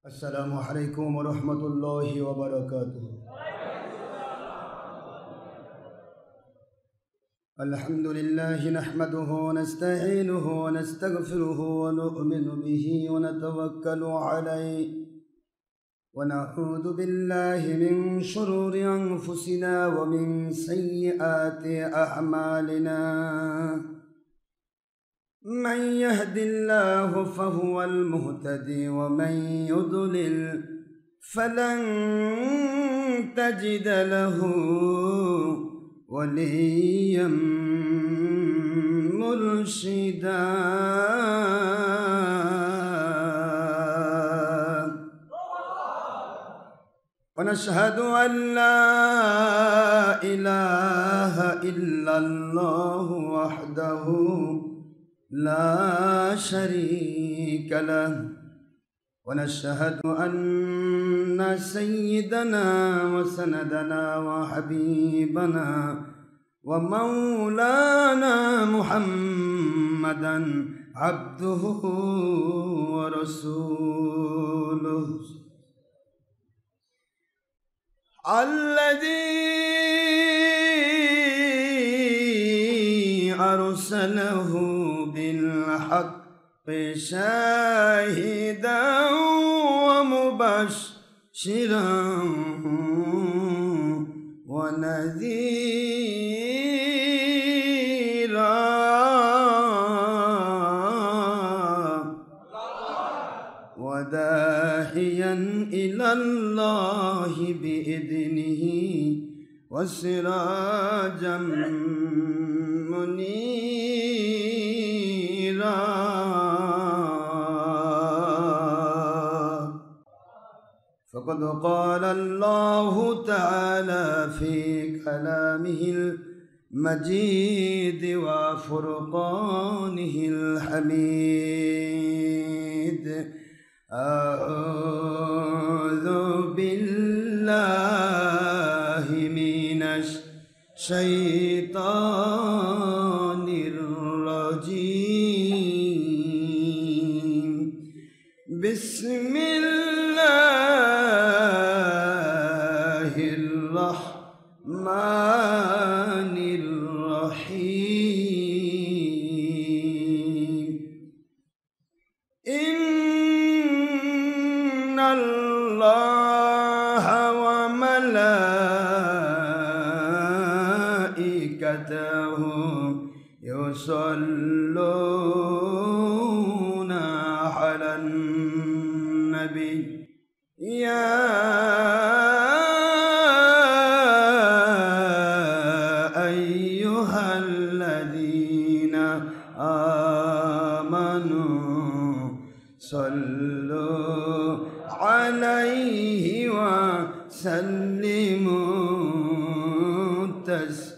السلام عليكم ورحمة الله وبركاته. الحمد لله نحمده ونستعينه ونستغفره ونؤمن به ونتوكل عليه ونعوذ بالله من شرور أنفسنا ومن سيئات أعمالنا. من يهد الله فهو المهتدي ومن يضلل فلن تجد له وليا مرشدا. ونشهد أن لا إله إلا الله وحده لا شريك له، ونشهد أن سيدنا وسندنا وحبيبنا ومولانا محمدا عبده ورسوله الذي أرسله بالحق شاهدا ومبشرا ونذيرا وداعيا إلى الله بإذنه وسراجا منيرا. فقد قال الله تعالى في كلامه المجيد وفرقانه الحميد: أعوذ بالله من الشيطان الرجيم. بسم الله الرحمن الرحيم. إن الله وملائكته يصلون على النبي يا أيها الذين آمنوا صلوا عليه وسلموا تسليما.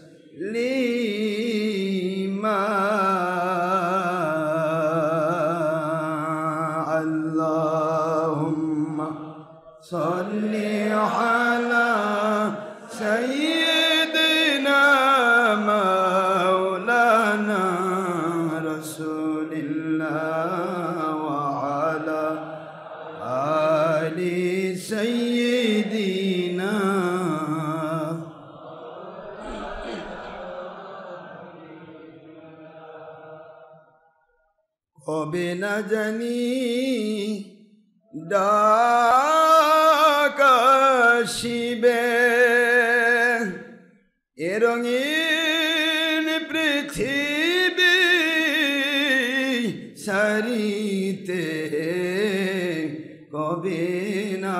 اللهم صل على سيدنا مولانا رسول الله وعلى آل سيدنا. وبنجني ডাকাশিবে এ রঙিন পৃথিবী সারিতে কবে না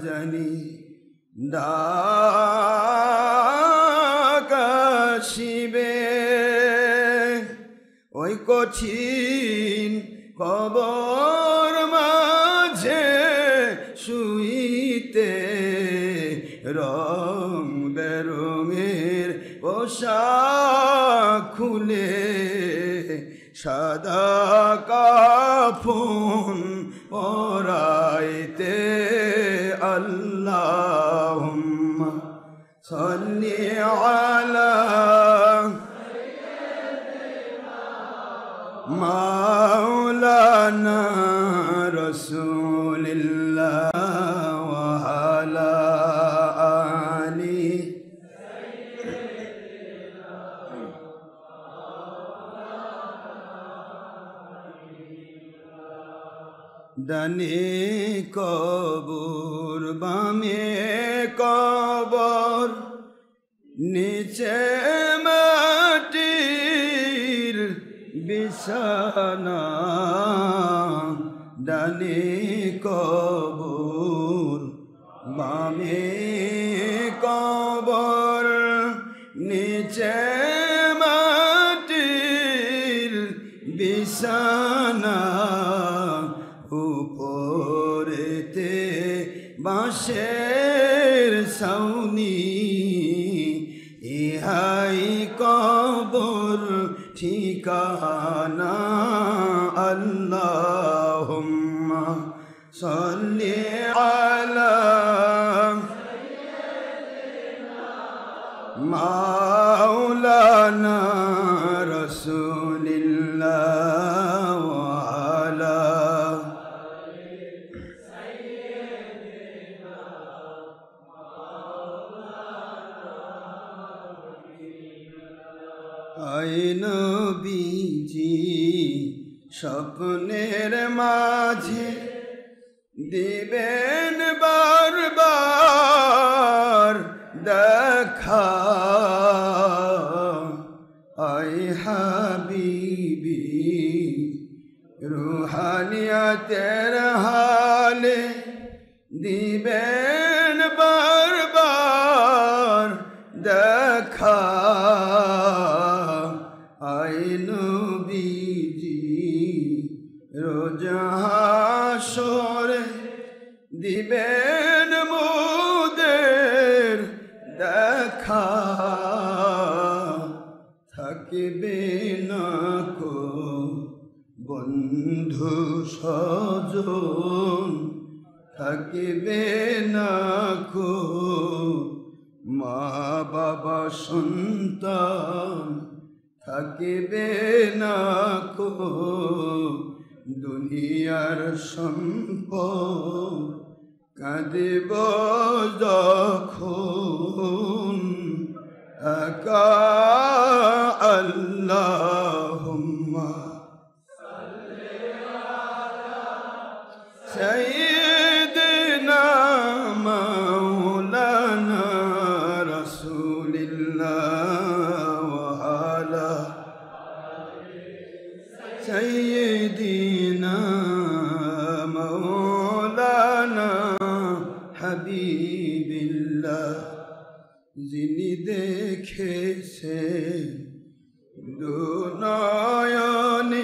জানি ডাকাশিবে ওই কঠিন কবর মাঝে শুইতে রং বেরঙের পোশাক খুলে সাদা কাফন পরাইতে। আল্লাহুম্মা সাল্লি আলা মাওলানা রাসূলিল্লাহ ডানে কবর বামে কবর নিচে মাটির বিছানা ডানে কবর বামে কবর নিচে মাটির বিছানা উপরেতে বাঁশের ছাউনি ইহাই কবর ঠিকানা আল্লাহুম্মা সাল্লি আলা মাওলানা রাসূলিল্লাহ ওয়া আলা আয় নবীজি স্বপ্নের মাঝে দিবেন বারবার দেখা আয় হাবিবি রুহানিয়াতের হালে দিবেন বারবার দেখা আয় নবীজি রোজ হাসরে দিবেন মোদের দেখা থাকবে না কো বন্ধু স্বজন থাকবে না কো মা বাবা সন্তান থাকবে না কো দুনিয়ার সম্পদ কাঁদিব যখন একা আল্লাহুম্মা সাইয়্যিদিনা মাওলানা রাসূলিল্লাহ ওয়া আলা সাইয়্যিদিনা মাওলানা হাবিবিল্লাহ যিনি দেখেছেন দুনয়নে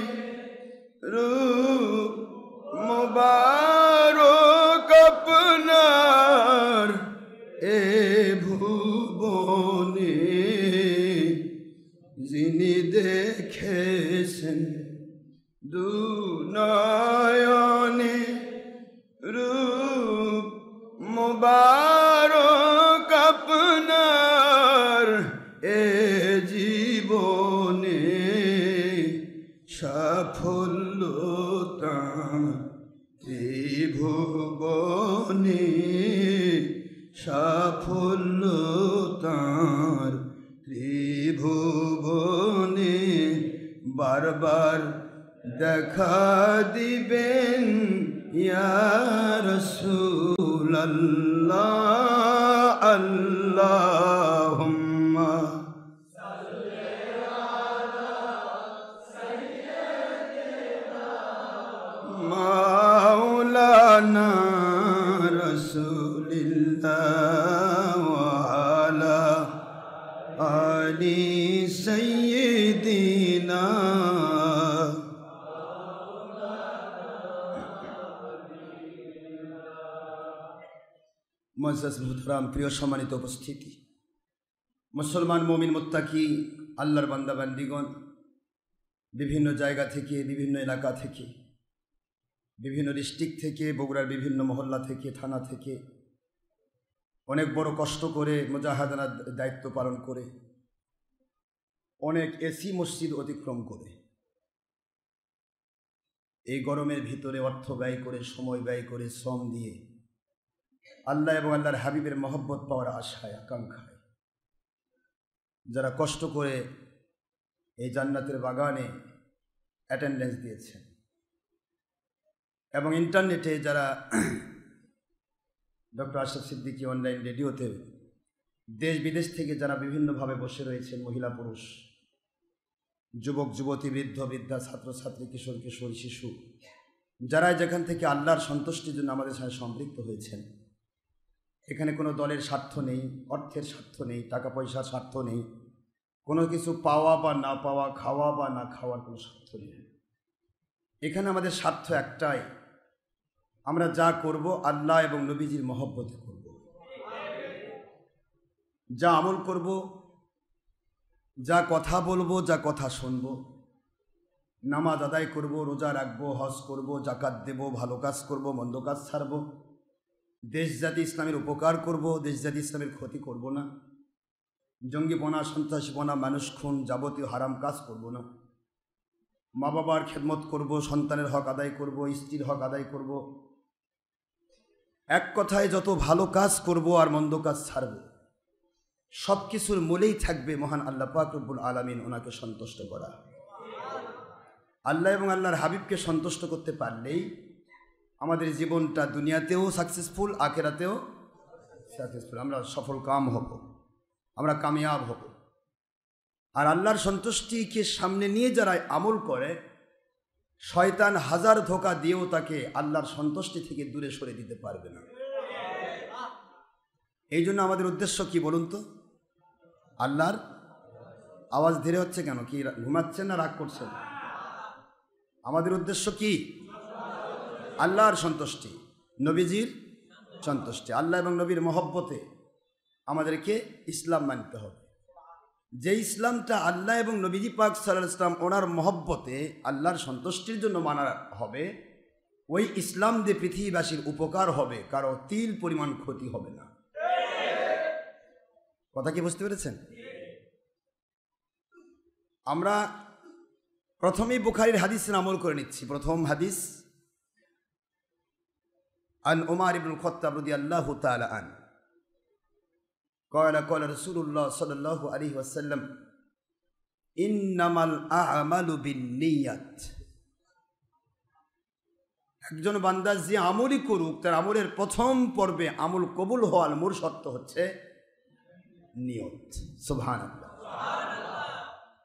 রূপ মুবারক আপনার এ ভুবনে যিনি দেখেছেন দুনয়নে রূপ মুবারক আপনার এ জীবনে সাফল্য তাঁর ত্রিভুবনে সাফল্য তাঁর ত্রিভুবনে বারবার দেখা দিবেন ইয়া রাসূলাল্লাহ আল্লাহুম্মা মাওলানা রাসূলিল্লাহ ওয়া আলা আলি সাইয়্যিদিনা মুআজ্জাজ মুহতারাম প্রিয় সম্মানিত উপস্থিতি মুসলমান মুমিন মুত্তাকি আল্লাহর বান্দা বান্দিগণ বিভিন্ন জায়গা থেকে বিভিন্ন এলাকা থেকে বিভিন্ন ডিস্ট্রিক্ট থেকে বগুড়ার বিভিন্ন মহল্লা থেকে থানা থেকে অনেক বড় কষ্ট করে মুজাহাদানার দায়িত্ব পালন করে অনেক এসি মসজিদ অতিক্রম করে এই গরমের ভিতরে অর্থ ব্যয় করে সময় ব্যয় করে শ্রম দিয়ে আল্লাহ এবং আল্লাহর হাবিবের মহব্বত পাওয়ার আশায় আকাঙ্ক্ষায় যারা কষ্ট করে এই জান্নাতের বাগানে অ্যাটেন্ডেন্স দিয়েছেন এবং ইন্টারনেটে যারা ডক্টর আশরাফ সিদ্দিকী অনলাইন রেডিওতে দেশ বিদেশ থেকে যারা বিভিন্নভাবে বসে রয়েছেন, মহিলা পুরুষ, যুবক যুবতী, বৃদ্ধ বৃদ্ধা, ছাত্রছাত্রী, কিশোর কিশোর, শিশু, যারা যেখান থেকে আল্লাহর সন্তুষ্টির জন্য আমাদের সাথে সম্পৃক্ত হয়েছেন, এখানে কোনো দলের স্বার্থ নেই, অর্থের স্বার্থ নেই, টাকা পয়সার স্বার্থ নেই, কোনো কিছু পাওয়া বা না পাওয়া, খাওয়া বা না খাওয়ার কোনো স্বার্থ নেই। এখানে আমাদের স্বার্থ একটাই, আমরা যা করব আল্লাহ এবং নবীজির মহব্বতে করব, যা আমল করব, যা কথা বলবো, যা কথা শুনব, নামাজ আদায় করব, রোজা রাখবো, হজ করব, জাকাত দেব, ভালো কাজ করব, মন্দ কাজ ছাড়ব, দেশ জাতি ইসলামের উপকার করব, দেশ জাতি ইসলামের ক্ষতি করব না, জঙ্গিপনা, সন্ত্রাসীপনা, মানুষ খুন, যাবতীয় হারাম কাজ করব না, মা বাবার খেদমত করব, সন্তানের হক আদায় করব, স্ত্রীর হক আদায় করব, এক কথায় যত ভালো কাজ করব আর মন্দ কাজ ছাড়ব, সব কিছুর মূলেই থাকবে মহান আল্লাহ পাক রব্বুল আলামিন ওনাকে সন্তুষ্ট করা। আল্লাহ এবং আল্লাহর হাবিবকে সন্তুষ্ট করতে পারলেই আমাদের জীবনটা দুনিয়াতেও সাকসেসফুল, আখেরাতেও সাকসেসফুল, আমরা সফল কাম হব, আমরা কামিয়াব হব। আর আল্লাহর সন্তুষ্টিকে সামনে নিয়ে যারা আমল করে, শয়তান হাজার ধোঁকা দিয়েও তাকে আল্লাহর সন্তুষ্টি থেকে দূরে সরে দিতে পারবে না। এই জন্য আমাদের উদ্দেশ্য কি বলুন তো? আল্লাহর আওয়াজ ধীরে হচ্ছে কেন? কি ঘুমাচ্ছেন না রাগ করছেন? আমাদের উদ্দেশ্য কি? আল্লাহর সন্তুষ্টি, নবীজির সন্তুষ্টি, আল্লাহ এবং নবীর মহব্বতে আমাদেরকে ইসলাম মানতে হবে। যে ইসলামটা আল্লাহ এবং নবীজি পাক সাল্লাল্লাহু আলাইহি ওয়াসাল্লাম ওনার মহব্বতে আল্লাহর সন্তুষ্টির জন্য মানা হবে, ওই ইসলাম দিয়ে পৃথিবীবাসীর উপকার হবে, কারো তিল পরিমাণ ক্ষতি হবে না। কথা কি বুঝতে পেরেছেন? আমরা প্রথমেই বুখারীর হাদিসের আমল করে নিচ্ছি। প্রথম হাদিস, আন উমার ইবনুল খাত্তাব রাদিয়াল্লাহু তাআলা আন قال قال رسول الله صلى الله عليه وسلم إنما الأعمال بالنيات। একজন বান্দা যে আমলই করুক, তার আমলের প্রথম পর্বে আমল কবুল হওয়ার মূল শর্ত হচ্ছে নিয়ত। সুবহানাল্লাহ।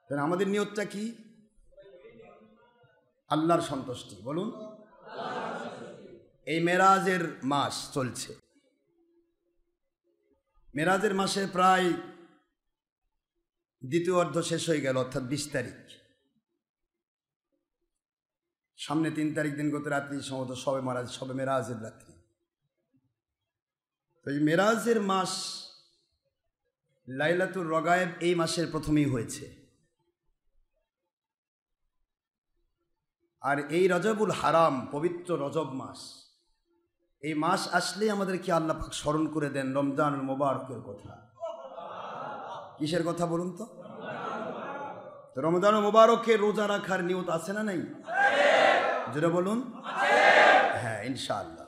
তাহলে আমাদের নিয়তটা কি? আল্লাহর সন্তুষ্টি। বলুন, এই মেরাজের মাস চলছে, মেরাজের মাসে প্রায় দ্বিতীয় অর্ধ শেষ হয়ে গেল, অর্থাৎ 20 তারিখ। সামনে 3 তারিখ দিন গত রাত্রি সম্ভবত সবে মেরাজের রাত্রি। তো এই মেরাজের মাস লাইলাতুর রগায়েব এই মাসের প্রথমেই হয়েছে। আর এই রজবুল হারাম, পবিত্র রজব মাস, এই মাস আসলেই আমাদেরকে আল্লাহ পাক স্মরণ করে দেন রমজানুল মুবারকের কথা। কিসের কথা বলুন তো? রমজানুল মুবারকের রোজা রাখার নিয়ত আছে না নাই? জোরে বলুন। হ্যাঁ, ইনশাআল্লাহ।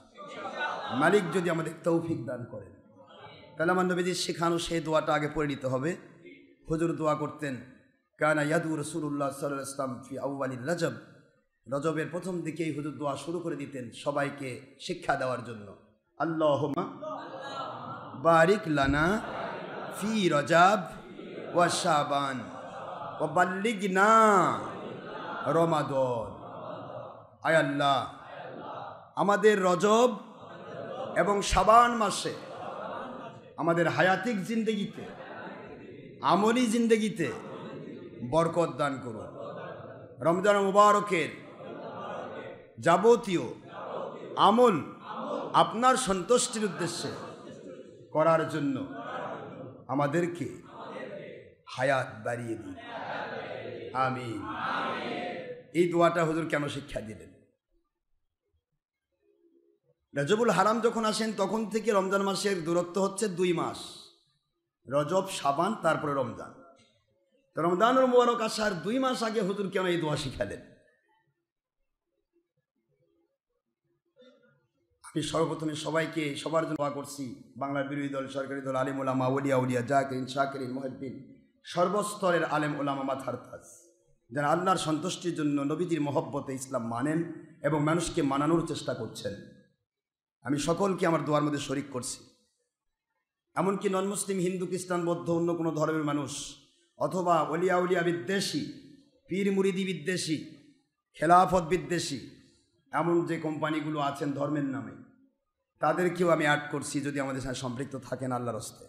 মালিক যদি আমাদের তৌফিক দান করেন, তাহলে আমার নবীজির শেখানো সেই দোয়াটা আগে পড়ে নিতে হবে। হুজুর দোয়া করতেন, কানা ইয়াদু রাসূলুল্লাহ সাল্লাল্লাহু আলাইহি ওয়াসাল্লাম ফি আউয়ালির রজব। রজবের প্রথম দিকেই হুজুর দোয়া শুরু করে দিতেন সবাইকে শিক্ষা দেওয়ার জন্য। আল্লাহুম্মা বারিক লানা ফি রজব ওয়া শাবান ওয়া বাল্লিগনা রমাদান। আয় আল্লাহ, আমাদের রজব এবং শাবান মাসে আমাদের হায়াতিক জিন্দেগিতে, আমলি জিন্দেগিতে বরকত দান করুন। রমজান মুবারকের যাবতীয় আমল আপনার সন্তুষ্টির উদ্দেশ্যে করার জন্য আমাদেরকে হায়াত বাড়িয়ে দিন, আমিন। এই দোয়াটা হুজুর কেন শিক্ষা দিলেন? রজবুল হারাম যখন আসেন তখন থেকে রমজান মাসের দূরত্ব হচ্ছে 2 মাস, রজব, শাবান, তারপরে রমজান। তো রমজানুল মুবারক আসার 2 মাস আগে হুজুর কেন এই দোয়া শিখালেন? আমি সর্বপ্রথমে সবাইকে সবার জন্য দোয়া করছি। বাংলার বিরোধী দল, সরকারি দল, আলেম ওলামা, ওলিয়া উলিয়া, জাকিরিন, শাকিরিন, মুহিব্বিন, সর্বস্তরের আলেম ওলামা, মাথার তাজ, যারা আল্লাহর সন্তুষ্টির জন্য নবীজির মহব্বতে ইসলাম মানেন এবং মানুষকে মানানোর চেষ্টা করছেন। আমি সকলকে আমার দোয়ার মধ্যে শরিক করছি। এমনকি নন মুসলিম, হিন্দু, খ্রিস্টান, বৌদ্ধ, অন্য কোনো ধর্মের মানুষ অথবা অলিয়া উলিয়া বিদ্বেষী, পীর মুরিদি বিদ্বেষী, খেলাফত বিদ্বেষী এমন যে কোম্পানিগুলো আছেন ধর্মের নামে, তাদেরকেও আমি অ্যাড করছি যদি আমাদের সাথে সম্পৃক্ত থাকেন আল্লাহর হস্তে।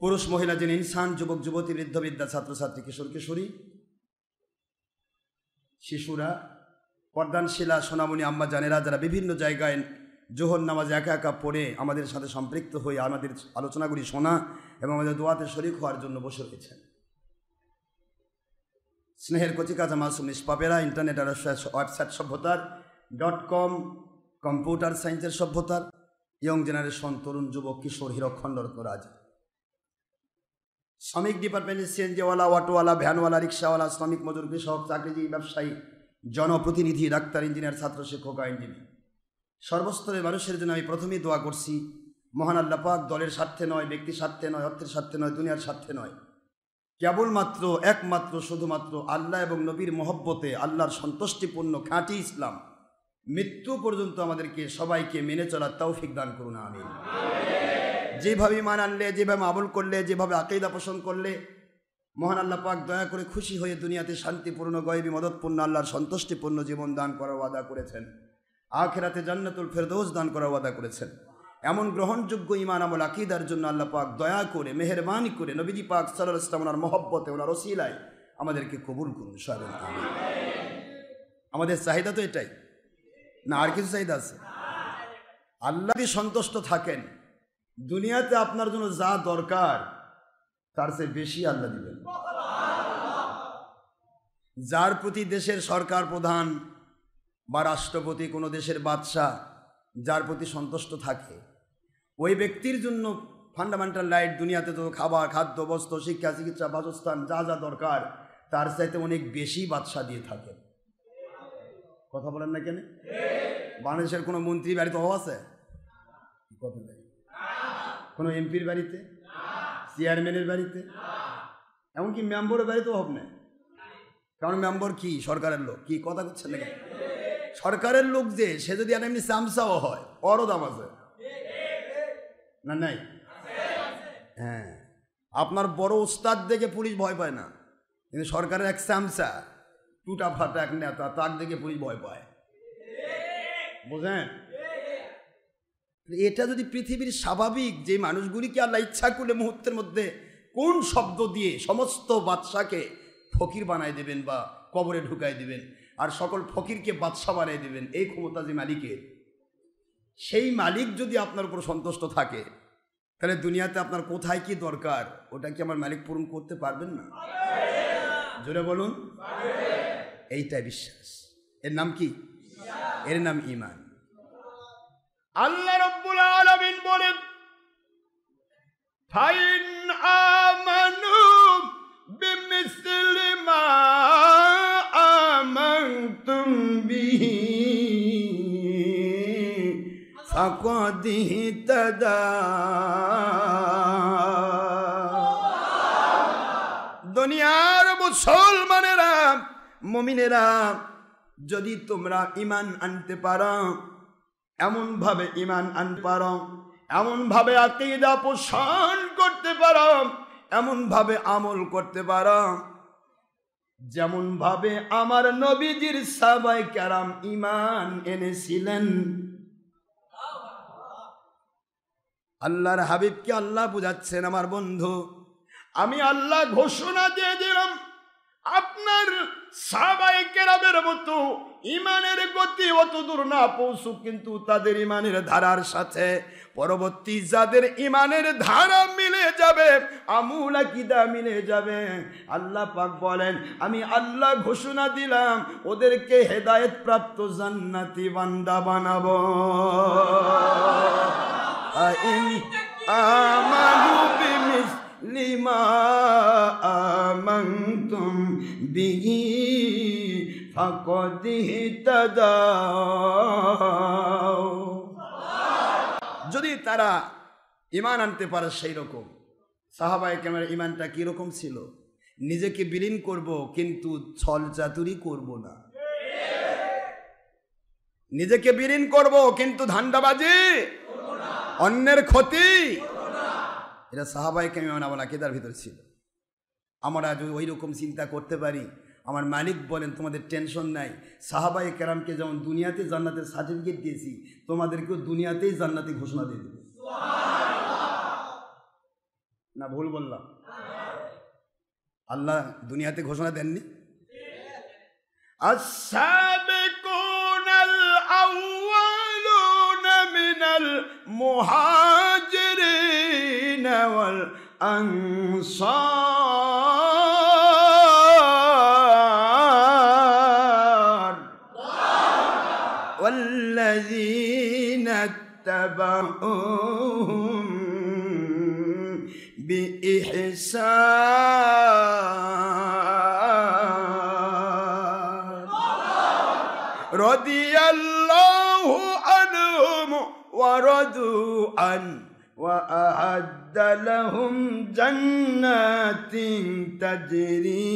পুরুষ মহিলা যিনি ইনসান, যুবক যুবতী, বৃদ্ধ বৃদ্ধা, ছাত্রছাত্রী, কিশোর কিশোরী, শিশুরা, পর্দানশীলা সোনামণি আম্মা জানেরা যারা বিভিন্ন জায়গায় জোহর নামাজ একা একা পড়ে আমাদের সাথে সম্পৃক্ত হয়ে আমাদের আলোচনাগুলি শোনা এবং আমাদের দোয়াতে শরীক হওয়ার জন্য বসে রয়েছেন। স্নেহের কচিকাচা মাসুম নিষ্পাপেরা, ইন্টারনেট আর ওয়েবসাইট সভ্যতার .com, কম্পিউটার সায়েন্সের সভ্যতার, ইয়ং জেনারেশন, তরুণ যুবক কিশোর, হীরকখণ্ডরত্ন রাজ, শ্রমিক ডিপার্টমেন্টের সিএনজিওয়ালা, অটোওয়ালা, ভ্যানওয়ালা, রিক্সাওয়ালা, শ্রমিক মজুর, কৃষক, চাকরিজীবী, ব্যবসায়ী, জনপ্রতিনিধি, ডাক্তার, ইঞ্জিনিয়ার, ছাত্র, শিক্ষক, আইনজীবী, সর্বস্তরের মানুষের জন্য আমি প্রথমেই দোয়া করছি। মহান আল্লাহ পাক দলের স্বার্থে নয়, ব্যক্তির স্বার্থে নয়, অর্থের স্বার্থে নয়, দুনিয়ার স্বার্থে নয়, কেবলমাত্র একমাত্র শুধুমাত্র আল্লাহ এবং নবীর মহব্বতে আল্লাহর সন্তুষ্টিপূর্ণ খাঁটি ইসলাম মৃত্যু পর্যন্ত আমাদেরকে সবাইকে মেনে চলার তৌফিক দান করুন, আমিন। যেভাবে ঈমান আনলে, যেভাবে আমল করলে, যেভাবে আকীদা পোষণ করলে মহান আল্লাহ পাক দয়া করে খুশি হয়ে দুনিয়াতে শান্তিপূর্ণ, গয়বী, মদতপূর্ণ, আল্লাহর সন্তুষ্টিপূর্ণ জীবন দান করার ওয়াদা করেছেন, আখিরাতে জান্নাতুল ফেরদৌস দান করার ওয়াদা করেছেন। এমন গ্রহণযোগ্য ঈমান আমল আকীদার জন্য আল্লাহ পাক দয়া করে, মেহেরবানি করে নবীজি পাক সাল্লাল্লাহু আলাইহি ওয়াসাল্লাম ওনার মহব্বতে, ওনার ওসিলায় আমাদেরকে কবুল করুন, সবাই আমিন। আমাদের চাহিদা তো এটাই না, আর কিছু চাহিদা আছে? আল্লাহ যদি সন্তুষ্ট থাকেন, দুনিয়াতে আপনার জন্য যা দরকার তার চেয়ে বেশি আল্লাহ দিবেন। যার প্রতি দেশের সরকার প্রধান বা রাষ্ট্রপতি, কোনো দেশের বাদশাহ যার প্রতি সন্তুষ্ট থাকে, ওই ব্যক্তির জন্য ফান্ডামেন্টাল রাইট, দুনিয়াতে তো খাবার, খাদ্য, বস্ত্র, শিক্ষা, চিকিৎসা, বাসস্থান যা যা দরকার তার চাইতে অনেক বেশি বাদশাহ দিয়ে থাকেন। কথা বলেন না কেন? বাংলাদেশের কোনো মন্ত্রী বাড়িতে অভাব আছে? কথা নেই। কোনো এমপির বাড়িতে, চেয়ারম্যানের বাড়িতে, এমনকি মেম্বরের বাড়িতে অভাব নেই। কারণ মেম্বর কি সরকারের লোক? কি কথা করছেন নাকি? সরকারের লোক যে, সে যদি আর এমনি চামচাও হয়, ওরও দাম আছে না? নাই? হ্যাঁ, আপনার বড় ওস্তাদ দেখে পুলিশ ভয় পায় না, কিন্তু সরকারের এক চামচা, টুটা ফাটা এক নেতা, তার দেখে পুলিশ ভয় পায়। বুঝেন? এটা যদি পৃথিবীর স্বাভাবিক যে মানুষগুলিকে আল্লাহ ইচ্ছা করলে মুহূর্তের মধ্যে কোন শব্দ দিয়ে সমস্ত বাদশাকে ফকির বানায় দেবেন বা কবরে ঢুকাই দেবেন, আর সকল ফকিরকে বাদশা বানিয়ে দেবেন, এই ক্ষমতা যে মালিকের, সেই মালিক যদি আপনার উপর সন্তুষ্ট থাকে, তাহলে দুনিয়াতে আপনার কোথায় কি দরকার ওটা কি আমার মালিক পূরণ করতে পারবেন না? জোরে বলুন। এইটাই বিশ্বাস। এর নাম কি? এর নাম ঈমান। আল্লাহ রাব্বুল আলামিন বলেন, ফাইন আমানু বিমিসলি মা আমানতুম বিহি ফাকাদ ইহতাদা। দুনিয়ার মুসলমানেরা, মুমিনেরা, যদি তোমরা ঈমান আনতে পারো, এমনভাবে ঈমান আনতে পারো, এমনভাবে আকীদা পোষণ করতে পারো, এমনভাবে আমল করতে পারো, যেমনভাবে আমার নবীজির সাহাবায়ে কেরাম ঈমান এনেছিলেন। আল্লাহর হাবিবকে আল্লাহ বুঝাচ্ছেন, আমার বন্ধু, আমি আল্লাহ ঘোষণা দিয়ে দিলাম, আপনার সাহাবায়ে কেরামের মতো ঈমানের গতি অত দূর না পৌঁছুক, কিন্তু তাদের ঈমানের ধারার সাথে পরবর্তী যাদের ঈমানের ধারা মিলে যাবে, আমল আকীদা মিলে যাবে, আল্লাহ পাক বলেন আমি আল্লাহ ঘোষণা দিলাম ওদেরকে হেদায়েত প্রাপ্ত জান্নাতি বান্দা বানাবো। আমানু বিমিসলি মা আমানতুম বিহি ফাকাদ ইহতাদাও। যদি তারা ঈমান আনতে পারে সেই রকম, সাহাবায়ে কেরামের ঈমানটা কীরকম ছিল? নিজেকে বিলীন করব, কিন্তু ছল চাতুরি করব না। নিজেকে বিলীন করব, কিন্তু ধান্দাবাজি, অন্যের ক্ষতি, এটা সাহাবায়ে কেরাম আকীদার ভিতর ছিল। আমরা যদি ওই রকম চিন্তা করতে পারি, আমার মালিক বলেন তোমাদের টেনশন নাই, সাহাবায়ে কেরামকে যেমন দুনিয়াতে জান্নাতের সার্টিফিকেট দিয়েছি, তোমাদেরকেও দুনিয়াতেই জান্নাতে ঘোষণা দিয়ে দেব। না ভুল বললাম? আল্লাহ দুনিয়াতে ঘোষণা দেননি? আস-সাবিকুনাল আউয়ালুনা মিনাল মুহাজিরিনা ওয়াল আনসার ওয়াল্লাযীনা ইত্তাবাউহুম বিইহসান রাদিয়াল্লাহু আনহুম ওয়া রাদু আন ওয়া আ'আদ্দা লাহুম জান্নাতিন তাজরি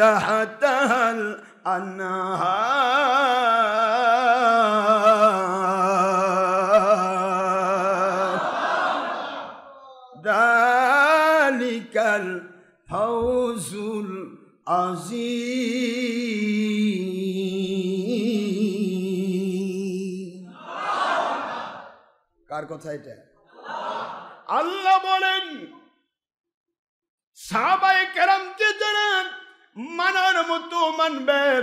তাহতাহাল আনহার যালিকাল ফাওজুল আযীম। কার কথা এটা? আল্লাহ বলেন সাহাবায়ে কেরামকে যারা মানার মতো মানবেন,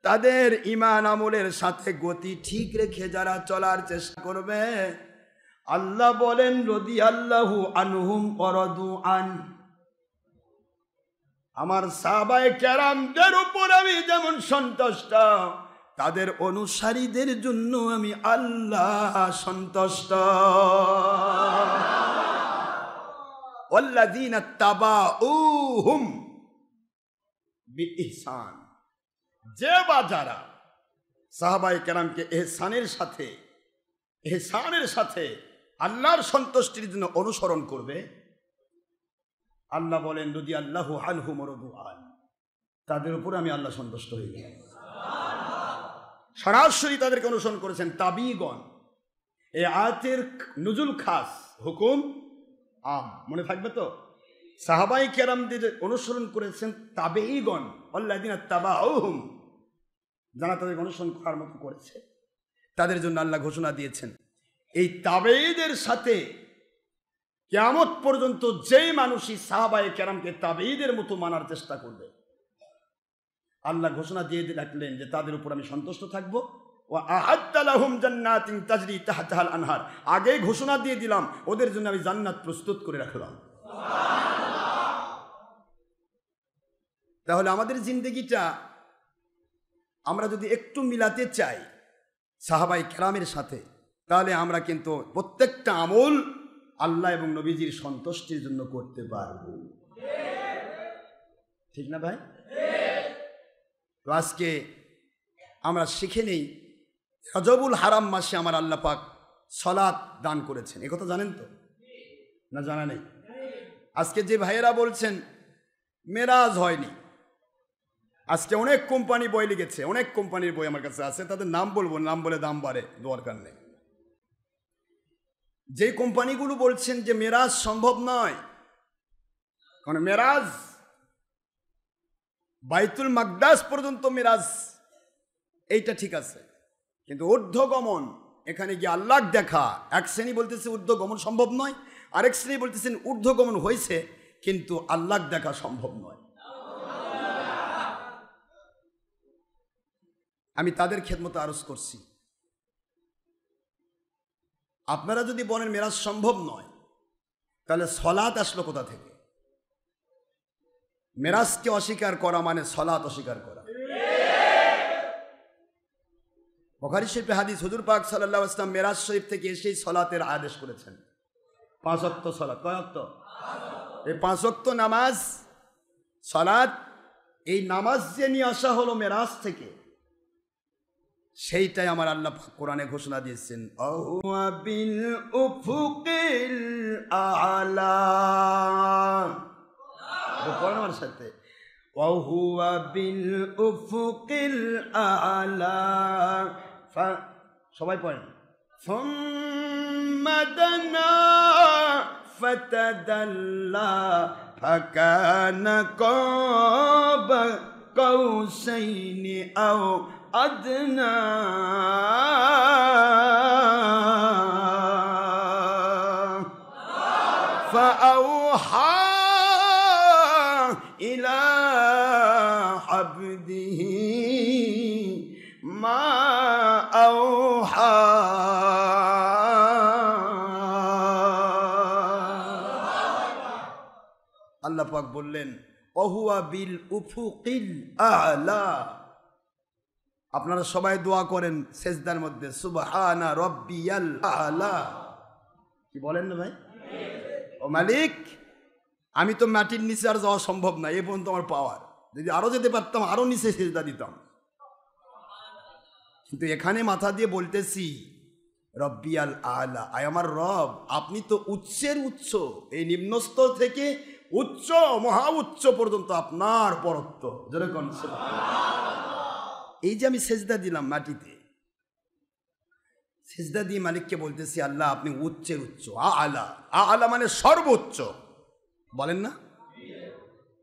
তাদের ঈমান আমলের সাথে গতি ঠিক রেখে যারা চলার চেষ্টা করবে, আল্লাহ বলেন রাদিয়াল্লাহু আনহুম ওয়া রাদু আন, আমার সাহাবায়ে কেরামদের উপর আমি যেমন সন্তুষ্ট, তাদের অনুসারীদের জন্য আমি আল্লাহ সন্তুষ্ট। ওয়াল্লাযীনা তাবাউহুম বিইহসান, যে বা যারা সাহাবায়ে কেরামকে ইহসানের সাথে আল্লাহর সন্তুষ্টির জন্য অনুসরণ করবে, আল্লাহ বলেন রাদিয়াল্লাহু আনহুম ওয়া রাদু আন, তাদের উপর আমি আল্লাহ সন্তুষ্ট হয়ে গেলাম। সরাসরি তাদেরকে অনুসরণ করেছেন তাবিগণ। এই আয়াতের নুজুল খাস, হুকুম আম, মনে থাকবে তো? সাহাবায়ে কেরামদের অনুসরণ করেছেন তাবেঈগণ, আল্লাযীনা তাবাউহুম, যারা তাদের অনুসরণ করার মতো করেছে, তাদের জন্য আল্লাহ ঘোষণা দিয়েছেন এই তাবেঈদের সাথে কিয়ামত পর্যন্ত যেই মানুষই সাহাবায়ে কেরামকে তাবেঈদের মতো মানার চেষ্টা করবে, আল্লাহ ঘোষণা দিয়ে রাখলেন যে তাদের উপর আমি সন্তুষ্ট থাকব। ওয়া আ'আদ্দা লাহুম জান্নাতিন তাজরি তাহতাহাল আনহার, আগেই ঘোষণা দিয়ে দিলাম ওদের জন্য আমি জান্নাত প্রস্তুত করে রাখলাম। তাহলে আমাদের জিন্দেগিটা আমরা যদি একটু মিলাতে চাই সাহাবায়ে কেরামের সাথে, তাহলে আমরা কিন্তু প্রত্যেকটা আমল আল্লাহ এবং নবীজির সন্তুষ্টির জন্য করতে পারব। ঠিক না ভাই? তো আজকে আমরা শিখে নেই, রজবুল হারাম মাসে আমার আল্লাহ পাক সালাত দান করেছেন, একথা জানেন তো? না জানা নেই? আজকে যে ভাইয়েরা বলছেন মেরাজ হয়নি, আজকে অনেক কোম্পানি বই লিখেছে, অনেক কোম্পানির বই আমার কাছে আছে, তাদের নাম বলবো, নাম বলে দাম বাড়ে, দরকার নেই। যে কোম্পানিগুলো বলছেন যে মেরাজ সম্ভব নয়, কারণ মেরাজ বাইতুল মাকদাস পর্যন্ত মেরাজ, এইটা ঠিক আছে, কিন্তু ঊর্ধ্বগমন, এখানে গিয়ে আল্লাহ দেখা, এক শ্রেণী বলতেছে ঊর্ধ্বগমন সম্ভব নয়, আরেক শ্রেণী বলতেছেন ঊর্ধ্বগমন হয়েছে কিন্তু আল্লাহ দেখা সম্ভব নয়। আমি তাদের খেদমতে আরজ করছি, আপনারা যদি বলেন মেরাজ সম্ভব নয়, তাহলে সলাত আসলো কোথা থেকে? মেরাজকে অস্বীকার করা মানে সলাত অস্বীকার করা। বুখারী শরীফে হাদিস, হুজুর পাক সাল্লাল্লাহু আলাইহি ওয়াসাল্লাম মেরাজ শরীফ থেকে এসেই সলাতের আদেশ করেছেন। 5 ওয়াক্ত সলাত। কয় ওয়াক্ত? এই 5 ওয়াক্ত নামাজ, সলাত, এই নামাজ যে নিয়ে আসা হলো মেরাজ থেকে, সেইটাই আমার আল্লাহ কোরআনে ঘোষণা দিয়েছেন, আহুয়া বিল উফুকিল আ'লা, পড়েন আমার সাথে, ওয়াহুয়া বিল উফুকিল আলা, সবাই পড়েন, সুম্মা দানা ফাতাদাল্লা ফাকানা কাবা কাউসাইনি আও আদনা ফাআওহা ইলা আবদিহি মা আওহা। আল্লাহ পাক বললেন ওহুয়া বিল উফুকিল আলা। আপনারা সবাই দোয়া করেন সেজদার মধ্যে, সুবহানা রাব্বিয়াল আলা। কি বলেন না ভাই? ও মালিক, আমি তো মাটির নিচে আর যাওয়া সম্ভব না, এ পর্যন্ত আমার পাওয়ার, যদি আরো যেতে পারতাম আরো নিচে সেজদা দিতাম, কিন্তু এখানে মাথা দিয়ে বলতেছি রব্বিয়াল আলা, আয় আমার রব, আপনি তো উচ্চের উচ্চ, এই নিম্নস্তর থেকে উচ্চ মহা উচ্চ পর্যন্ত আপনার পরত্ব। যেরকম এই যে আমি সেজদা দিলাম মাটিতে, সেজদা দিয়ে মালিককে বলতেছি আল্লাহ আপনি উচ্চের উচ্চ, আলা, আলা মানে সর্বোচ্চ, বলেন না?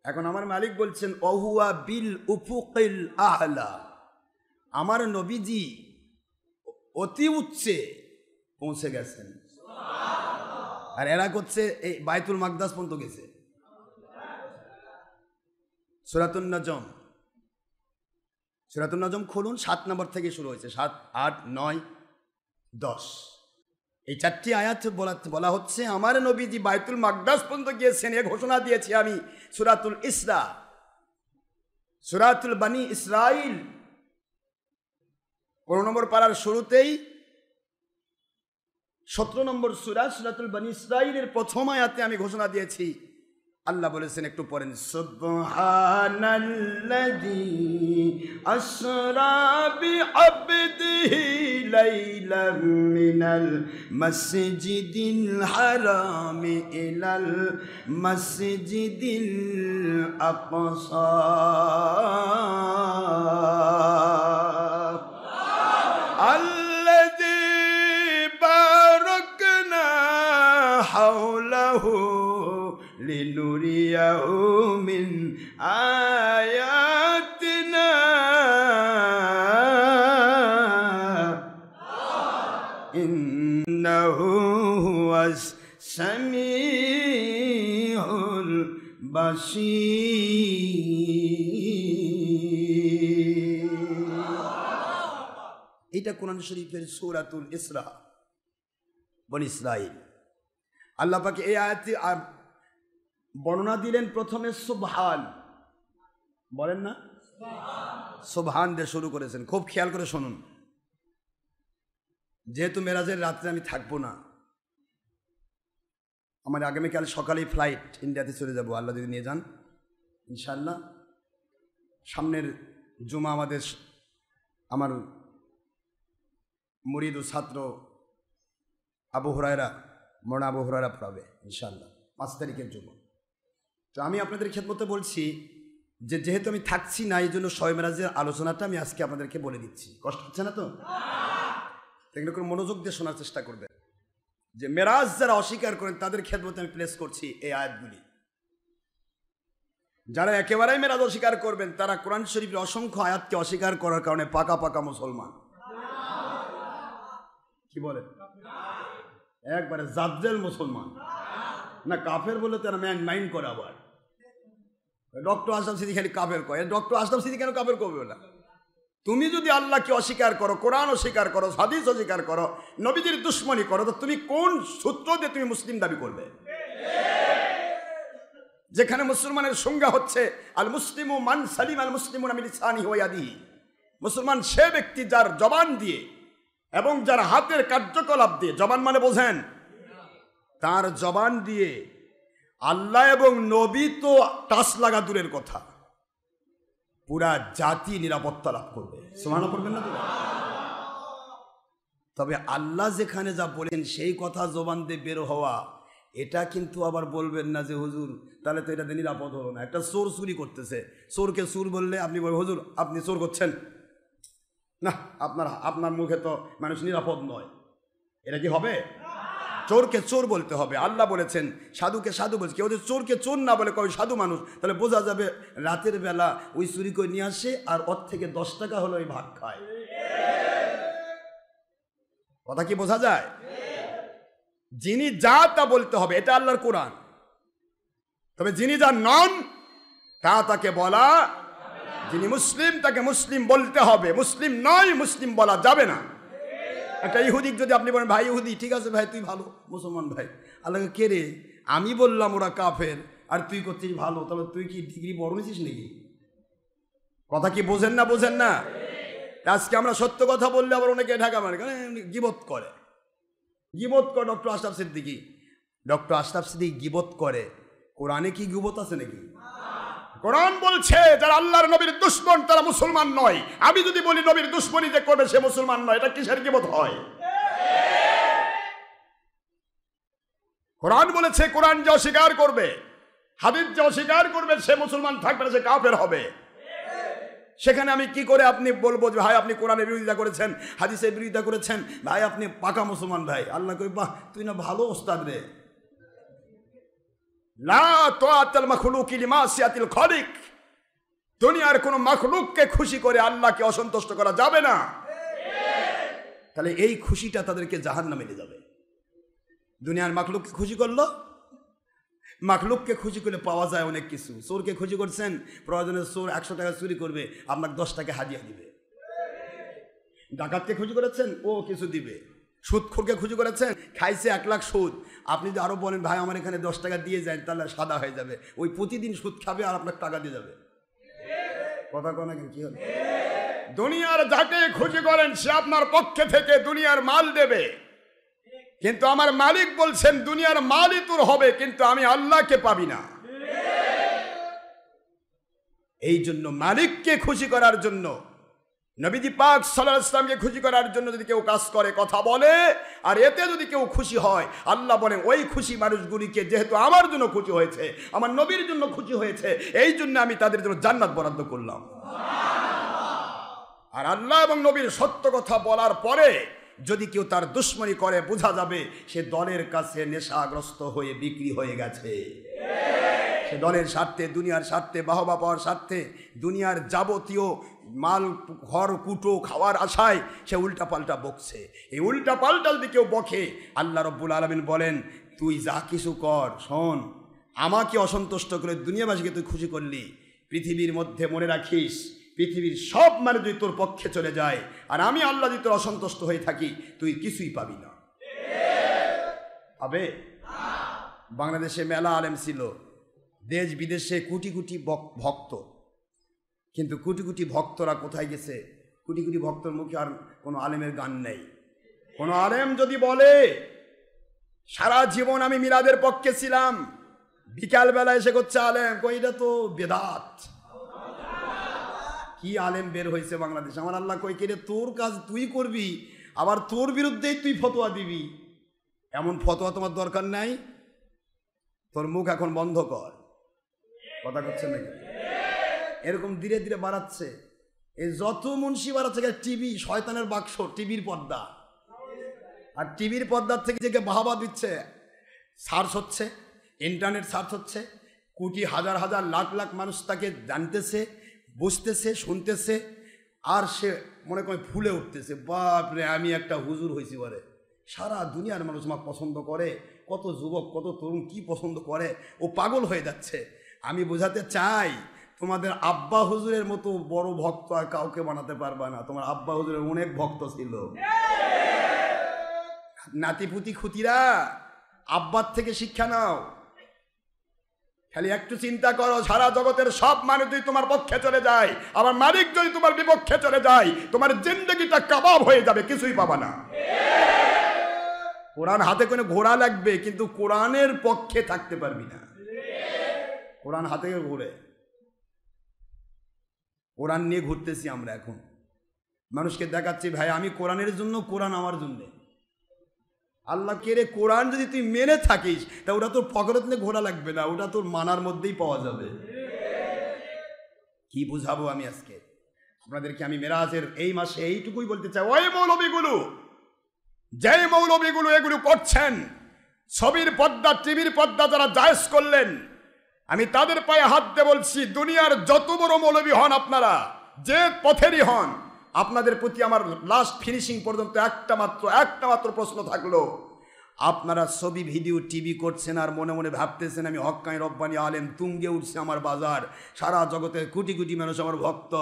এখন আমার মালিক বলছেন ওহুয়া বিল উফুকিল আলা, আমার নবীজি অতি উচ্চে পৌঁছে গেছেন, আর এরা করছে এই বাইতুল মাকদাস পর্যন্ত গেছে। সূরাতুন নজম, সূরাতুন নজম খুলুন, 7 নম্বর থেকে শুরু হয়েছে, 7, 8, 9, 10, এই 4টি আয়াত বলা হচ্ছে আমার নবীজি বাইতুল মাকদাস পর্যন্ত গিয়েছেন, এ ঘোষণা দিয়েছি আমি সূরাতুল ইসরা, সূরাতুল বনি ইসরাইল 15 নম্বর পারার শুরুতেই 17 নম্বর সূরা সূরাতুল বনি ইসরাইলের প্রথম আয়াতে আমি ঘোষণা দিয়েছি। আল্লাহ বলেছেন, একটু পড়েন, সুবহানাল্লাযী আসরা বিআবদিহি লাইলাম মিনাল মাসজিদিল হারামি ইলাল মাসজিদিল আকসা আল্লাযী বারাকনা হাওলাহু লিনুরিয়াহু মিন আয়াতিনা ইন্নাহু হুয়াস সামিউল বাসীর। এটা কোরআন শরীফের সূরাতুল ইসরা, বনি ইসরাইল। আল্লাহ পাক এই আয়াতে বর্ণনা দিলেন প্রথমে সুবহান, বলেন না? সুবহান দিয়ে শুরু করেছেন, খুব খেয়াল করে শুনুন। যেহেতু মেরাজের রাত্রে আমি থাকবো না, আমার আগামীকাল সকালেই ফ্লাইট, ইন্ডিয়াতে চলে যাব, আল্লাহ যদি নিয়ে যান ইনশাআল্লাহ। সামনের জুমা আমার মুরিদ ও ছাত্র আবু হুরায়রা, মৌলানা আবু হুরায়রা পড়াবে ইনশাআল্লাহ 5 তারিখের জন্য। তো আমি আপনাদের খেদমতে বলছি যে যেহেতু আমি থাকছি না, এই জন্য শবে মেরাজের আলোচনাটা আমি আজকে আপনাদেরকে বলে দিচ্ছি। কষ্ট হচ্ছে না তো? এগুলো করে মনোযোগ দিয়ে শোনার চেষ্টা করবেন। যে মেরাজ যারা অস্বীকার করেন তাদের খেদমতে আমি প্লেস করছি এই আয়াতগুলি। যারা একেবারেই মেরাজ অস্বীকার করবেন তারা কোরআন শরীফের অসংখ্য আয়াতকে অস্বীকার করার কারণে পাকা পাকা মুসলমান। কি বলে? একবারে জাদ্দেল মুসলমান না, কাফের বলে তারা মাইন্ড করে। আবার ডক্টর আশরাফ সিদ্দিকী খালি কাফের কয়, ডক্টর আশরাফ সিদ্দিকী কেন কাফের করবে না? তুমি যদি আল্লাহকে অস্বীকার করো, কোরআন অস্বীকার করো, হাদিস অস্বীকার করো, নবীজির দুশ্মনী করো, তো তুমি কোন সূত্র দিয়ে তুমি মুসলিম দাবি করবে? যেখানে মুসলমানের সংজ্ঞা হচ্ছে আল মুসলিমু মান সালিম আল মুসলিমুনা মিন লিসানিহি ওয়া ইয়াদিহি, মুসলমান সে ব্যক্তি যার জবান দিয়ে এবং যার হাতের কার্যকলাপ দিয়ে, জবান মানে বোঝেন, তার জবান দিয়ে আল্লাহ এবং নবী তো টাচ লাগা দূরের কথা, পুরা জাতি নিরাপত্তা লাভ করবে। সুবহানাল্লাহ পড়বেন না? তবে আল্লাহ যেখানে যা বলেন সেই কথা জবান দিয়ে বের হওয়া, এটা কিন্তু আবার বলবেন না যে হুজুর তাহলে তো এটাতে নিরাপদ হলো না। একটা চোর চুরি করতেছে, চোরকে চোর বললে আপনি বলবেন হুজুর আপনি চোর করছেন না, আপনার মুখে তো মানুষ নিরাপদ নয়, এটা কি হবে? চোরকে চোর বলতে হবে। আল্লাহ বলেছেন সাধুকে সাধু বলছে, কেউ যদি চোরকে চোর না বলে কয় সাধু মানুষ, তাহলে বোঝা যাবে রাতের বেলা ওই চুরি করে নিয়ে আসে আর ওর থেকে 10 টাকা হলো ওই ভাগ খায়। কথা কি বোঝা যায়? যিনি যা তা বলতে হবে, এটা আল্লাহর কোরআন। তবে যিনি যা নন তা তাকে বলা, যিনি মুসলিম তাকে মুসলিম বলতে হবে, মুসলিম নয় মুসলিম বলা যাবে না। একটা ইহুদিক যদি আপনি বলেন ভাই ইহুদি, ঠিক আছে ভাই তুই ভালো মুসলমান ভাই, আল্লাহকে কে রে আমি বললাম ওরা কাফের আর তুই করছিস ভালো, তাহলে তুই কি ডিগ্রি বড় নিছিস নাকি? কথা কি বোঝেন না? বোঝেন না? আজকে আমরা সত্য কথা বললে আবার অনেকে ঢাকা মারে, গিবত করে। গিবত করে ডক্টর আশরাফ সিদ্দিকী, ডক্টর আশরাফ সিদ্দিকী গিবত করে। কোরআনে কি গিবত আছে নাকি? কোরআন বলছে যারা আল্লাহর নবীর দুশমন তারা মুসলমান নয়। আমি যদি বলি নবীর দুশমনী যে করবে সে মুসলমান নয়, এটা কিসের গিবত হয়? কোরআন বলেছে কোরআন যে অস্বীকার করবে, হাদিস যে অস্বীকার করবে সে মুসলমান থাকবে না, সে কাফের হবে। সেখানে আমি কি করে আপনি বলবো যে ভাই আপনি কোরআনের বিরোধিতা করেছেন, হাদিসের বিরোধিতা করেছেন, ভাই আপনি পাকা মুসলমান ভাই? আল্লাহ কই বাহ তুই না ভালো ওস্তাদ রে। লা তাআতাল মাখলুকি লিমাসিয়াতিল খালিক, দুনিয়ার কোন মাখলুককে খুশি করে আল্লাহকে অসন্তুষ্ট করা যাবে না। তাহলে এই খুশিটা তাদেরকে জাহান্নামে নিয়ে যাবে। দুনিয়ার মাখলুককে খুশি করলো, মাখলুককে খুশি করে পাওয়া যায় অনেক কিছু। চোরকে খুশি করছেন, প্রয়োজনে চোর 100 টাকা চুরি করবে, আপনাকে 10 টাকা হাদিয়া দিবে। ডাকাতকে খুশি করেছেন, ও কিছু দিবে। সুদখোরকে খুশি করেছেন, খাইছে 1 লাখ সুদ, আপনি যদি আরো বলেন ভাই আমার এখানে 10 টাকা দিয়ে যায়, তাহলে সাদা হয়ে যাবে। ওই প্রতিদিন সুদ খাবে আর আপনাকে টাকা দিয়ে যাবে। কথা কয় না কি হবে? দুনিয়ার যাকে খুশি করেন সে আপনার পক্ষে থেকে দুনিয়ার মাল দেবে, কিন্তু আমার মালিক বলছেন দুনিয়ার মালই তোর হবে, কিন্তু আমি আল্লাহকে পাবি না। এই জন্য মালিককে খুশি করার জন্য, নবীজি পাক সাল্লাল্লাহু আলাইহি ওয়াসাল্লামকে খুশি করার জন্য যদি কেউ কাজ করে, কথা বলে, আর এতে যদি কেউ খুশি হয়, আল্লাহ বলেন ওই খুশি মানুষগুলিকে যেহেতু আমার জন্য খুশি হয়েছে, আমার নবীর জন্য খুশি হয়েছে, এই জন্য আমি তাদের জন্য জান্নাত বরাদ্দ করলাম। আর আল্লাহ এবং নবীর সত্য কথা বলার পরে যদি কেউ তার দুশমনি করে, বোঝা যাবে সে দলের কাছে নেশাগ্রস্ত হয়ে বিক্রি হয়ে গেছে। সে দলের স্বার্থে, দুনিয়ার স্বার্থে, বাহবা পাওয়ার স্বার্থে, দুনিয়ার যাবতীয় মাল ঘর কুটো খাওয়ার আশায় সে উল্টাপাল্টা বকছে। এই উল্টাপাল্টা যদি কেউ বকে, আল্লাহ রব্বুল আলামিন বলেন তুই যা কিছু কর, শোন আমাকে অসন্তুষ্ট করে দুনিয়াবাসীকে তুই খুশি করলি, পৃথিবীর মধ্যে মনে রাখিস পৃথিবীর সব মানুষ যদি তোর পক্ষে চলে যায় আর আমি আল্লাহ যদি তোর অসন্তুষ্ট হয়ে থাকি, তুই কিছুই পাবি না। হবে? বাংলাদেশে মেলা আলেম ছিল, দেশ বিদেশে কোটি কোটি ভক্ত, কিন্তু কোটি কোটি ভক্তরা কোথায় গেছে? কোটি কোটি ভক্তর মুখে আর কোনো আলেমের গান নেই। কোনো আলেম যদি বলে সারা জীবন আমি মিলাদের পক্ষে ছিলাম, বিকালবেলা এসে করছে আলেম, কইটা তো বেদাত। কি আলেম বের হয়েছে বাংলাদেশে? আমার আল্লাহ কই কে রে তোর কাজ তুই করবি, আবার তোর বিরুদ্ধেই তুই ফতোয়া দিবি। এমন ফতোয়া তোমার দরকার নাই, তোর মুখ এখন বন্ধ কর। কথা করছে নাকি? এরকম ধীরে ধীরে বাড়াচ্ছে। এই যত মুন্সি বাড়াচ্ছে, টিভি শয়তানের বাক্স, টিভির পর্দা, আর টিভির পর্দার থেকে যে বাহাবা দিচ্ছে, সার্চ হচ্ছে, ইন্টারনেট সার্চ হচ্ছে, কোটি হাজার হাজার লাখ লাখ মানুষ তাকে জানতেছে, বুঝতেছে, শুনতেছে, আর সে মনে করে ফুলে উঠতেছে, বাপরে আমি একটা হুজুর হয়েছি বলে। সারা দুনিয়ার মানুষ আমাকে পছন্দ করে, কত যুবক কত তরুণ কি পছন্দ করে, ও পাগল হয়ে যাচ্ছে। আমি বোঝাতে চাই তোমাদের আব্বা হুজুরের মতো বড় ভক্ত আর কাউকে বানাতে পারবা না। তোমার আব্বা হুজুরের অনেক ভক্ত ছিল। নাতিপুতি খুতিরা আব্বার থেকে শিক্ষা নাও। খালি একটু চিন্তা করো, সারা জগতের সব মানুষ যদি তোমার পক্ষে চলে যায়, আমার মালিক যদি তোমার বিপক্ষে চলে যায়, তোমার জিন্দেগিটা কাবাব হয়ে যাবে, কিছুই পাবা না। কোরআন হাতে করে ঘোড়া লাগবে, কিন্তু কোরআনের পক্ষে থাকতে পারবি না। কোরআন হাতে ঘুরে, কোরআন নিয়ে ঘুরতেছি আমরা এখন, মানুষকে দেখাচ্ছি ভাই আমি কোরআনের জন্য, কোরআন আমার জন্য। আল্লাহকে রে কোরআন যদি তুই মেনে থাকিস তা ওটা তোর পকেটে ঘোরা লাগবে না, ওটা তোর মানার মধ্যেই পাওয়া যাবে। কি বুঝাবো আমি আজকে আপনাদেরকে? আমি মেরাজের এই মাসে এইটুকুই বলতে চাই, ওই মৌলবীগুলো, যেই মৌলবীগুলো এগুলো করছেন, ছবির পর্দা, টিভির পর্দা যারা জায়েজ করলেন, আমি তাদের পায়ে হাত দিয়ে বলছি, দুনিয়ার যত বড় মৌলবী হন আপনারা, যে পথেরই হন, আপনাদের প্রতি আমার লাস্ট ফিনিশিং পর্যন্ত একটা মাত্র প্রশ্ন থাকলো, আপনারা ছবি ভিডিও টিভি করছেন আর মনে মনে ভাবতেছেন আমি হক্কানি রব্বানি আলেম, তুঙ্গে উঠছে আমার বাজার, সারা জগতের কোটি কোটি মানুষ আমার ভক্ত।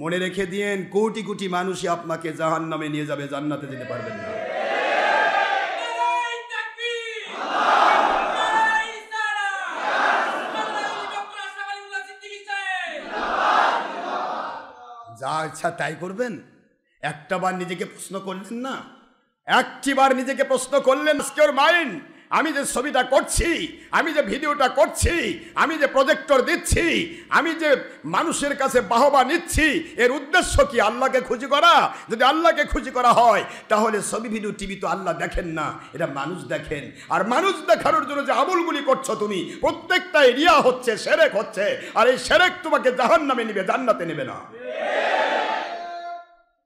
মনে রেখে দিয়েন, কোটি কোটি মানুষই আপনাকে জাহান্নামে নিয়ে যাবে, জান্নাতে যেতে পারবেন না। যা ইচ্ছা তাই করবেন। একটা বার নিজেকে প্রশ্ন করলেন না? একটিবার নিজেকে প্রশ্ন করলেন, আজকের মাইন্ড, আমি যে ছবিটা করছি, আমি যে ভিডিওটা করছি, আমি যে প্রজেক্টর দিচ্ছি, আমি যে মানুষের কাছে বাহবা নিচ্ছি, এর উদ্দেশ্য কি? আল্লাহকে খুশি করা? যদি আল্লাহকে খুশি করা হয় তাহলে ছবি ভিডিও টিভি তো আল্লাহ দেখেন না, এটা মানুষ দেখেন। আর মানুষ দেখানোর জন্য যে আমলগুলি করছো তুমি, প্রত্যেকটাই রিয়া হচ্ছে, শিরক হচ্ছে, আর এই শিরক তোমাকে জাহান্নামে নেবে, জান্নাতে নেবে না।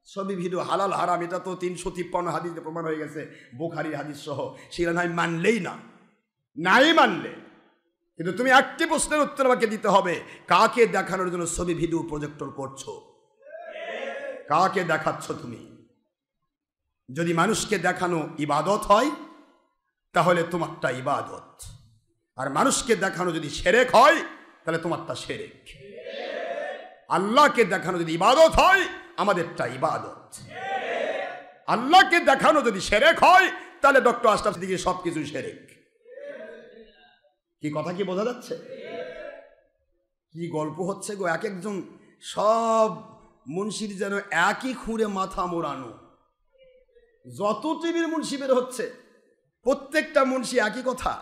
ছবি ভিডিও হালাল হারাম এটা তো 353 হাদিসে প্রমাণ হয়ে গেছে, বুখারীর হাদিস সহ। সেটা নাই মানলেই না, নাই মানলে। কিন্তু তুমি একটি প্রশ্নের উত্তর আমাকে দিতে হবে, কাকে দেখানোর জন্য ছবি ভিডিও প্রজেক্টর করছো? কাকে দেখাচ্ছ তুমি? যদি মানুষকে দেখানো ইবাদত হয় তাহলে তোমারটা ইবাদত, আর মানুষকে দেখানো যদি শিরক হয় তাহলে তোমারটা শিরক। আল্লাহকে দেখানো যদি ইবাদত হয় আমাদেরটা ইবাদত। আল্লাহকে দেখানো যদি শিরক হয় তাহলে ডক্টর আশরাফ সিদ্দিকীর সবকিছু শিরক। কি কথা কি বোঝা যাচ্ছে? কি গল্প হচ্ছে গো! এক একজন সব মুন্সির যেন একই খুঁড়ে মাথা মোড়ানো। যত টিভির মুন্সি বের হচ্ছে প্রত্যেকটা মুন্সি একই কথা।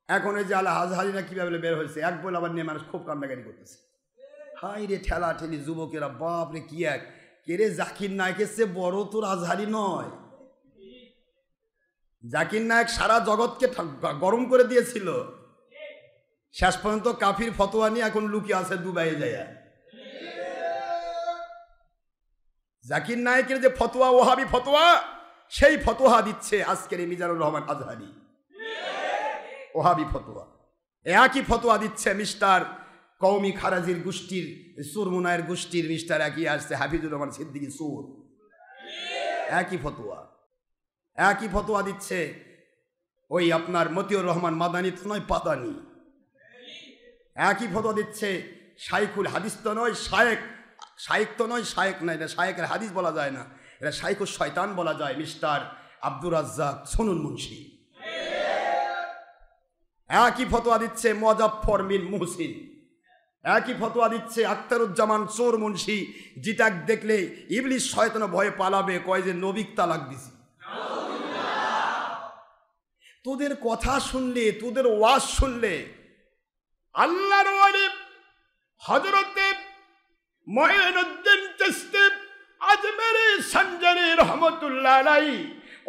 এখন এই যে আল আজহারিরা কিভাবে বের হয়েছে, এক বলে আবার নিয়ে মানুষ খুব কান্নাকাটি করতেছে। হাই রে ঠেলা ঠেলি যুবকেরা, বাপ রে কি এক কেরে! জাকির নায়কের চেয়ে বড় তোর আজহারি নয়। জাকির নায়ক সারা জগৎকে গরম করে দিয়েছিল, শেষ পর্যন্ত কাফির ফতোয়া নিয়ে এখন লুকিয়ে আছে দুবাইয়ে যায়। জাকির নায়কের যে ফতোয়া, ওহাবি ফতোয়া, সেই ফতোয়া দিচ্ছে আজকের এই মিজানুর রহমান আজহারি। ওহাবি ফতোয়া, একই ফতোয়া দিচ্ছে মিস্টার কওমি খারাজির গোষ্ঠীর, সুরমুনায়ের গোষ্ঠীর মিস্টার একই আসছে হাফিজুর রহমান সিদ্দিকী সুর। একই ফতোয়া, একই ফতোয়া দিচ্ছে ওই আপনার মতিউর রহমান মাদানী তো নয়, পাদানি। একই ফতোয়া দিচ্ছে শাইখুল হাদিস তো নয়, শায়েক তো নয়, শায়েক না, এটা শায়েকের হাদিস বলা যায় না, এটা শাইখুল শয়তান বলা যায়, মিস্টার আব্দুর রাজ্জাক সুনুন মুন্সি। একই ফতোয়া দিচ্ছে মুজাফফর বিন মুহসিন। একই ফতোয়া দিচ্ছে আখতারুজ্জামান চোর মুন্সি, যেটা দেখলে ইবলিস শয়তান ভয়ে পালাবে, কয় যে নবিক তালাক দিছি। তোদের কথা শুনলে, তোদের ওয়াজ শুনলে, আল্লাহর ওলি হযরতে মুঈনুদ্দিন চিশতি আজমেরি সঞ্জারি রহমাতুল্লাহ আলাইহি,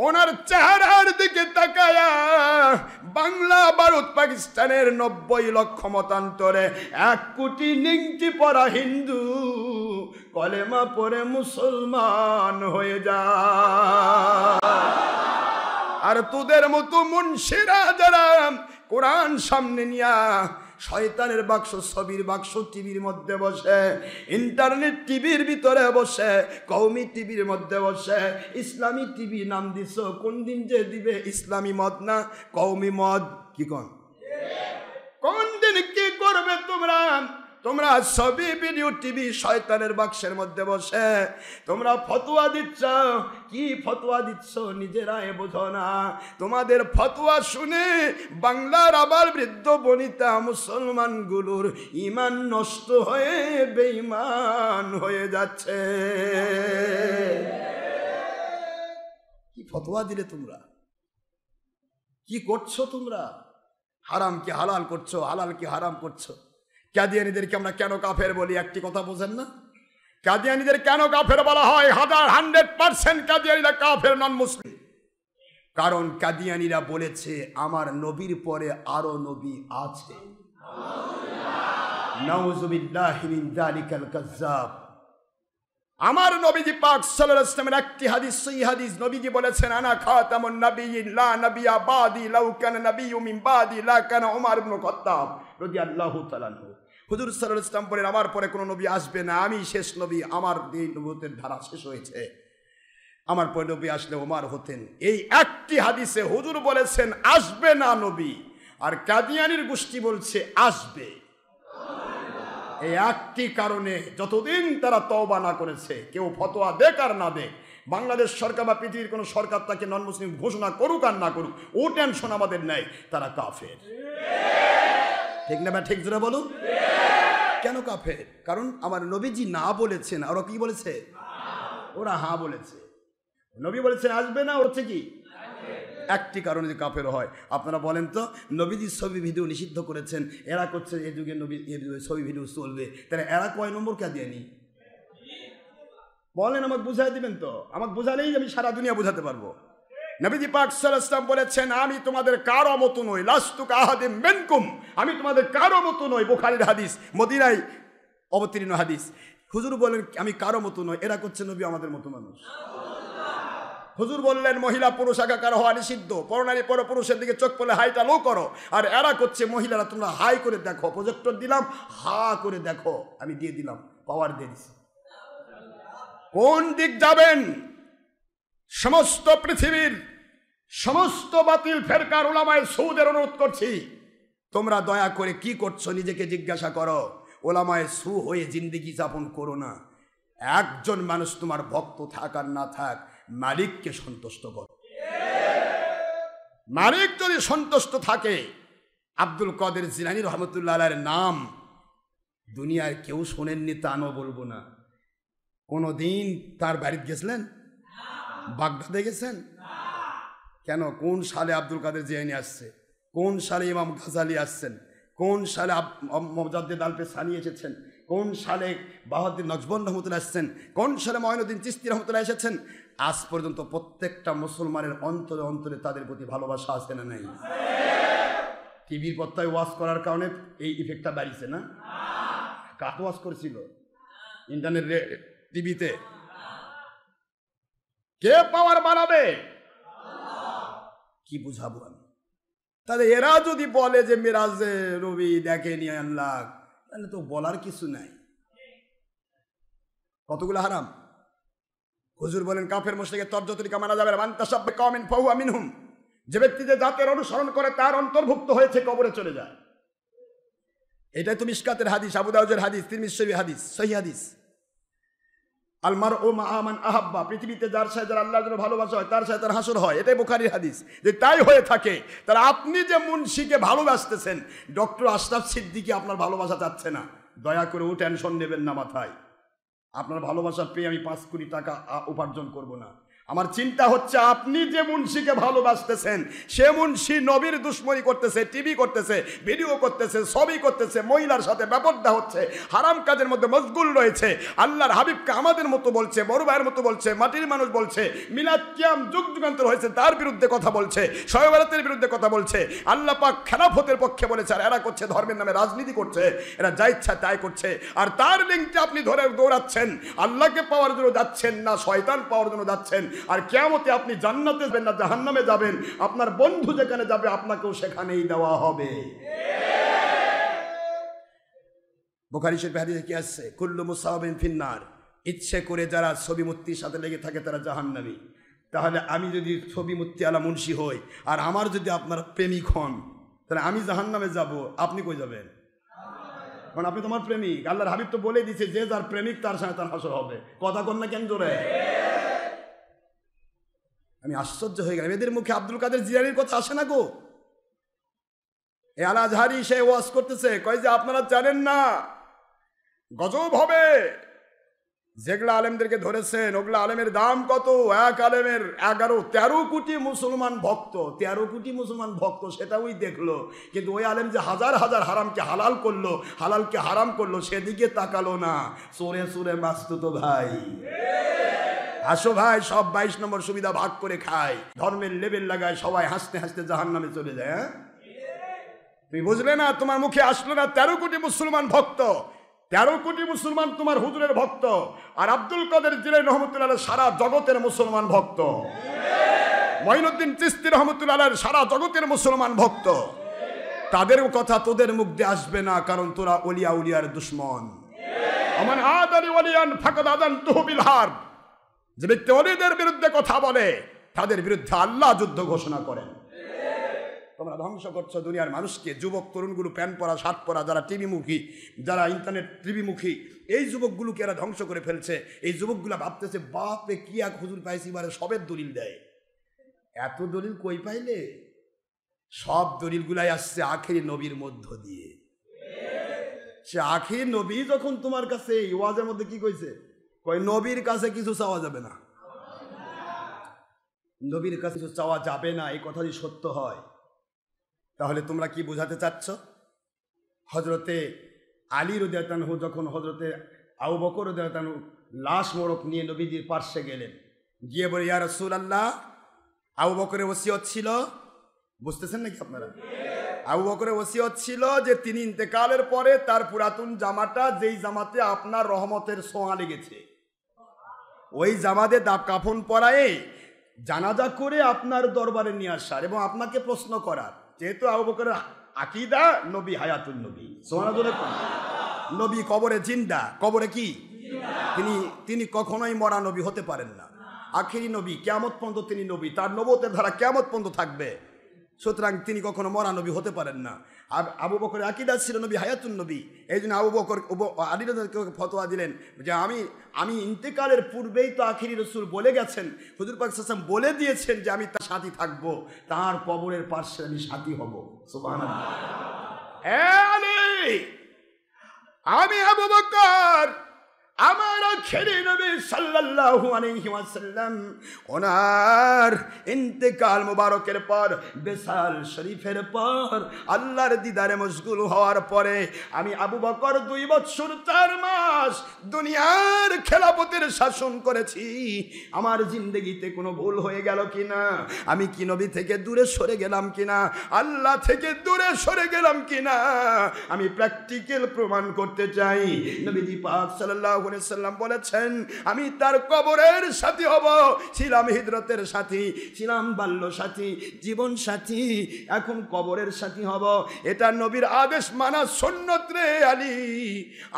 ওনার চেহারার দিকে তাকায়া বাংলা ভারত পাকিস্তানের 90 লক্ষ মতান্তরে 1 কোটি নিংটি পড়া হিন্দু কলেমা পড়ে মুসলমান হয়ে যায়। আর তোদের মতো মুন্সিরা যারা কোরআন সামনে নিয়া শয়তানের বাক্স, ছবির বাক্স টিভির মধ্যে বসে, ইন্টারনেট টিভির ভিতরে বসে, কওমি টিভির মধ্যে বসে, ইসলামী টিভি নাম দিছ, কোন দিন যে দিবে ইসলামী মত না কওমি মত, কি কোন দিন কি করবে তোমরা? তোমরা ছবি ভিডিও টিভি শয়তানের বাক্সের মধ্যে বসে তোমরা ফতোয়া দিচ্ছ। কি ফতোয়া দিচ্ছ নিজেরাই বোঝো না। তোমাদের ফতোয়া শুনে বাংলার আবার বৃদ্ধ বনিতা মুসলমানগুলোর ঈমান নষ্ট হয়ে বেঈমান হয়ে যাচ্ছে। কি ফতোয়া দিলে তোমরা? কি করছো তোমরা? হারামকে হালাল করছো, হালালকে হারাম করছো। কাদিয়ানীদেরকে আমরা কেন কাফের বলি? একটি কথা বোঝেন না? কাদিয়ানীদের কেন কাফের বলা হয়? 100% কাদিয়ানীরা কাফের, নন মুসলিম। কারণ কাদিয়ানীরা বলেছে আমার নবীর পরে আরো নবী আছে। নাউযুবিল্লাহি মিন যালিকাল কাযযাব। আমার নবীজি পাক সাল্লাল্লাহু আলাইহি ওয়াসাল্লামের একটি হাদিস, সহিহ হাদিস, নবীজি বলেছেন আনা খাতামুন নাবিয়্যিন লা নাবিয়্যা বাদি লাউ কানা নাবিয়্যু মিন বাদি লা কানা উমর ইবনে খাত্তাব রাদিয়াল্লাহু তাআলা আনহু। হুজুর সাল্লাল্লাহু আলাইহি ওয়াসাল্লাম বলেন আমার পরে কোনো নবী আসবে না, আমি শেষ নবী, আমার এই নবুয়তের ধারা শেষ হয়েছে, আমার পরে নবী আসলে ওমর হতেন। এই একটি হাদিসে হুজুর বলেছেন আসবে না নবী, আর কাদিয়ানীর গোষ্ঠী বলছে আসবে। এই একটি কারণে যতদিন তারা তওবা না করেছে, কেউ ফতোয়া দেখ আর না দেখ, বাংলাদেশ সরকার বা পৃথিবীর কোনো সরকার তাকে নন মুসলিম ঘোষণা করুক আর না করুক, ও টেনশন আমাদের নাই, তারা কাফের। ঠিক না? ঠিক জোরে বলুন। কেন কাফের? কারণ আমার নবীজি না বলেছেন, আর কি বলেছে? ওরা হ্যাঁ বলেছে। নবী বলেছেন আসবে না, ওর কি একটি কারণে যে কাফের হয়। আপনারা বলেন তো, নবীজির ছবি ভিডিও নিষিদ্ধ করেছেন, এরা করছে এই যুগে নবী ছবি ভিডিও চলবে, তাহলে এরা কয় নম্বর কে দেয়নি? বলেন, আমাকে বুঝাই দিবেন তো? আমাকে বুঝালেই আমি সারা দুনিয়া বুঝাতে পারবো। নবীজি পাক সাল্লাল্লাহু আলাইহি ওয়াসাল্লাম বলেছেন আমি তোমাদের কারো মতো নই, লাস্তু কাআহাদিম মিনকুম, আমি তোমাদের কারো মতো নই। বুখারীর হাদিস, মদিনায় অবতীর্ণ হাদিস। হুজুর বলেন আমি কারো মতো নই, এরা করছে নবী আমাদের মতো মানুষ। হুজুর বললেন মহিলা পুরুষ একাকার হওয়া নিষিদ্ধ, পরনারী পরপুরুষের দিকে চোখ পড়লে হাইটা লো করো, আর এরা করছে মহিলারা তোমরা হাই করে দেখো, প্রজেক্টর দিলাম হা করে দেখো, আমি দিয়ে দিলাম, পাওয়ার দিয়ে দিছি। কোন দিক যাবেন? সমস্ত পৃথিবীর সমস্ত বাতিল ফেরকার উলামায়ে সুদের অনুরোধ করছি, তোমরা দয়া করে কি করছো নিজেকে জিজ্ঞাসা করো। উলামায়ে সু হয়ে জিন্দেগি যাপন করো না। একজন মানুষ তোমার ভক্ত থাক আর না থাক, মালিককে সন্তুষ্ট করো। মালিক যদি সন্তুষ্ট থাকে, আব্দুল কাদের জিলানী রহমতুল্লাহ আলাইহির নাম দুনিয়ার কেউ শোনেননি তা আমি বলবো না। কোনদিন তার বাড়িতে গেছিলেন? বাগদাদে গেছেন? কেন? কোন সালে আব্দুল কাদের জিলানী আসছে? কোন সালে ইমাম গাজালি আসছেন? কোন সালে মুজাদ্দিদ আল-পেসানি এসেছেন? কোন সালে বাহাউদ্দিন নজবুল রহমতুল্লাহ আসছেন? কোন সালে মঈনুদ্দিন চিশতি রহমতুল্লাহ এসেছেন? আজ পর্যন্ত প্রত্যেকটা মুসলমানের অন্তরে অন্তরে তাদের প্রতি ভালোবাসা আছে না নাই? টিভির পর্দায় ওয়াজ করার কারণে এই ইফেক্টটা বাড়িছে না? কাট ওয়াজ করছিল ইন্টারনেট টিভিতে, কে পাওয়ার বাড়াবে? কি বুঝাবো আমি? তাহলে এরা যদি বলে যে মিরাজে রবি দেখেনি আল্লাহ, তাহলে তো বলার কিছু নাই। কতগুলো হারাম। হুজুর বলেন কাফের মুশরিকের তর্জ তরিকা মানা যাবে না। মান তাশাব্বাহা বিকওমিন ফাহুয়া মিনহুম, যে ব্যক্তি যে জাতের অনুসরণ করে তার অন্তর্ভুক্ত হয়েছে, কবরে চলে যায়। এটাই তো মিশকাতের হাদিস, আবু দাউদের হাদিস, তিরমিজি হাদিস, সহিহ হাদিস। আল মারউ মাআ মান আহাব্বা, পৃথিবীতে যার সাথে যার আল্লাহর জন্য ভালোবাসা হয় তার সাথে তার হাসর হয়। এটাই বুখারীর হাদিস। যে তাই হয়ে থাকে, তাহলে আপনি যে মুন্সিকে ভালোবাসতেছেন, ডক্টর আশরাফ সিদ্দিকী আপনার ভালোবাসা চাচ্ছে না, দয়া করে ও টেনশন নেবেন না মাথায়। আপনার ভালোবাসা পেয়ে আমি 5 কোটি টাকা উপার্জন করব না। আমার চিন্তা হচ্ছে আপনি যে মুন্সিকে ভালোবাসতেছেন, সে মুন্সি নবীর দুশ্মনী করতেছে, টিভি করতেছে, ভিডিও করতেছে, ছবি করতেছে, মহিলার সাথে ব্যাপারটা হচ্ছে, হারাম কাজের মধ্যে মশগুল রয়েছে, আল্লাহর হাবিবকে আমাদের মতো বলছে, বড় ভাইয়ের মতো বলছে, মাটির মানুষ বলছে, মিলাদ কিয়াম যুগ যুগান্তর হয়েছে তার বিরুদ্ধে কথা বলছে, শবে বরাতের বিরুদ্ধে কথা বলছে, আল্লাহ পাক খেলাফতের পক্ষে বলেছে, আর এরা করছে ধর্মের নামে রাজনীতি করছে, এরা যা ইচ্ছা তাই করছে। আর তার লিঙ্কটা আপনি ধরে দৌড়াচ্ছেন, আল্লাহকে পাওয়ার জন্য যাচ্ছেন না, শয়তান পাওয়ার জন্য যাচ্ছেন। আর কিয়ামতে আপনি জান্নাতে যাবেন না জাহান্নামে যাবেন, আপনার বন্ধু যেখানে যাবে আপনাকেও সেখানেই দেওয়া হবে। বুখারী শরীফে হাদিসে কি আছে? কুল্লু মুসাওয়াবিন ফিন্নার, ইচ্ছে করে যারা ছবি মূর্তির সাথে লেগে থাকে তারা জাহান্নামী। তাহলে আমি যদি ছবি মূর্তি আলা মুন্সি হই, আর আমার যদি আপনার প্রেমিক হন, তাহলে আমি জাহান্নামে যাব, আপনি কই যাবেন? কারণ আপনি তোমার প্রেমিক। আল্লাহর হাবিব তো বলে দিয়েছে যে যার প্রেমিক তার সাথে তার হাসর হবে। কথা কন না কেন জোরে? আমি আশ্চর্য হয়ে গেলাম, এদের মুখে আব্দুল কাদের জিলানীর কথা আসে না গো। এ আল আজহারি সে ওয়াজ করতেছে, কয় যে আপনারা জানেন না গজব হবে, যেগুলো আলেমদেরকে ধরেছেন ওগুলো আলেমের দাম কত? এক আলেমের 13 কোটি মুসলমান ভক্ত, 13 কোটি মুসলমান ভক্ত সেটা ওই দেখলো, কিন্তু ওই আলেম যে হাজার হাজার হারামকে হালাল করলো, হালালকে হারাম করলো, সেদিকে তাকালো না। সোরে সোরে মাস্তু তো ভাই, আসো ভাই, সব 22 নম্বর সুবিধা ভাগ করে খায়, ধর্মের লেবেল লাগায়, সবাই হাসতে হাসতে জাহান্নামে চলে যায়। হ্যাঁ, তুমি বুঝলে না? তোমার মুখে আসলো না 13 কোটি মুসলমান ভক্ত, 13 কোটি মুসলমান তোমার হুজুরের ভক্ত, আর আব্দুল কাদের জিলানী রহমতুল্লাহ সারা জগতের মুসলমান ভক্ত, মঈনুদ্দিন চিশতি রহমতুল্লাহ সারা জগতের মুসলমান ভক্ত। তাদের কথা তোদের মুখ দিয়ে আসবে না, কারণ তোরা ওলিয়া উলিয়ার দুশ্মন। আমান আদানি ওলিয়ান ফাকাদ আযানতুহু বিল হারব। যে ব্যক্তি ওলিদের বিরুদ্ধে কথা বলে তাদের বিরুদ্ধে আল্লাহ যুদ্ধ ঘোষণা করেন। তোমরা ধ্বংস করছো দুনিয়ার মানুষকে। যুবক তরুণগুলো প্যান্ট পরা, শার্ট পরা, যারা টিভিমুখী, যারা ইন্টারনেট টিভিমুখী, এই যুবকগুলোকে এরা ধ্বংস করে ফেলছে। এই যুবকগুলো ভাবতেছে বাপরে কি এক হুজুর পাইছি, এবারে সবের দলিল দেয়। এত দলিল কই পাইলে? সব দলিলগুলাই আসছে আখেরি নবীর মধ্য দিয়ে। সে আখেরি নবী যখন তোমার কাছে এই ওয়াজের মধ্যে কি কইছে, কই নবীর কাছে কিছু চাওয়া যাবে না, নবীর কাছে কিছু চাওয়া যাবে না। এই কথা যদি সত্য হয় তাহলে তোমরা কি বোঝাতে চাচ্ছ? হজরতে আলী রাদিয়াল্লাহু আনহু যখন হজরতে আবু বকর রাদিয়াল্লাহু আনহু লাশ মোড়ক নিয়ে নবীজির পার্শ্বে গেলেন, গিয়ে বলে ইয়া রাসূলুল্লাহ, আবু বকরের ওসিয়ত ছিল, বুঝতেছেন নাকি আপনারা? আবু বকরের ওসিয়ত ছিল যে তিনি ইন্তেকালের পরে তার পুরাতন জামাটা, যেই জামাতে আপনার রহমতের ছোঁয়া লেগেছে, ওই জামাতে কাফন পরায়ে জানাজা করে আপনার দরবারে নিয়ে আসার এবং আপনাকে প্রশ্ন করার। যেহেতু আবু বকরের আকীদা নবী হায়াতুন নবী, সুবহানাল্লাহ, নবী কবরে জিন্দা, কবরে কি তিনি কখনোই মরা নবী হতে পারেন না। আখেরি নবী, কিয়ামত পর্যন্ত তিনি নবী, তার নবুয়তের ধারা কিয়ামত পর্যন্ত থাকবে, সুতরাং তিনি কখনো মরা নবী হতে পারেন না। আর আবু বকরের আকীদা ছিল নবী হায়াতুন নবী। এই জন্য আবু বকর আলী রাদিয়াল্লাহু আনহু ফতোয়া দিলেন যে আমি ইন্তেকালের পূর্বেই তো আখেরি রাসূল বলে গেছেন, হুজুর পাক সাল্লাল্লাহু আলাইহি ওয়াসাল্লাম বলে দিয়েছেন যে আমি তার সাথী থাকবো, তার কবরের পাশে আমি সাথী হব। সুবহানাল্লাহ। আলী, আমি আবু বকর, আমার আখেরি নবী সাল্লাল্লাহু আলাইহি ওয়াসাল্লাম ওনার ইন্তেকাল মুবারকের পর, বিসাল শরীফের পর, আল্লাহর দিদারে মশগুল হওয়ার পরে আমি আবু বকর 2 বছর 4 মাস দুনিয়ার খেলাফতের শাসন করেছি। আমার জিন্দেগিতে কোনো ভুল হয়ে গেল কিনা, আমি কি নবী থেকে দূরে সরে গেলাম কিনা, আল্লাহ থেকে দূরে সরে গেলাম কিনা, আমি প্র্যাকটিক্যাল প্রমাণ করতে চাই। নবীজি পাক সাল্লাল্লাহু আলাইহি ওয়াসাল্লাম বলেছেন আমি তার কবরের সাথী হব। ছিলাম হিজরতের সাথী, ছিলাম বাল্য সাথী, জীবন সাথী, এখন কবরের সাথী হব। এটা নবীর আদেশ মানা সুন্নত রে আলী,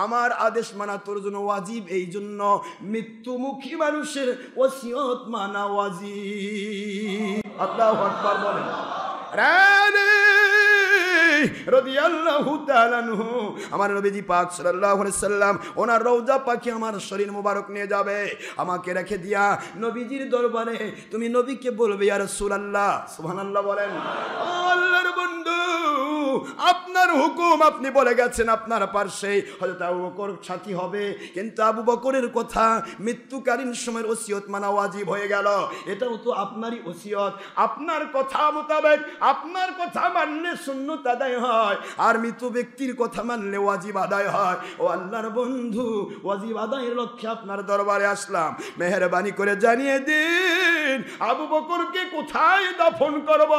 আমার আদেশ মানা তোর জন্য ওয়াজিব। এই জন্য মৃত্যুমুখী মানুষের ওসিয়ত মানা ওয়াজিব। আল্লাহু আকবার বলেন। রাদিয়াল্লাহু তাআলা আনহু, আমার নবীজি পাক সাল্লাল্লাহু আলাইহি সাল্লাম ওনার রওজা পাখি আমার শরীর মোবারক নিয়ে যাবে, আমাকে রেখে দিয়া নবীজির দরবারে তুমি নবীকে বলবে ইয়া রাসূলুল্লাহ, সুবহানাল্লাহ বলেন। আল্লাহর বন্ধু, আপনার হুকুম, আপনি বলে গেছেন আপনার পার্শ্বে হযরত আবু বকর সাথী হবে, কিন্তু আবু বকরের কথা মৃত্যুকালীন সময়ের ওসিয়ত মানা ওয়াজিব হয়ে গেল। এটাও তো আপনারই ওসিয়ত, আপনার কথা মোতাবেক, আপনার কথা মানলে সুন্নাত আদায় হয়, আর মৃত ব্যক্তির কথা মানলে ওয়াজিব আদায় হয়। ও আল্লাহর বন্ধু, ওয়াজিব আদায়ের লক্ষ্যে আপনার দরবারে আসলাম, মেহেরবানি করে জানিয়ে দিন আবু বকরকে কোথায় দাফন করব।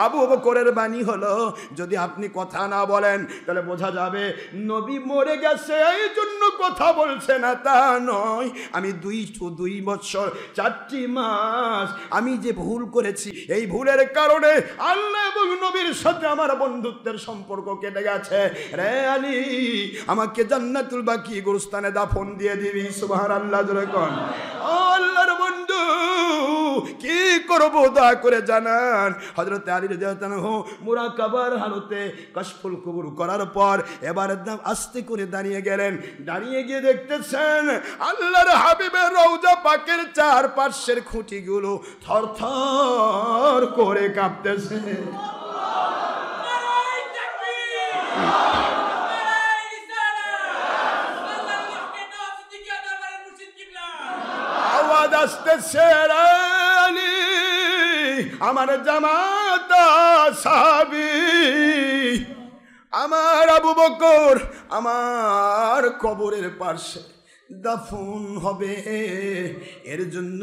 আবু বকরের বাণী হলো যদি আপনি কথা না বলেন তাহলে বোঝা যাবে নবী মরে গেছে, এই জন্য কথা বলছে না, তা নয়। আমি 2 বছর 4 মাস আমি যে ভুল করেছি, এই ভুলের কারণে আল্লাহ এবং নবীর সাথে আমার বন্ধুত্বের সম্পর্ক কেটে গেছে। রে আলী, আমাকে জান্নাতুল বাকি গোরস্থানে দাফন দিয়ে দিবি। সুবহানাল্লাহ জোরে কোন। আল্লাহর বন্ধু, কি করব দয়া করে জানান। হযরত আলী রাদিয়াল্লাহু আনহু মুরাকাবার হালতে কাশফুল কুবুর করার পর এবার আস্তে করে দাঁড়িয়ে গেলেন। দাঁড়িয়ে গিয়ে দেখতেছেন আল্লাহর হাবিবের রওজা পাকের 4 পাশের খুঁটিগুলো থরথর করে কাঁপতেছে। আমার জামাতা সাহাবী, আমার আবু বকর আমার কবরের পাশে দাফন হবে। এর জন্য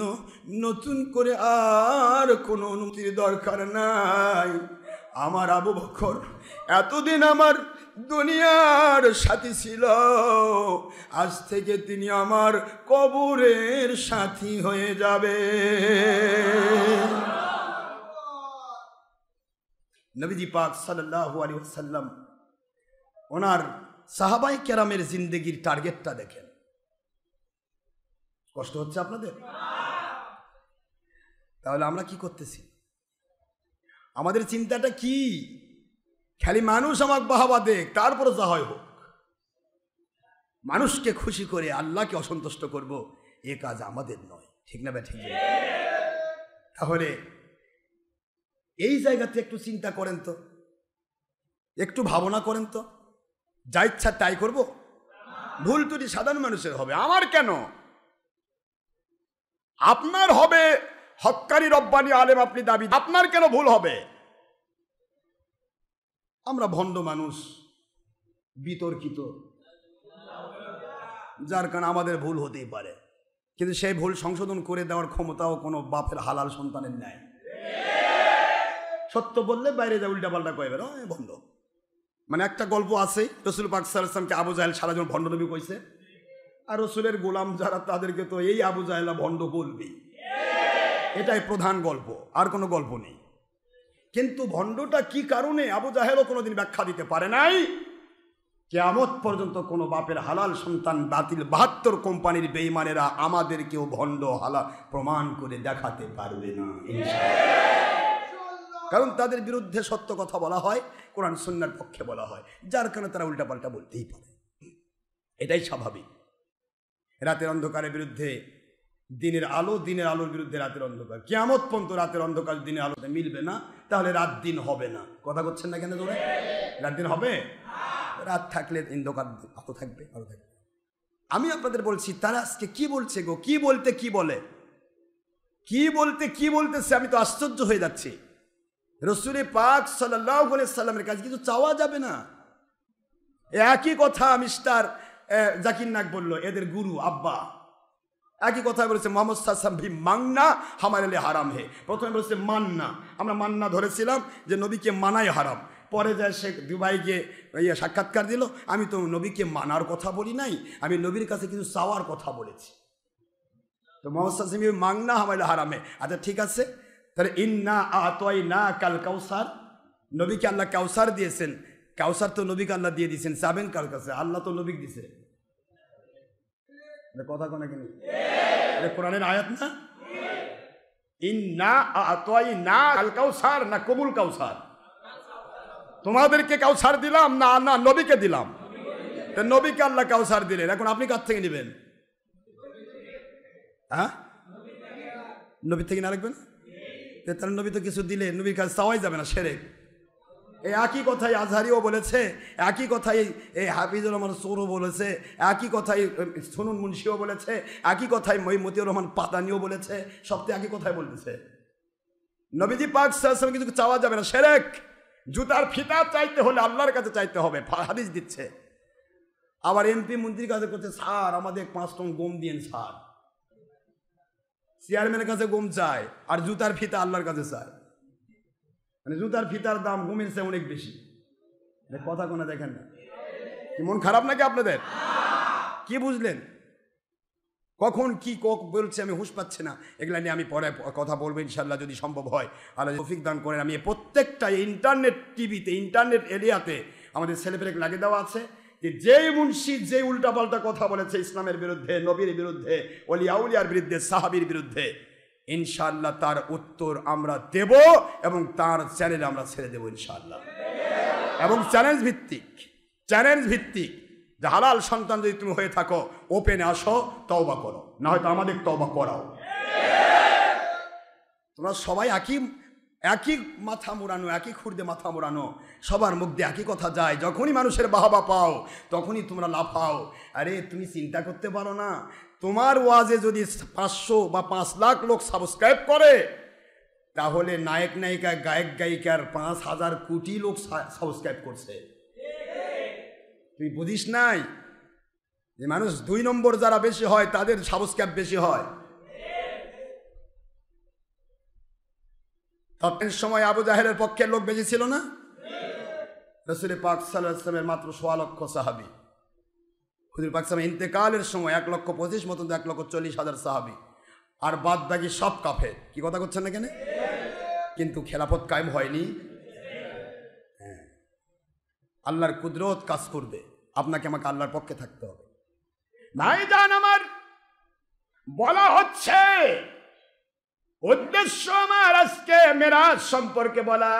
নতুন করে আর কোনো অনুমতির দরকার নাই। আমার আবু বকর এতদিন আমার দুনিয়ার সাথী ছিল, আজ থেকে তিনি আমার কবরের সাথী হয়ে যাবে। নবীজি পাক সাল্লাল্লাহু আলাইহি ওয়াসাল্লাম ওনার সাহাবায়ে কেরামের জিন্দেগির টার্গেটটা দেখেন। কষ্ট হচ্ছে আপনাদের? তাহলে আমরা কি করতেছি? আমাদের চিন্তাটা কি? খালি মানুষ আমাকে বাহাবা দেখ, তারপরে যা হয় হোক। মানুষকে খুশি করে আল্লাহকে অসন্তুষ্ট করব, এ কাজ আমাদের নয়। ঠিক না ঠিক? তাহলে এই জায়গাতে একটু চিন্তা করেন তো, একটু ভাবনা করেন তো। যা ইচ্ছা তাই করব? ভুল ত্রুটি সাধারণ মানুষের হবে, আমার কেন? আপনার হবে। হক্কানি রব্বানি আলেম আপনি দাবি, আপনার কেন ভুল হবে? আমরা ভণ্ড মানুষ, বিতর্কিত, যার কারণে আমাদের ভুল হতেই পারে, কিন্তু সেই ভুল সংশোধন করে দেওয়ার ক্ষমতাও কোনো বাপের হালাল সন্তানের নাই। সত্য বললে বাইরে যা উল্টা পাল্টা কয়ে বেরো ভণ্ড। মানে একটা গল্প আছে, রসুল পাক সাল্লাল্লাহু আলাইহি ওয়াসাল্লামকে আবু জাহেল সারা জীবন ভণ্ড নবী কইছে, আর রসুলের গোলাম যারা তাদেরকে তো এই আবু জাহেলা ভণ্ড বলবেই। এটাই প্রধান গল্প, আর কোনো গল্প নেই। কিন্তু ভণ্ডটা কি কারণে আবু জাহেলও কোনোদিন ব্যাখ্যা দিতে পারে নাই। কিয়ামত পর্যন্ত কোনো বাপের হালাল সন্তান বাতিল 72 কোম্পানির বেঈমানেরা আমাদেরকেও ভণ্ড হালাল প্রমাণ করে দেখাতে পারবে না ইনশাআল্লাহ। কারণ তাদের বিরুদ্ধে সত্য কথা বলা হয়, কোরআন সুন্নাহর পক্ষে বলা হয়, যার কারণে তারা উল্টাপাল্টা বলতেই পারে। এটাই স্বাভাবিক। রাতের অন্ধকারের বিরুদ্ধে দিনের আলো, দিনের আলোর বিরুদ্ধে রাতের অন্ধকার। কিয়ামত পর্যন্ত রাতের অন্ধকার দিনের আলোতে মিলবে না, তাহলে রাত দিন হবে না। কথা বলছেন না কেন? ধরে রাত দিন হবে? রাত থাকলে অন্ধকার আলো থাকবে, আলো থাকবে। আমি আপনাদের বলছি, তারা আজকে কি বলছে গো, কি বলতে কি বলে, কি বলতে কি বলতেছে, আমি তো আশ্চর্য হয়ে যাচ্ছি। রাসূল পাক সাল্লাল্লাহু আলাইহি সাল্লামের কাছে কিছু চাওয়া যাবে না। একই কথা মিস্টার জাকির নাক বললো, এদের গুরু আব্বা একই কথা বলেছে। মোহাম্মদ সাল্লাল্লাহু আলাইহি ওয়াসাল্লাম মাংনা হামারে লিয়ে হারাম হে। প্রথমে বলেছে মান্না, আমরা মান্না ধরেছিলাম যে নবীকে মানাই হারাম। পরে যায় সে দুবাই গিয়ে সাক্ষাৎকার দিল, আমি তো নবীকে মানার কথা বলি নাই, আমি নবীর কাছে কিছু চাওয়ার কথা বলেছি। তো মোহাম্মদ সাল্লাল্লাহু আলাইহি ওয়াসাল্লাম মাংনা হামারে হারামে। আচ্ছা ঠিক আছে, তাহলে ইন্না আতাইনা কাল কাউসার, নবীকে আল্লাহ কাউসার দিয়েছেন, কাউসার তো নবীকে আল্লাহ দিয়ে দিয়েছেন, চাবেন কার কাছে? আল্লাহ তো নবীকে দিছে। কথা কোন কেন? কোরআনের আয়াত না? ইন্না আতাইনা কাল কাউসার না কবুল কাউসার? তোমাদেরকে কাউসার দিলাম না না নবীকে দিলাম? নবীকে আল্লাহ কাউসার দিলেন, এখন আপনি কার থেকে নেবেন? হ্যাঁ, নবী থেকে না রাখবেন? তাহলে নবী তো কিছু দিলে নবীর কাছে চাওয়াই যাবে না, শিরক। এই একই কথাই আজহারিও বলেছে, একই কথাই এই হাফিজুর রহমান সৌরও বলেছে, একই কথাই সুনুন মুন্সিও বলেছে, একই কথাই মতিউর রহমান পাতানিও বলেছে, সব তো একই কথাই বলতেছে। নবীজি পাক সাল্লাল্লাহু আলাইহি ওয়াসাল্লাম কিছু চাওয়া যাবে না, শিরক। জুতার ফিতা চাইতে হলে আল্লাহর কাছে চাইতে হবে, হাদিস দিচ্ছে। আবার এমপি মন্ত্রীর কাছে করছে, স্যার আমাদের 5 টন গম দিয়েন স্যার। চেয়ারম্যানের কাছে গম চায়, আর জুতার ফিতা আল্লাহর কাছে চায়। মানে জুতার ফিতার দাম গমের চেয়ে অনেক বেশি। কথা কোনা দেখেন না? কি মন খারাপ নাকি আপনাদের? কি বুঝলেন? কখন কি বলছে আমি হুঁশ পাচ্ছি না, এগুলা নিয়ে আমি পরে কথা বলবো ইনশাল্লাহ, যদি সম্ভব হয়। আল্লাহ তৌফিক দান করেন। আমি প্রত্যেকটা ইন্টারনেট টিভিতে, ইন্টারনেট এরিয়াতে আমাদের ছেলেপেলেকে লাগিয়ে দেওয়া আছে যে যেই মুন্সি যে উল্টাপাল্টা কথা বলেছে ইসলামের বিরুদ্ধে, নবীর বিরুদ্ধে, ওলিয়া উলিয়ার বিরুদ্ধে, সাহাবীর বিরুদ্ধে, ইনশাআল্লাহ তার উত্তর আমরা দেব এবং তার চ্যানেলে আমরা ছেড়ে দেব ইনশাআল্লাহ। এবং চ্যালেঞ্জ ভিত্তিক, চ্যালেঞ্জ ভিত্তিক যে হালাল সন্তান যদি তুমি হয়ে থাকো, ওপেনে আসো, তওবা করো, না হয়তো আমাদের তওবা করাও। তোমরা সবাই একই মাথা মোড়ানো, একই খুঁড়ে মাথা মোড়ানো, সবার মুখ দিয়ে একই কথা যায়। যখনই মানুষের বাহবা পাও তখনই তোমরা লাফাও। আরে তুমি চিন্তা করতে পারো না, তোমার ওয়াজে যদি 500 বা 5 লাখ লোক সাবস্ক্রাইব করে, তাহলে নায়ক নায়িকা গায়ক গায়িকার 5,000 কোটি লোক সাবস্ক্রাইব করছে। তুই বুঝিস নাই যে মানুষ 2 নম্বর যারা বেশি হয় তাদের সাবস্ক্রাইব বেশি হয়। তখন সময় আবু জাহেলের পক্ষের লোক বেশি ছিল না? রাসূল পাক সাল্লাল্লাহু আলাইহি ওয়াসাল্লামের মাত্র 1.25 লক্ষ সাহাবী। হুজুর পাক সাল্লাল্লাহু ইন্তেকালের সময় 1,25,000 মতন 1,40,000 সাহাবী, আর বাদ বাকি সব কাফের। কি কথা করছেন না কেন? কিন্তু খেলাফত কায়েম হয়নি। আল্লাহর কুদরত কাজ করবে, আপনাকে আমাকে আল্লাহর পক্ষে থাকতে হবে। ভাইজান আমার, বলা হচ্ছে উদ্দেশ্য আমার আজকে মেরাজ সম্পর্কে বলা,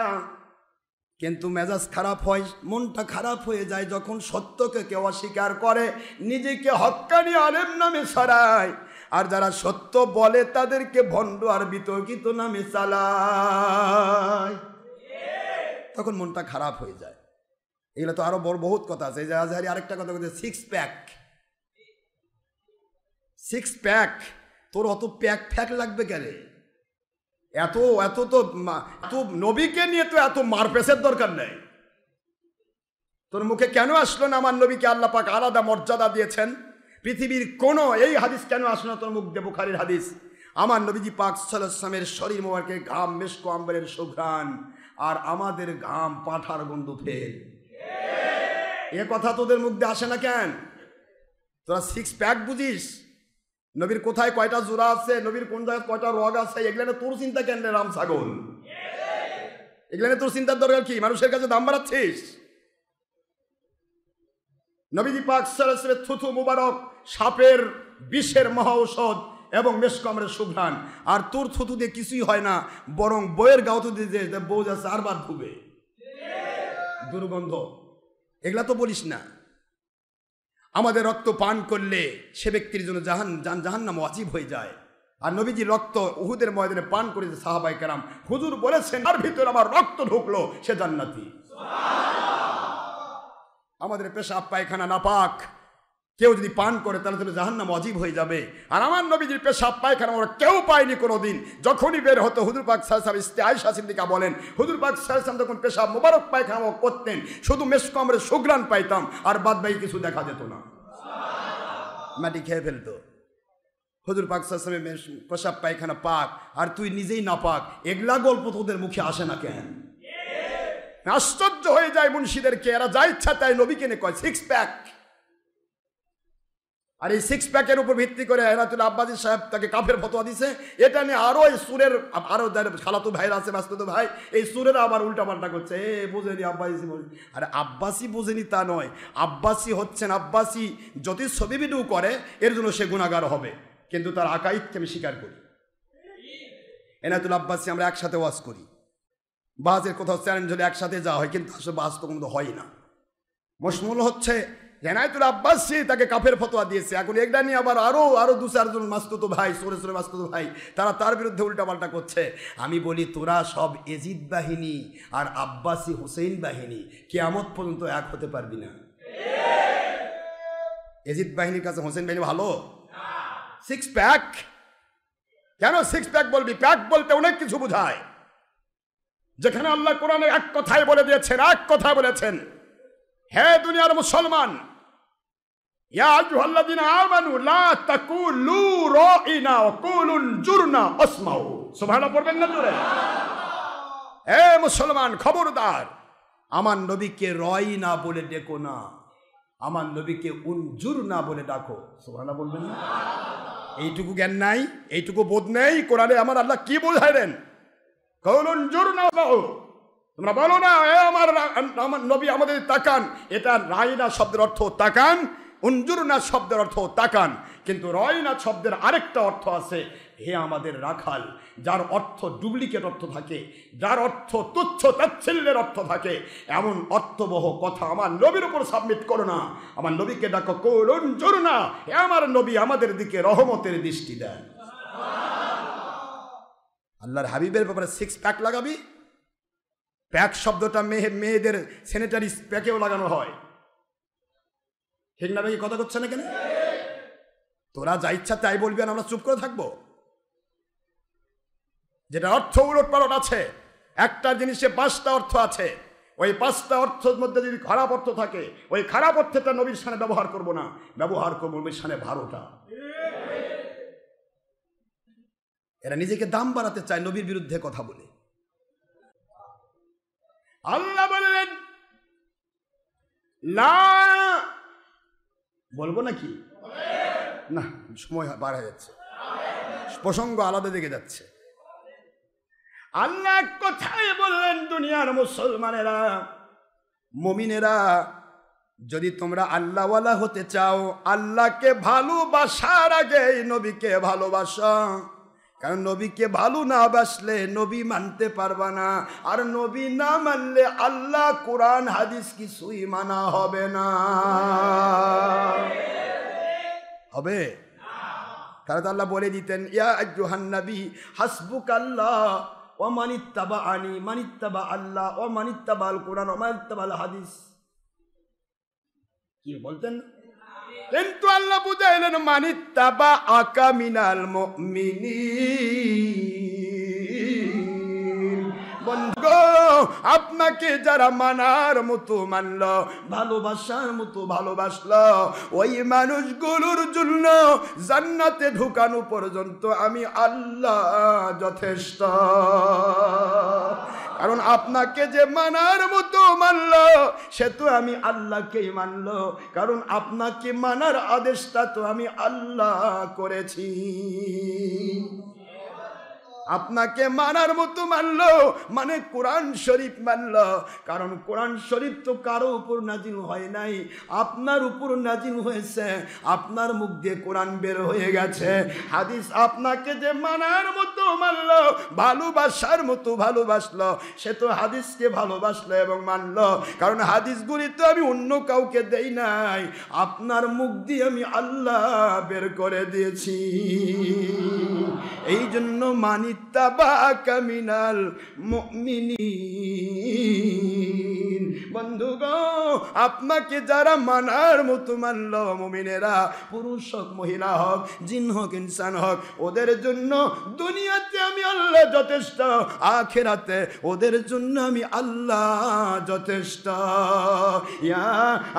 কিন্তু মেজাজ খারাপ হয়, মনটা খারাপ হয়ে যায় যখন সত্যকে কেউ অস্বীকার করে, নিজেকে হক্কানি আলেম নামে ছড়ায়, আর যারা সত্য বলে তাদেরকে ভণ্ড আর বিতর্কিত নামে চালায়, তখন মনটা খারাপ হয়ে যায়। এগুলো তো আরো বড় বহুত কথা আছে। এই যে আজহারি আরেকটা কথা বলছে, 6 প্যাক। তোর অত প্যাক ফ্যাক লাগবে কেন? এত নবীকে নিয়ে তো এত মারপেসের দরকার নেই। তোর মুখে কেন আসলো না আমার নবীকে আল্লাহ পাক আলাদা মর্যাদা দিয়েছেন? পৃথিবীর কোন এই হাদিস কেন আসলো না তোর মুখ দিয়ে? বুখারীর হাদিস, আমার নবীজি পাক সাল্লাল্লাহু আলাইহি ওয়াসাল্লামের শরীর মোবারকের ঘাম মেশক আম্বরের সুঘ্রাণ, আর আমাদের ঘাম পাঁঠার গন্ধ ফেল। এ কথা তোদের মুখ দিয়ে আসে না কেন? তোরা 6 প্যাক বুঝিস? নবীর কোথায় কয়টা জোড়া আছে, নবীর কোন জায়গায় কয়টা রগ আছে, এগুলো তোর চিন্তা কেন রে রাম ছাগল? এগুলো তোর চিন্তার দরকার কি? মানুষের কাছে দাম বাড়াচ্ছিস? নবীজি পাক সাল্লাল্লাহু আলাইহি ওয়াসাল্লামের থুথু মুবারক সাপের বিষের মহা ঔষধ এবং মেশকামরের সুঘ্রাণ, আর তোর থুতু দিয়ে কিছুই হয় না, বরং বইয়ের গাউতু দিয়ে বউ যা 4 বার ধুবে, দুর্গন্ধ। এগুলা তো বলিস না। আমাদের রক্ত পান করলে সে ব্যক্তির জন্য জাহান্নাম ওয়াজিব হয়ে যায়। আর নবীজি রক্ত উহুদের ময়দানে পান করেছে সাহাবায়ে কেরাম, হুজুর বলেছেন তার ভিতরে আমার রক্ত ঢুকলো, সে জান্নাতি। আমাদের পেশাব পায়খানা নাপাক, কেউ যদি পান করে তাহলে তো জাহান্নাম ওয়াজিব হয়ে যাবে। আর আমার নবীজির পেশাব পায়খানা ওরা কেউ পায়নি কোনোদিন। যখনই বের হতো হুজুর পাক সাল্লাল্লাহু আলাইহি ওয়াসাল্লাম, আয়েশা সিদ্দিকা বলেন, হুজুর পাক সাল্লাল্লাহু আলাইহি ওয়াসাল্লাম যখন পেশাব মোবারক পায়খানা করতেন, শুধু মেশকামরের সুঘ্রাণ পাইতাম, আর বাদ বাকি কিছু দেখা যেত না, মাটি খেয়ে ফেলতো। হুজুর পাক সাল্লাল্লাহু আলাইহি ওয়াসাল্লামের পেশাব পায়খানা পাক, আর তুই নিজেই না পাক, এগুলা গল্প তোদের মুখে আসে না কেন? আশ্চর্য হয়ে যায় মুন্সিদেরকে, এরা যা ইচ্ছা তাই নবীকে নিয়ে কয় 6 প্যাক। আর এই 6 প্যাকের উপর ভিত্তি করে এনায়েতুল্লাহ আব্বাসী সাহেব তাকে কাফের ফতোয়া দিছে। এটা নিয়ে আরো এই সুরের আরো খালাতো ভাইরা আছে, মাসতুতো ভাই, এই সুরের আবার উল্টাপাল্টা করছে। বোঝেনি আব্বাসী, আরে আব্বাসী বোঝেনি তা নয়, আব্বাসী হচ্ছেন আব্বাসী যদি ছবি ভিডিও করে এর জন্য সে গুনাহগার হবে, কিন্তু তার আকাইদকে আমি স্বীকার করি। এনায়েতুল্লাহ আব্বাসী আমরা একসাথে ওয়াজ করি, বাজের কোথাও চ্যালেঞ্জ হলে একসাথে যাওয়া হয়, কিন্তু আসলে বাজ তো কোনো হয় না। মশমুল হচ্ছে এনায়েতুল্লাহ আব্বাসী তাকে কাফের ফতোয়া দিয়েছে। এখন একটা নিয়ে আবার আরো 2-4 জন মাসতুতো ভাই, সোরে মাসতুতো ভাই, তারা তার বিরুদ্ধে উল্টাপাল্টা করছে। আমি বলি তোরা সব এজিদ বাহিনী আর আব্বাসী হুসেইন বাহিনী কিয়ামত পর্যন্ত এক হতে পারবি না। এজিদ বাহিনীর কাছে হোসেন বাহিনী ভালো? 6 প্যাক কেন 6 প্যাক বলবি? প্যাক বলতে অনেক কিছু বোঝায়। যেখানে আল্লাহ কোরআনে এক কথায় বলে দিয়েছেন, এক কথা বলেছেন, হে দুনিয়ার মুসলমান, ইয়া আইয়ুহাল্লাযীনা আমানু লা তাকুলু রাইনা ওয়া কুলু জুরনা ওয়াসমাউ। সুবহানাল্লাহ পড়বেন না জোরে? হে মুসলমান, খবরদার আমার নবীকে রাইনা বলে ডেকো না, আমার নবীকে উনজুরনা বলে ডাকো। সুবহানাল্লাহ বলবেন না? এইটুকু জ্ঞান নাই, এইটুকু বোধ নেই কোরআনে আমার আল্লাহ কি বোঝাইলেন? কুলু জুরনা ওয়াসমাউ, তোমরা বলো না এ আমার নবী আমাদের তাকান। এটা রাইনা শব্দের অর্থ তাকান, উনজুরনা শব্দের অর্থ তাকান, কিন্তু রাইনা শব্দের আরেকটা অর্থ আছে, হে আমাদের রাখাল। যার অর্থ ডুপ্লিকেট অর্থ থাকে, যার অর্থ তুচ্ছ তাচ্ছিল্যের অর্থ থাকে, এমন অর্থবহ কথা আমার নবীর উপর সাবমিট করো না। আমার নবীকে ডাকো কুলুন জুরনা, হে আমার নবী আমাদের দিকে রহমতের দৃষ্টি দেন। আল্লাহর হাবিবের ব্যাপারে 6 প্যাক লাগাবি? প্যাক শব্দটা মেয়েদের স্যানিটারি প্যাকেও লাগানো হয়, ঠিক না? ভাই কথা করছে না কেন? তোরা যা ইচ্ছা তাই বলবি আর আমরা চুপ করে থাকবো? যেটা অর্থ উলটপালট আছে, একটা জিনিসে 5টা অর্থ আছে, ওই 5টা অর্থের মধ্যে যদি খারাপ অর্থ থাকে, ওই খারাপ অর্থটা নবীর সামনে ব্যবহার করব না, ব্যবহার করবো নবীর সামনে 12টা। এরা নিজেকে দাম বাড়াতে চায় নবীর বিরুদ্ধে কথা বলে। আল্লাহ বললেন লা, বলবো নাকি না, সময় বার হয়ে যাচ্ছে, প্রসঙ্গ আলাদা দিকে যাচ্ছে। আল্লাহ কোথায় বললেন, দুনিয়ার মুসলমানেরা, মুমিনেরা, যদি তোমরা আল্লাহওয়ালা হতে চাও, আল্লাহকে ভালোবাসার আগে নবীকে ভালোবাসো। কারণ নবীকে ভালো না বাসলে নবী মানতে পারবা না, আর নবী না মানলে আল্লাহ, কোরআন, হাদিস কিছুই মানা হবে না। হবে? তাহলে তো আল্লাহ বলে দিতেন, ইয়া আইয়ুহান নবী হাসবুকাল্লাহ ওয়া মানিত্তাবাআনি, মানিত্তাবা আল্লাহ ওয়া মানিত্তাবাল কোরআন ওয়া মানিত্তাবাল হাদিস, কি বলতেন? কিন্তু আল্লাহ বুঝাইলেন মানিত্তাবা আকা মিনাল মুমিনিন। বন্ধু, আপনাকে যারা মানার মতো মানল, ভালোবাসার মতো ভালোবাসল, ওই মানুষগুলোর জন্য জান্নাতে ঢুকানো পর্যন্ত আমি আল্লাহ যথেষ্ট। কারণ আপনাকে যে মানার মতো মানল, সে তো আমি আল্লাহকেই মানল, কারণ আপনাকে মানার আদেশটা তো আমি আল্লাহ করেছি। আপনাকে মানার মতো মানল মানে কোরআন শরীফ মানল, কারণ কোরআন শরীফ তো কারো উপর নাজিল হয় নাই, আপনার উপর নাজিল হয়েছে, আপনার মুখ দিয়ে কোরআন বের হয়ে গেছে। হাদিস আপনাকে যে মানার মতো মানল, ভালোবাসার মতো ভালোবাসলো, সে তো হাদিসকে ভালোবাসলো এবং মানল, কারণ হাদিসগুলি তো আমি অন্য কাউকে দেই নাই, আপনার মুখ দিয়ে আমি আল্লাহ বের করে দিয়েছি। এই জন্য মানিত্তাবাকা মিনাল মুমিনিন। বন্ধুগো, আপনাকে যারা মানার মতো মানল, মুমিনেরা, পুরুষ হোক মহিলা হোক, জিন হোক ইনসান হোক, ওদের জন্য দুনিয়াতে আমি আল্লাহ যথেষ্ট, আখিরাতে ওদের জন্য আমি আল্লাহ যথেষ্ট। ইয়া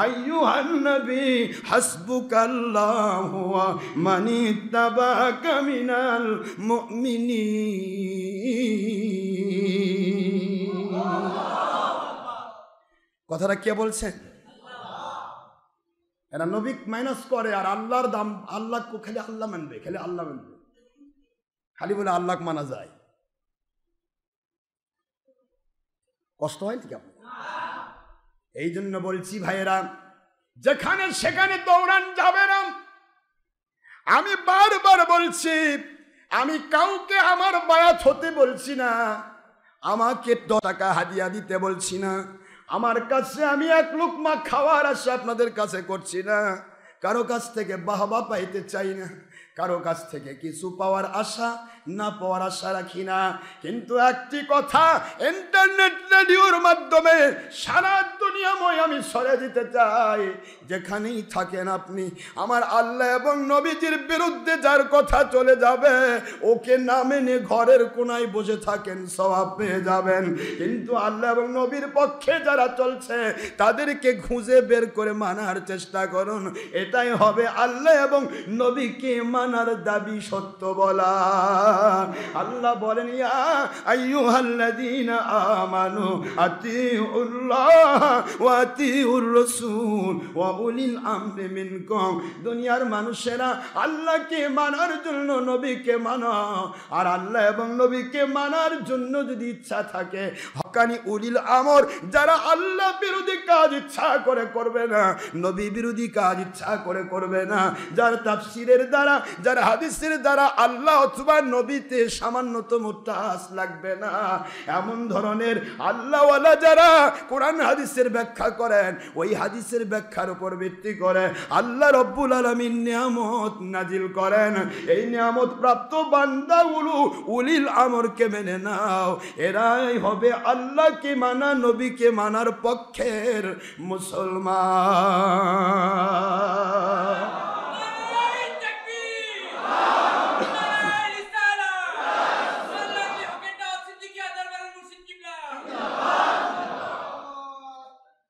আইয়ুহান নবী হাসবুকাল্লাহু ওয়া মানিত্তাবাকা মিনাল মুমিনিন। কথাটা কে বলছেন? এরা নবী মাইনাস করে আর আল্লাহর দাম, আল্লাহ খালি আল্লাহ মানবে, খালি আল্লাহ মানবে, খালি বলে আল্লাহ মানা যায়। কষ্ট হয় নাকি আপনার? এই জন্য বলছি ভাইয়েরা, যেখানে সেখানে দৌড়ান যাবে না। আমি বারবার বলছি, আমি কাউকে আমার বায়াত হতে বলছি না, আমাকে 10 টাকা হাদিয়া দিতে বলছি না, আমার কাছে আমি 1 লুকমা খাওয়ার আশা আপনাদের কাছে করছি না, কারো কাছ থেকে বাহবা পাইতে চাই না, কারো কাছ থেকে কিছু পাওয়ার আশা না পাওয়ার আশা রাখি না। কিন্তু একটি কথা, ইন্টারনেট রেডিওর মাধ্যমে সারা দুনিয়াময় আমি ছড়িয়ে দিতে চাই, যেখানেই থাকেন আপনি, আমার আল্লাহ এবং নবীজির বিরুদ্ধে যার কথা চলে যাবে, ওকে না মেনে ঘরের কোনায় বসে থাকেন, সওয়াব পেয়ে যাবেন। কিন্তু আল্লাহ এবং নবীর পক্ষে যারা চলছে, তাদেরকে খুঁজে বের করে মানার চেষ্টা করুন, এটাই হবে আল্লাহ এবং নবীকে মানার দাবি সত্য বলা। আল্লাহ বলেন, ইয়া আইয়ুহাল্লাযীনা আমানু আতিউল্লাহ ওয়া আতিউর রাসূল ওয়া উলিল আমরি মিনকুম। দুনিয়ার মানুষেরা আল্লাহকে মানার জন্য নবীকে মানো, আর আল্লাহ এবং নবীকে মানার জন্য যদি ইচ্ছা থাকে, হক্কানি উলিল আমর, যারা আল্লাহ বিরোধী কাজ ইচ্ছা করে করবে না, নবী বিরোধী কাজ ইচ্ছা করে করবে না, যার তাফসীরের দ্বারা, যার হাদিসের দ্বারা আল্লাহ অথবা নবীতে সামান্যতম টাচ লাগবে না, এমন ধরনের আল্লাহওয়ালা যারা কোরআন হাদিসের ব্যাখ্যা করেন, ওই হাদিসের ব্যাখ্যার উপর ভিত্তি করে আল্লাহ রব্বুল আলামিন নিয়ামত নাজিল করেন। এই নিয়ামত প্রাপ্ত বান্দাগুলো উলিল আমরকে মেনে নাও, এরাই হবে আল্লাহকে মানা, নবীকে মানার পক্ষের মুসলমান।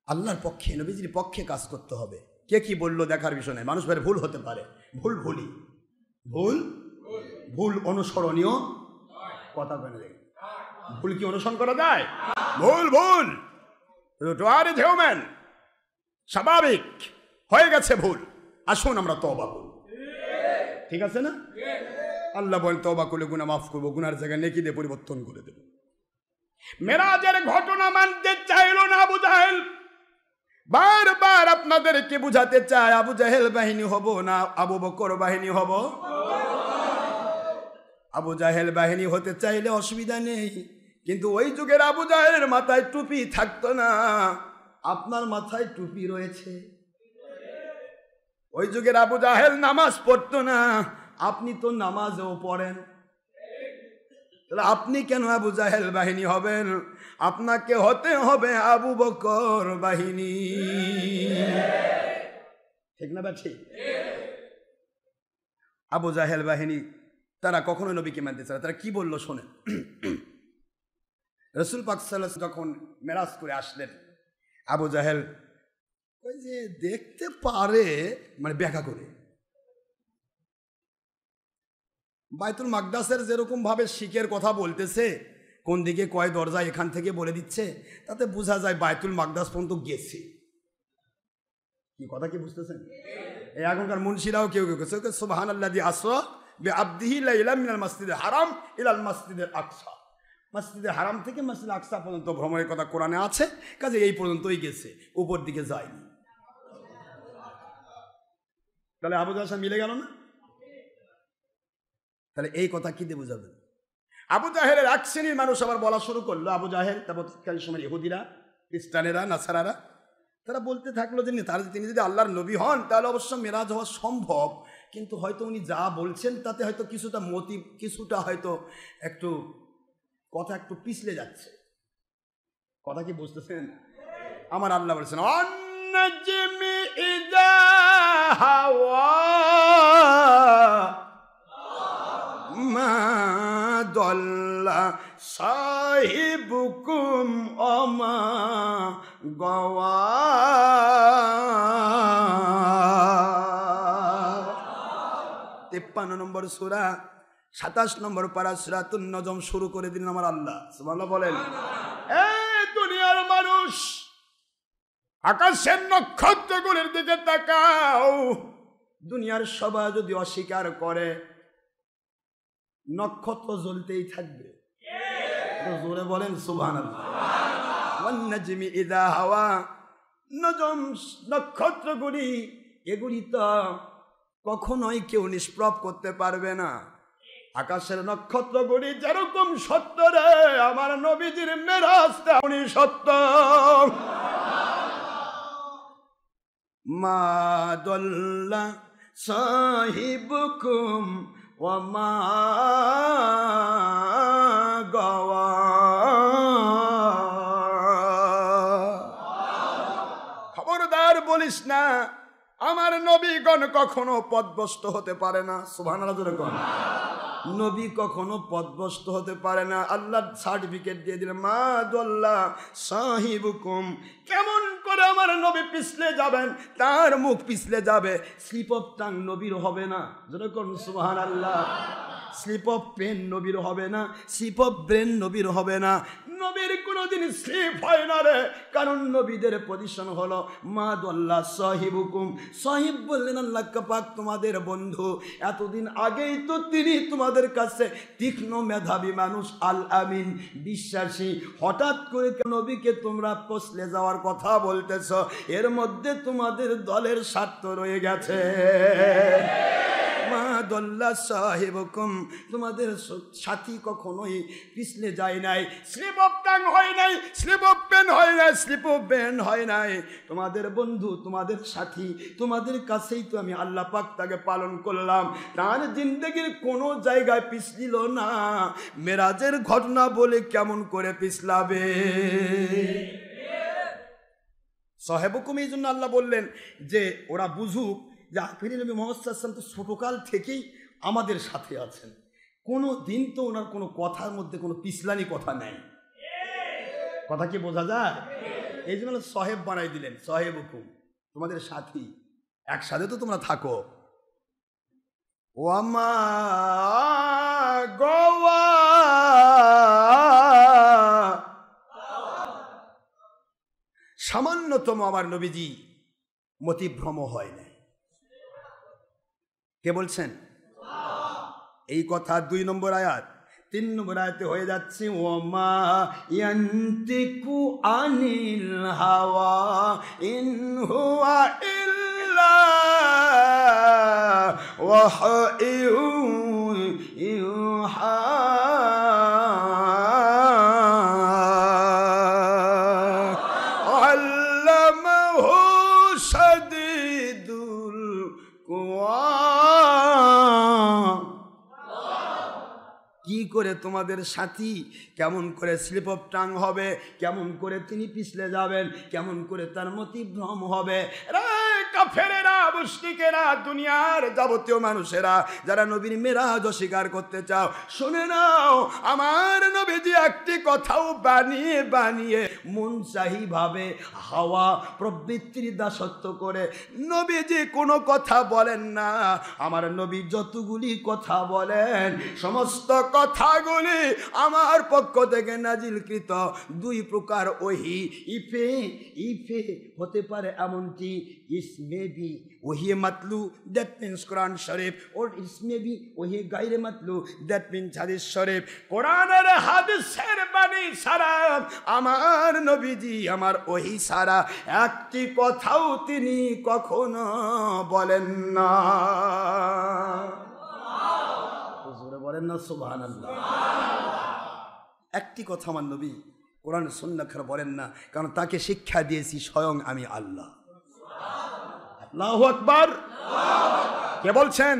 আল্লাহর পক্ষে, নবীজির পক্ষে কাজ করতে হবে। কে কি বললো দেখার বিষয় নেই, মানুষ ভাই ভুল হতে পারে, ভুল ভুলই, ভুল ভুল অনুসরণীয় কথা বলে দেয়। ভুল কি অনুসরণ করা যায়? ভুল ভুল, হিউম্যান, স্বাভাবিক হয়ে গেছে ভুল। আসুন আমরা তওবা করি, ঠিক আছে না? আল্লাহ বলেন তওবা করলে গুনাহ মাফ করবো, গুনার জায়গায় নেকি দিয়ে পরিবর্তন করে দেব। মেরাজের ঘটনা মানতে চাইল না আবু জাহেল। বারবার আপনাদেরকে বুঝাতে চায়, আবু জাহেল বাহিনী হব না আবু বকর বাহিনী হব। আবু জাহেল বাহিনী হতে চাইলে অসুবিধা নেই, কিন্তু ওই যুগের আবু জাহেলের মাথায় টুপি থাকতো না, আপনার মাথায় টুপি রয়েছে। ওই যুগের আবু জাহেল নামাজ পড়তো না, আপনি তো নামাজও পড়েন, তাহলে আপনি কেন আবু জাহেল বাহিনী হবেন? আপনাকে হতে হবে আবু বকর বাহিনী, ঠিক না বাচ্চি? আবু জাহেল বাহিনী তারা কখনো নবীকে মানতে চায়। তারা কি বললো শোনেন। রাসূল পাক সাল্লাল্লাহু আলাইহি ওয়াসাল্লাম যখন মেরাজ করে আসলেন, আবু জাহেল ওই যে দেখতে পারে, মানে ব্যাখ্যা করে বাইতুল মাকদাসের যেরকম ভাবে শিখের কথা বলতেছে, কোন দিকে কয় দরজা এখান থেকে বলে দিচ্ছে, তাতে বোঝা যায় বাইতুল মাকদাস পর্যন্ত গেছে। কি কথা কি বুঝতেছেন? এই এখনকার মুন্সিরাও কেউ কেউ গেছে সুবহানাল্লাযী আসরা বিআবদিহি লাইলাম মিনাল মাসজিদিল হারাম ইলাল মাসজিদিল আকসা। মসজিদে হারাম থেকে মসজিদ আকসা পর্যন্ত ভ্রমণের কথা কোরআনে আছে, কাজে এই পর্যন্তই গেছে, উপর দিকে যায়নি। তাহলে আবু জাহেল মিলে গেল না? তাহলে এই কথা কি দিয়ে বুঝাবেন? আবু জাহেলের এক শ্রেণীর মানুষ আবার বলা শুরু করলো, আবু জাহেল তৎকালীন সময় ইহুদিরা, খ্রিস্টানেরা, নাসারারা, তারা বলতে থাকলো যে তিনি যদি আল্লাহর নবী হন তাহলে অবশ্য মেরাজ হওয়া সম্ভব, কিন্তু হয়তো উনি যা বলছেন তাতে হয়তো কিছুটা মোটিভ, কিছুটা হয়তো একটু কথা একটু পিছলে যাচ্ছে। কথা কি বুঝতেছেন? আমার আল্লাহ বলছেন অন্নাজমি ইযা হাওয়া মা দাল্লা সাহিবুকুম ওমা গাওয়া। 53 নম্বর সূরা 27 নম্বর পারা সূরাতুন নজম শুরু করে দিলেন আমার আল্লাহ। সুবহানাল্লাহ বলেন। এই দুনিয়ার মানুষ, আকাশের নক্ষত্রগুলোর দিকে তাকাও। দুনিয়ার সবাই যদি অস্বীকার করে, নক্ষত্র জ্বলতেই থাকবে। জোরে বলেন সুবহানাল্লাহ। ওয়ান নাজমি ইযা হাওয়া, নজম নক্ষত্রগুলি, এগুলি তো কখনোই কেউ নিষ্প্রভ করতে পারবে না। আকাশের নক্ষত্রগুলি যেরকম সত্য রে, আমার নবীজির মেরাজ তেমনি সত্য। মা দাল্লা সাহিবুকুম ওয়া মা গাওয়া। খবরদার বলিস না আমার নবীগণ কখনো পথভ্রষ্ট হতে পারে না। সুবহানাল্লাহ জোরে কোন। নবী কখনো পথভ্রষ্ট হতে পারে না। আল্লাহ সার্টিফিকেট দিয়ে দিলেন মা দাল্লা সাহিবুকুম। কেমন করে আমার নবী পিছলে যাবেন? তার মুখ পিছলে যাবে, স্লিপ অফ টাং নবীর হবে না। যেরকম সুবহানাল্লাহ। স্লিপ অফ পেন নবীর হবে না, স্লিপ অফ ব্রেন নবীর হবে না। নবীর কোনোদিন স্লিপ হয় না রে, কারণ নবীদের পজিশন হলো মা দাল্লা সাহিবুকুম। সাহিব বললেন আল্লাহ পাক তোমাদের বন্ধু। এতদিন আগেই তো তিনি তোমাদের কাছে তীক্ষ্ণ মেধাবী মানুষ, আল আমিন, বিশ্বাসী। হঠাৎ করে নবীকে তোমরা পছলে যাওয়ার কথা বলতেছ, এর মধ্যে তোমাদের দলের স্বার্থ রয়ে গেছে। মা দাল্লা সাহিবুকুম, তোমাদের সাথী কখনোই পিছলে যায় নাই, স্লিপ অফ টাং হয় নাই, স্লিপ অফ পেন হয় নাই, স্লিপ অফ ব্রেন হয় নাই। তোমাদের বন্ধু, তোমাদের সাথী, তোমাদের কাছেই তো আমি আল্লাহ পাক তাকে পালন করলাম। তার জিন্দেগির কোনো জায়গায় পিছলিল না। মেরাজের ঘটনা বলে কেমন করে পিছলাবে? সাহেবুকুম, এই জন্য আল্লাহ বললেন যে ওরা বুঝুক যে আখিরি নবী মুহাম্মদ সাল্লাল্লাহু আলাইহি ওয়াসাল্লাম তো ছোটকাল থেকেই আমাদের সাথে আছেন। কোনো দিন তো ওনার কোনো কথার মধ্যে কোনো পিছলানি কথা নেই। কথা কি বোঝা যায়? এই জন্য সাহেব বানাই দিলেন, সাহেব হুকুম, তোমাদের সাথী, একসাথে তো তোমরা থাকো। ওয়ামা গোয়া সামান্যতম আমার নবীজি মতিভ্রম হয় না। কে বলছেন? এই কথা 2 নম্বর আয়াত। 3 নম্বর আয়াতে হয়ে যাচ্ছে ওমা ইয়ান্তিকু আনিল হাওয়া ইন হুয়া ইল্লা ওয়াহয়ু ইউহা। আল্লামাহু শাদীদুল কুওয়া। কি করে তোমাদের সাথী, কেমন করে স্লিপ অফ টাং হবে, কেমন করে তিনি পিছলে যাবেন, কেমন করে তার মতিভ্রম হবে। কাফেরেরা, মুশরিকেরা, দুনিয়ার যাবতীয় মানুষেরা যারা নবীর মেরাজ অস্বীকার করতে চাও, শুনে নাও, আমার নবীজি একটি কথাও বানিয়ে বানিয়ে মনচাহি ভাবে হাওয়া প্রবৃত্তির দাসত্ব করে নবীজি কোনো কথা বলেন না। আমার নবী যতগুলি কথা বলেন সমস্ত কথাগুলি আমার পক্ষ থেকে নাজিলকৃত 2 প্রকার ওহী। ইফে ইফে হতে পারে এমনটি, ইসমেবি ওহিয়ে মাতলু, দ্যাট মিনস কোরআন শরীফ, ওর ইসমেবি ওহিয়ে গায়রে মাতলু, দ্যাট মিনস হাদিস শরীফ। কোরআন আর হাদিসের বাণী সারা আমার নবীজি, আমার ওহী সারা একটি কথাও তিনি কখনো বলেন না। বলেন না সুবহানাল্লাহ। একটি কথা আমার নবী কোরআন সুন্নাহ বলেন না, কারণ তাকে শিক্ষা দিয়েছি স্বয়ং আমি আল্লাহ। আল্লাহু আকবার। কে বলছেন?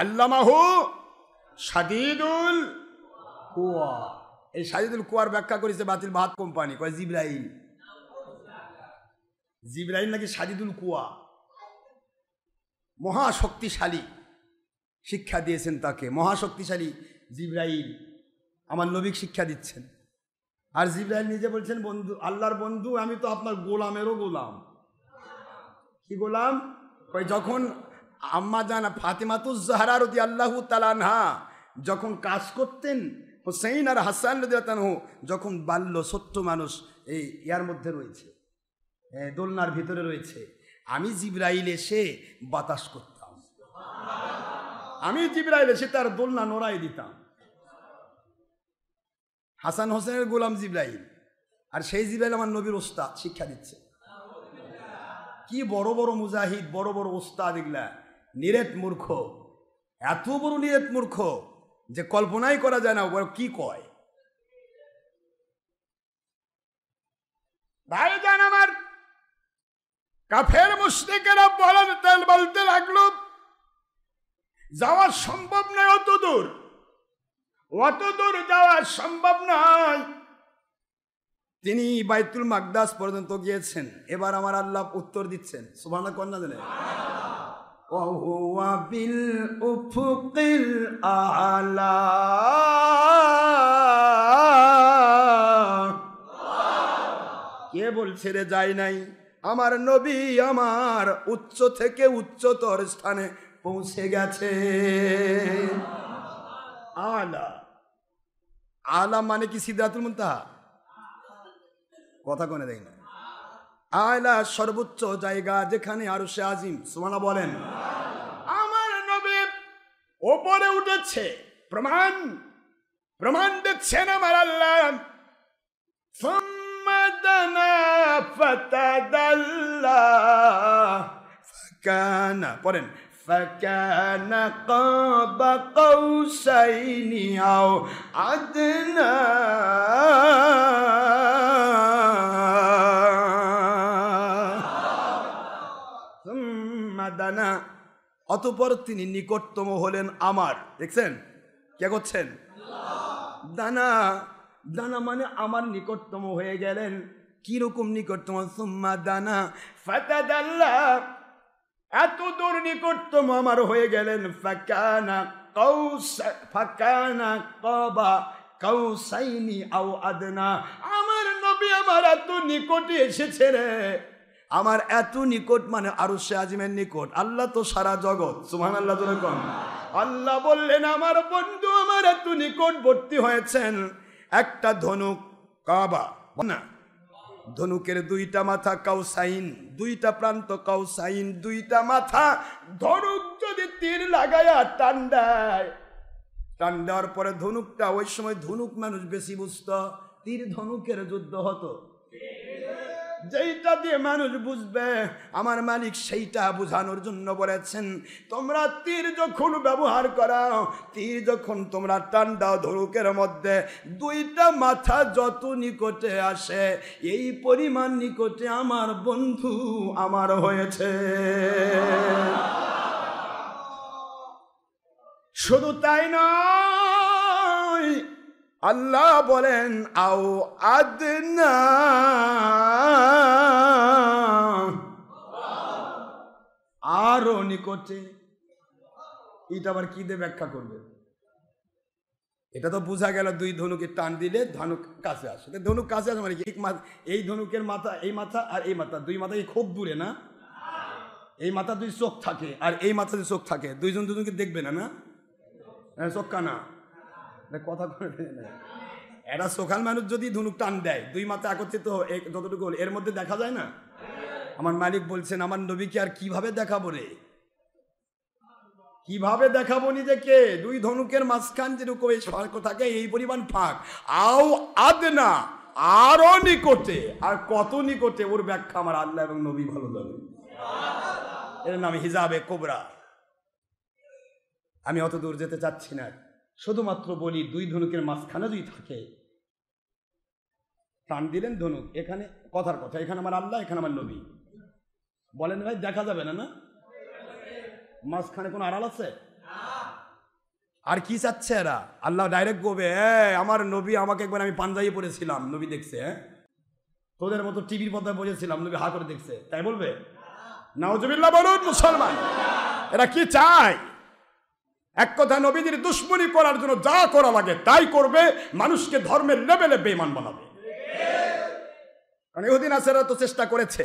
আল্লামাহু শাদীদুল কুওয়া। এই শাদীদুল কুওয়ার ব্যাখ্যা করেছে বাতিল বাহাত কোম্পানি, কয় জিবরাইল। জিবরাইল নাকি শাদীদুল কুওয়া, মহাশক্তিশালী। শিক্ষা দিয়েছেন তাকে মহাশক্তিশালী জিবরাইল, আমার নবীকে শিক্ষা দিচ্ছেন। আর জিবরাইল নিজে বলছেন, বন্ধু, আল্লাহর বন্ধু, আমি তো আপনার গোলামেরও গোলাম। কি গোলাম? যখন আম্মা জান ফাতিমাতুজ জাহরা রাদিয়াল্লাহু তাআলা আনহা যখন কাজ করতেন, হুসাইন আর হাসান রাদিয়াল্লাহু আনহু যখন বাল্য ছোট্ট মানুষ এই ইয়ার মধ্যে রয়েছে, দোলনার ভিতরে রয়েছে, আমি জিবরাইল এসে বাতাস করতাম, আমি জিবরাইল এসে তার দোলনা নড়াই দিতাম। হাসান হোসেনের গোলাম জিবরাইল, আর সেই জিবরাইল আমার নবীর ওস্তাদ, শিক্ষা দিচ্ছে। কি বড় বড় মুজাহিদ, বড় বড় ওস্তাদ, এগুলা নিরেট মূর্খ, এত বড় নিরেট মূর্খ যে কল্পনাই করা যায় না কি কয়। ভাই জান আমার, কাফের মুশরিকেরা বলতে লাগলো যাওয়া সম্ভব নয়, অত দূর যাওয়া সম্ভব নয়। তিনি বাইতুল মাকদাস পর্যন্ত গিয়েছেন। এবার আমার আল্লাহ উত্তর দিচ্ছেন, সুবহানাল্লাহ কন্যা জানেন, ওয়া হুয়া বিল উফুকিল আলা। কে বলছে রে যায় নাই? আমার নবী আমার উচ্চ থেকে উচ্চতর স্থানে পৌঁছে গেছে। আলা, আলা মানে কি সিদরাতুল মুনতাহা? কথা কোনে দেয় না। আলা সর্বোচ্চ জায়গা, যেখানে আরশে আজিম। সুবহানাল্লাহ বলেন। আমার নবী ওপরে উঠেছে, প্রমাণ দিচ্ছেন আমার আল্লাহ। সুম্মা দানা ফাতাদাল্লা ফাকানা, পড়েন, فكان قاب قوسين أو أدنى। ثم دنا, অতঃপর তিনি নিকটতম হলেন আমার। দেখছেন কে করছেন? দানা, দানা মানে আমার নিকটতম হয়ে গেলেন। কিরকম নিকটতম? সুম্মা দানা ফাতাদাল্লা, এত দূর নিকটতম আমার হয়ে গেলেন। ফাকানা কাবা কাউসাইনি আও আদনা, আমার নবী আমার আমার এত নিকটে এসেছে রে, আমার এত নিকট মানে আরশে আজিমের নিকট। আল্লাহ তো সারা জগৎ, সুবহানাল্লাহ জোরে কোন। আল্লাহ বললেন আমার বন্ধু আমার এত নিকটবর্তী হয়েছেন। একটা ধনুক কাবা না, ধনুকের দুইটা মাথা কাউসাইন, দুইটা প্রান্ত কাউসাইন, দুইটা মাথা। ধনুক যদি তীর লাগায়া টান দেয়, টান দেওয়ার পরে ধনুকটা, ওই সময় ধনুক মানুষ বেশি বুঝত, তীর ধনুকের যুদ্ধ হতো। যেইটা দিয়ে মানুষ বুঝবে আমার মালিক সেইটা বোঝানোর জন্য বলেছেন তোমরা তীর যখন ব্যবহার করো, তীর যখন তোমরা টান দাও ধনুকের মধ্যে, দুইটা মাথা যত নিকটে আসে এই পরিমাণ নিকটে আমার বন্ধু আমার হয়েছে। শুধু তাই নয়, আল্লাহ বলেন আও আদনা, আরো নিকটে। এটা আবার কি দিয়ে ব্যাখ্যা করবে? এটা তো বোঝা গেল দুই ধনুকে টান দিলে ধনুক কাছে আসে। ধনুক কাছে আসে মানে এই ধনুকের মাথা, এই মাথা আর এই মাথা, দুই মাথা খুব দূরে না? এই মাথা দুই চোখ থাকে আর এই মাথা দুই চোখ থাকে, দুইজন দুজনকে দেখবে না, না চোখ কানা কথা করে না। এরা সকাল মানুষ যদি ধনুক টান দেয়, দুই মাথা একত্রিত যতটুকু এর মধ্যে দেখা যায় না। আমার মালিক বলছেন আমার নবীকে আর কিভাবে দেখাবো রে, কিভাবে দেখাবো নিজেকে? দুই ধনুকের মাঝখান যেরকম এই ফাঁক থাকে এই পরিমাণ ফাঁক। আও আদনা, আরো নিকটে। আর কত নিকটে ওর ব্যাখ্যা আমার আল্লাহ এবং নবী ভালো জানেন। এর নাম হিজাবে কোবরা। আমি অত দূর যেতে চাচ্ছি না, শুধুমাত্র বলি দুই ধনুকের মাঝখানে যদি থাকে, টান দিলেন ধনুক, এখানে কথার কথা, এখানে আমার আল্লাহ, এখানে আমার নবী। বলেন ভাই দেখা যাবে না? না, মাঝখানে কোনো আড়াল আছে? আর কি চাচ্ছে এরা? আল্লাহ ডাইরেক্ট বলবে আমার নবী আমাকে একবার, আমি পাঞ্জাবি পরেছিলাম নবী দেখছে, তোদের মতো টিভির পর্দায় বসেছিলাম নবী হা করে দেখছে, তাই বলবে? নাউজুবিল্লাহ বলুন মুসলমান। এরা কি চায়? এক কথা নবীদের দুশ্মনী করার জন্য যা করা লাগে তাই করবে, মানুষকে ধর্মের লেভেলে বেঈমান বানাবে। কারণ ইহুদি নাসারা তো চেষ্টা করেছে,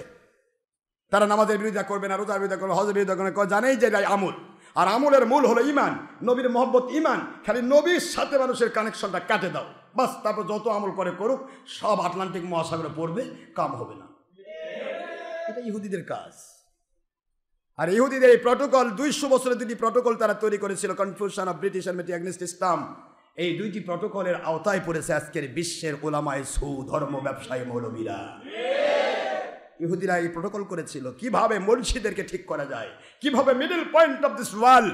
তারা নামাজের বিরোধিতা করবে না, রোজার বিরোধিতা করবে, হজের বিরোধিতা করবে, জানেই যে এটাই আমল। আর আমলের মূল হলো ইমান, নবীর মহব্বত ইমান। খালি নবীর সাথে মানুষের কানেকশনটা কাটে দাও, বাস, তারপর যত আমল করে করুক সব আটলান্টিক মহাসাগরে পড়বে, কাম হবে না। এটা ইহুদিদের কাজ। আর ইহুদিদের এই প্রটোকল, 200 বছরের দুটি প্রটোকল তারা তৈরি করেছিল, confusion of British and against Islam. এই দুইটি প্রটোকলের আওতায় পড়েছে আজকের বিশ্বের ওলামায়ে সু, ধর্ম ব্যবসায়ী মৌলবীরা। ইহুদিরা এই প্রটোকল করেছিল কিভাবে মসজিদদেরকে ঠিক করা যায়, কিভাবে middle point of this world,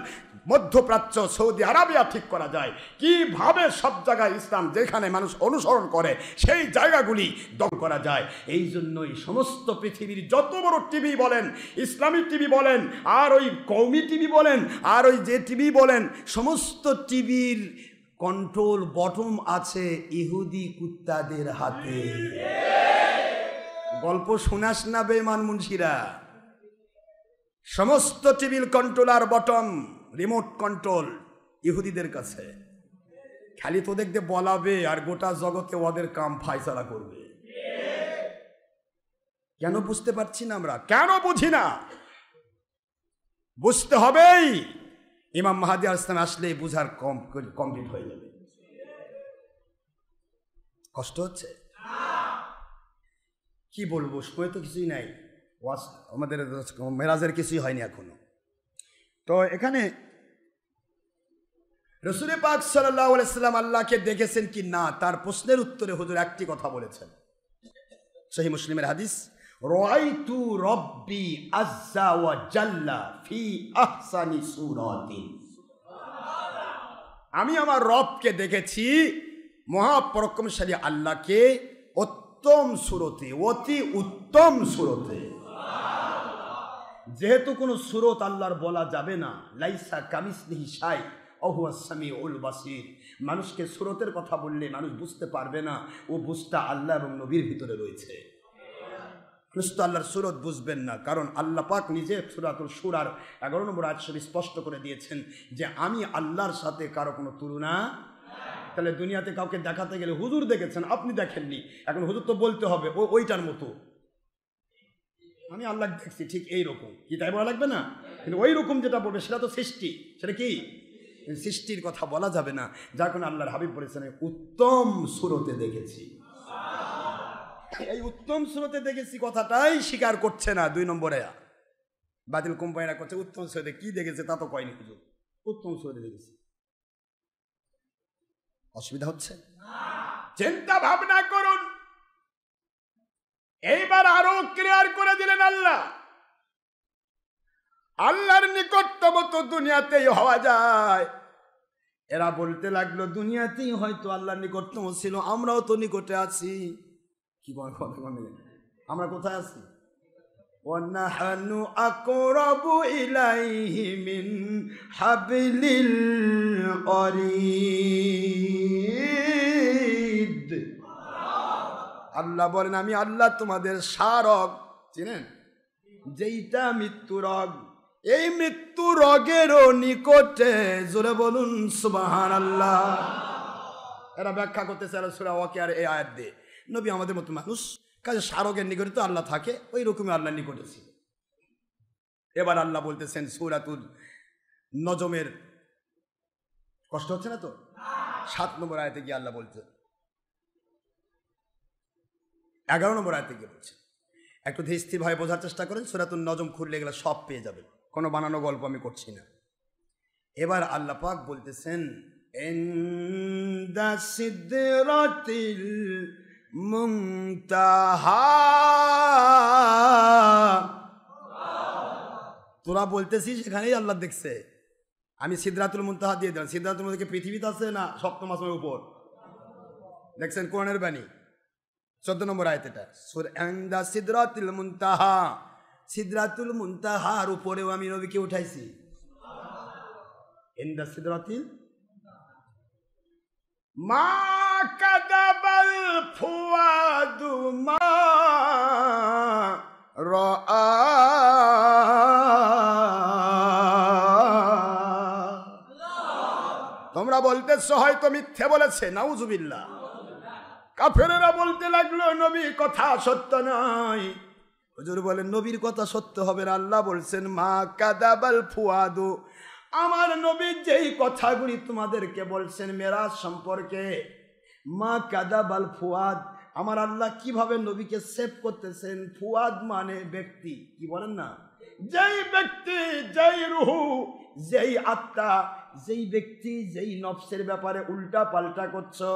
মধ্যপ্রাচ্য সৌদি আরবিয়া ঠিক করা যায়, কিভাবে সব জায়গায় ইসলাম যেখানে মানুষ অনুসরণ করে সেই জায়গাগুলি দখল করা যায়। এই জন্যই সমস্ত পৃথিবীর যত বড় টিভি বলেন, ইসলামিক টিভি বলেন, আর ওই কওমি টিভি বলেন, আর ওই যে টিভি বলেন, সমস্ত টিভির কন্ট্রোল বটম আছে ইহুদি কুত্তাদের হাতে। গল্প শোনাস না বেঈমান মুন্সিরা। সমস্ত টিভির কন্ট্রোলার বটম, রিমোট কন্ট্রোল ইহুদিদের কাছে। খালি তো দেখতে বলাবে আর গোটা জগতে ওদের কাম ফায়সালা করবে। কেন বুঝতে পারছি না আমরা? কেন বুঝি না? বুঝতে হবেই। ইমাম মাহদী আলাইহিস সালাম আসলে বুঝার কমপ্লিট হয়ে যাবে। কষ্ট হচ্ছে? কি বলবো, সময় তো কিছুই নাই, আমাদের মেরাজের কিছুই হয়নি এখনো। তো এখানে রাসূল পাক সাল্লাল্লাহু আলাইহি ওয়াসাল্লাম আল্লাহকে দেখেছেন কি না, তার প্রশ্নের উত্তরে হুজুর একটি কথা বলেছেন, সহিহ মুসলিমের হাদিস, রাআইতু রাব্বি আযজা ওয়া জাল্লা ফি আহসানি সূরাতিন। আমি আমার রবকে দেখেছি, মহাপরাক্রমশালী আল্লাহকে উত্তম সুরতে, অতি উত্তম সুরতে। যেহেতু কোনো সুরত আল্লাহর বলা যাবে না, লাইসা কামিসলিহি শাই ওয়া হুয়াস সামিউল বাসীর, মানুষকে সুরতের কথা বললে মানুষ বুঝতে পারবে না, ও বুঝটা আল্লাহ এবং নবীর ভিতরে রয়েছে। খ্রিস্ট আল্লাহর সুরত বুঝবেন না, কারণ আল্লাহ পাক নিজে সূরাতুল সূরার 11 নম্বর আয়াত শরীফ স্পষ্ট করে দিয়েছেন যে আমি আল্লাহর সাথে কারো কোনো তুলনা তাহলে দুনিয়াতে কাউকে দেখাতে গেলে হুজুর দেখেছেন, আপনি দেখেননি, এখন হুজুর তো বলতে হবে ওইটার মতো আমি আল্লাহ দেখছি ঠিক এইরকম, কি তাই বলা লাগবে না? কিন্তু ওই রকম যেটা বলবে সেটা তো সৃষ্টি, সেটা কি সৃষ্টির কথা বলা যাবে না। যার কারণে আল্লাহর হাবিব বলেছেন উত্তম সুরতে দেখেছি। এই উত্তম সুরতে দেখেছি কথাটাই স্বীকার করছে না। 2 নম্বরে বাতিল কোম্পানিরা করছে উত্তম সুরতে কি দেখেছে তা তো কয়নি হুজুর, উত্তম সুরতে দেখেছি। অসুবিধা হচ্ছে? চিন্তা ভাবনা করুন। এইবার আরো ক্লিয়ার করে দিলেন আল্লাহ, আল্লাহর নিকটতম তো দুনিয়াতেই হওয়া যায়। এরা বলতে লাগলো দুনিয়াতেই হয়তো আল্লাহর নিকটতম ছিল, আমরাও তো নিকটে আছি। কি বল কথা বলে, আমরা কোথায় আছি? ওয়ানাহানু আকরাবু ইলাইহি মিন হাবলিল ওয়ারিদ। আল্লাহ বলেন আমি আল্লাহ তোমাদের শারক, চিনেন যেইটা মৃত্যু রোগ, এই মৃত্যু রোগেরও নিকটে। জোরে বলুন সুবহানাল্লাহ। এরা ব্যাখ্যা করতেছে সূরা ওয়াকিয়ার এই আয়াত দিয়ে, নবী আমাদের মতো মানুষ, কাজে শারকের নিকটে তো আল্লাহ থাকে, ওই রকমই আল্লাহর নিকটে ছিল। এবার আল্লাহ বলতেছেন সূরাতুল নজমের, কষ্ট হচ্ছে না তো? 7 নম্বর আয়াতে গিয়ে আল্লাহ বলছেন, 11 নম্বর আয়াতে গিয়ে বলছেন, একটু ধীর স্থির ভাবে বোঝার চেষ্টা করেন। সূরাতুন নজম খুললে এগুলো সব পেয়ে যাবেন, কোনো বানানো গল্প আমি করছি না। এবার আল্লাহ পাক বলতেছেন ইনদা সিদরাতিল মুনতাহা। তোরা বলতেছিস সেখানেই আল্লাহ দেখছে, আমি সিদরাতুল মুনতাহা দিয়ে দিলাম। সিদরাতুল মুনতাহা পৃথিবীতে আছে না 7ম আসমানের উপর? দেখছেন কোরআনের বাণী 14 নম্বর আয়াত, এটা ইনদা সিদরাতুল মুনতাহা। সিদরাতুল মুনতাহার উপরেও আমি নবীকে উঠাইছি। ইনদা সিদরাতিল মা কাদাবাল ফুয়াদু মা রাআ। তোমরা বলতেছো হয়তো মিথ্যে বলেছে, নাউজুবিল্লাহ। কাফেরেরা বলতে লাগলো নবী কথা সত্য নয়। হুজুর বলেন নবীর কথা সত্য হবে না। আল্লাহ বলছেন মা কাদাবাল ফুয়াদু, আমার নবী যেই কথাগুলি তোমাদেরকে বলছেন মেরাজ সম্পর্কে, মা কাদাবাল ফুয়াদ, আমার আল্লাহ কিভাবে নবীকে সেভ করতেছেন। ফুয়াদ মানে ব্যক্তি, কি বলেন না, যেই ব্যক্তি, যেই রুহু, যেই আত্মা, যেই ব্যক্তি, যেই নফসের ব্যাপারে উল্টা পাল্টা করছো,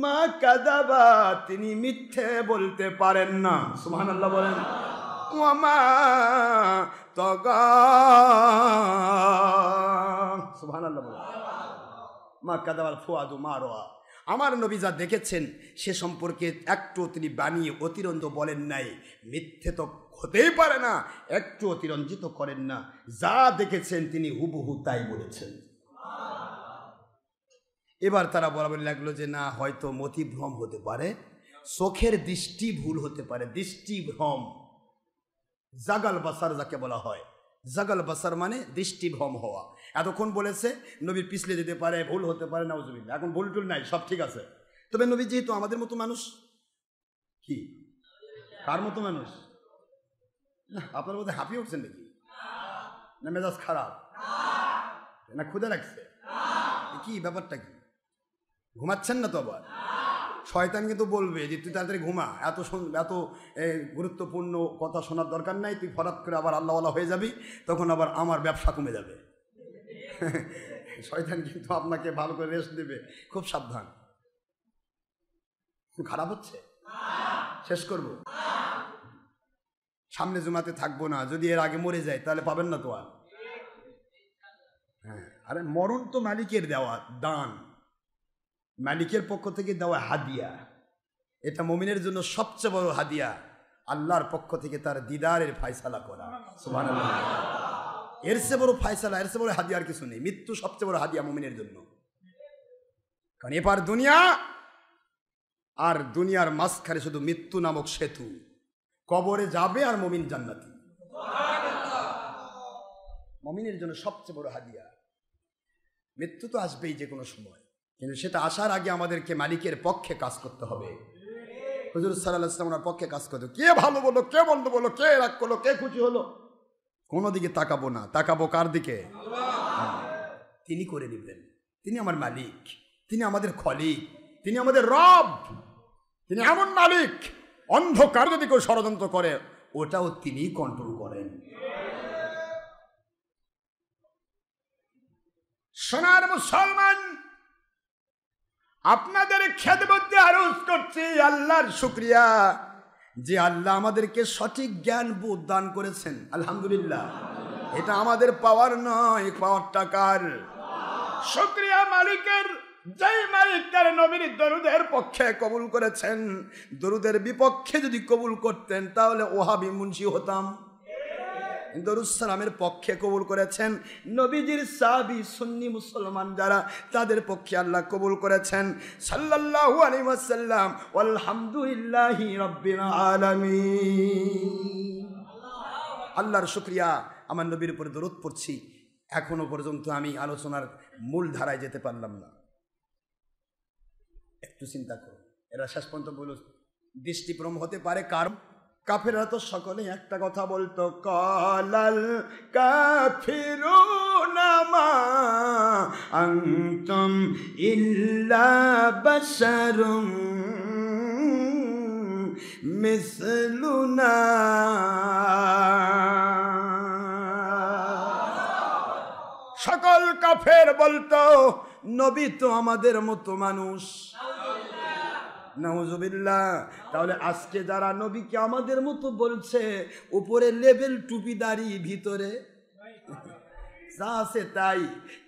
মা কাদাবা, তিনি মিথ্যে বলতে পারেন না। সুবহানাল্লাহ বলেন। ওয়ামা তগা, সুবহানাল্লাহ বলেন। মা কাদাবাল ফুয়াদু মা রাআ, আমার নবী যা দেখেছেন সে সম্পর্কে একটু তিনি বানিয়ে অতিরঞ্জিত বলেন নাই। মিথ্যে তো হতেই পারে না, একটু অতিরঞ্জিত করেন না। যা দেখেছেন তিনি হুবহু তাই বলেছেন। এবার তারা বলাবলি লাগলো যে না, হয়তো মতিভ্রম হতে পারে, চোখের দৃষ্টি ভুল হতে পারে, দৃষ্টিভ্রম। জাগাল বাসার যাকে বলা হয়, জাগাল বাসার মানে দৃষ্টিভ্রম হওয়া। এতক্ষণ বলেছে নবীর পিছলে যেতে পারে, ভুল হতে পারে, নাউজুবিল্লাহ। এখন ভুল টুল নাই, সব ঠিক আছে। তবে নবী যেহেতু আমাদের মতো মানুষ, কি কার মতো মানুষ? না আপনার মধ্যে হাঁপিয়ে উঠছেন নাকি? না মেজাজ খারাপ, না ক্ষুধা লাগছে, কি ব্যাপারটা কি? ঘুমাচ্ছেন না তো? আবার শয়তান কিন্তু বলবে যে তুই তাড়াতাড়ি ঘুমা, এত গুরুত্বপূর্ণ কথা শোনার দরকার নাই, তুই ফরাত করে আবার আল্লাহওয়ালা হয়ে যাবি, তখন আবার আমার ব্যবসা কমে যাবে। শয়তান কিন্তু আপনাকে ভালো করে রেস্ট দেবে, খুব সাবধান। খারাপ হচ্ছে, শেষ করব, সামনে জুমাতে থাকবো না, যদি এর আগে মরে যায় তাহলে পাবেন না তো আর। হ্যাঁ, আরে মরণ তো মালিকের দেওয়া দান, মালিকের পক্ষ থেকে দেওয়া হাদিয়া। এটা মুমিনের জন্য সবচেয়ে বড় হাদিয়া, আল্লাহর পক্ষ থেকে তার দিদারের ফায়সালা করা। সুবহানাল্লাহ। এর চেয়ে বড় ফায়সালা, এর চেয়ে বড় হাদিয়ার কিছু নেই। মৃত্যু সবচেয়ে বড় হাদিয়া মুমিনের জন্য, কারণ এপার দুনিয়া আর দুনিয়ার মাঝখানে শুধু মৃত্যু নামক সেতু। কবরে যাবে আর মুমিন জান্নাতি। মুমিনের জন্য সবচেয়ে বড় হাদিয়া। মৃত্যু তো আসবেই যে কোনো সময়, কিন্তু সেটা আসার আগে আমাদেরকে মালিকের পক্ষে কাজ করতে হবে। হুজুর সাল্লাল্লাহু আলাইহি ওয়াসাল্লাম ওনার পক্ষে কাজ করতে, কে ভালো বললো, কে মন্দ বললো, কে রাগ করলো, কে খুশি হলো, কোনো দিকে তাকাবো না, তাকাবো কার দিকে? তিনি করে দিবেন। তিনি আমার মালিক, তিনি আমাদের খলিক, তিনি আমাদের রব, তিনি এমন মালিক, অন্ধকার যদি কেউ ষড়যন্ত্র করে ওটাও তিনি কন্ট্রোল করেন। সোনার মুসলমান, আপনাদের খেদমতে আরজ করছি আল্লাহর শুকরিয়া যে আল্লাহ আমাদেরকে সঠিক জ্ঞান বোধ দান করেছেন। আলহামদুলিল্লাহ, এটা আমাদের পাওয়ার নয়, পাওয়ারটা কার? শুকরিয়া মালিকের, যেই মালিক তার নবীর দরুদের পক্ষে কবুল করেছেন। দরুদের বিপক্ষে যদি কবুল করতেন তাহলে ওহাবি মুন্সি হতাম। দরুদ সালামের পক্ষে কবুল করেছেন, নবীজির সাহাবী সুন্নি মুসলমান যারা, তাদের পক্ষে আল্লাহ কবুল করেছেন। সাল্লাল্লাহু আলাইহি ওয়াসাল্লাম, আলহামদুলিল্লাহি রাব্বিল আলামিন। আল্লাহর শুকরিয়া, আমার নবীর উপরে দরুদ পড়ছি। এখনো পর্যন্ত আমি আলোচনার মূল ধারায় যেতে পারলাম না। একটু চিন্তা করো, এরা শেষ পর্যন্ত বলল দৃষ্টিভ্রম হতে পারে। কারণ কাফেররা তো সকলে একটা কথা বলতো, কালাল কাফিরুনা মা আনতুম ইল্লা বাশারুম মিসলুনা। সকল কাফের বলতো নবী তো আমাদের মতো মানুষ। নাউজুবিল্লাহ। তাহলে আজকে যারা নবীকে আমাদের মতো বলছে, উপরে লেবেল টুপি দাড়ি, ভিতরে যা আছে তাই।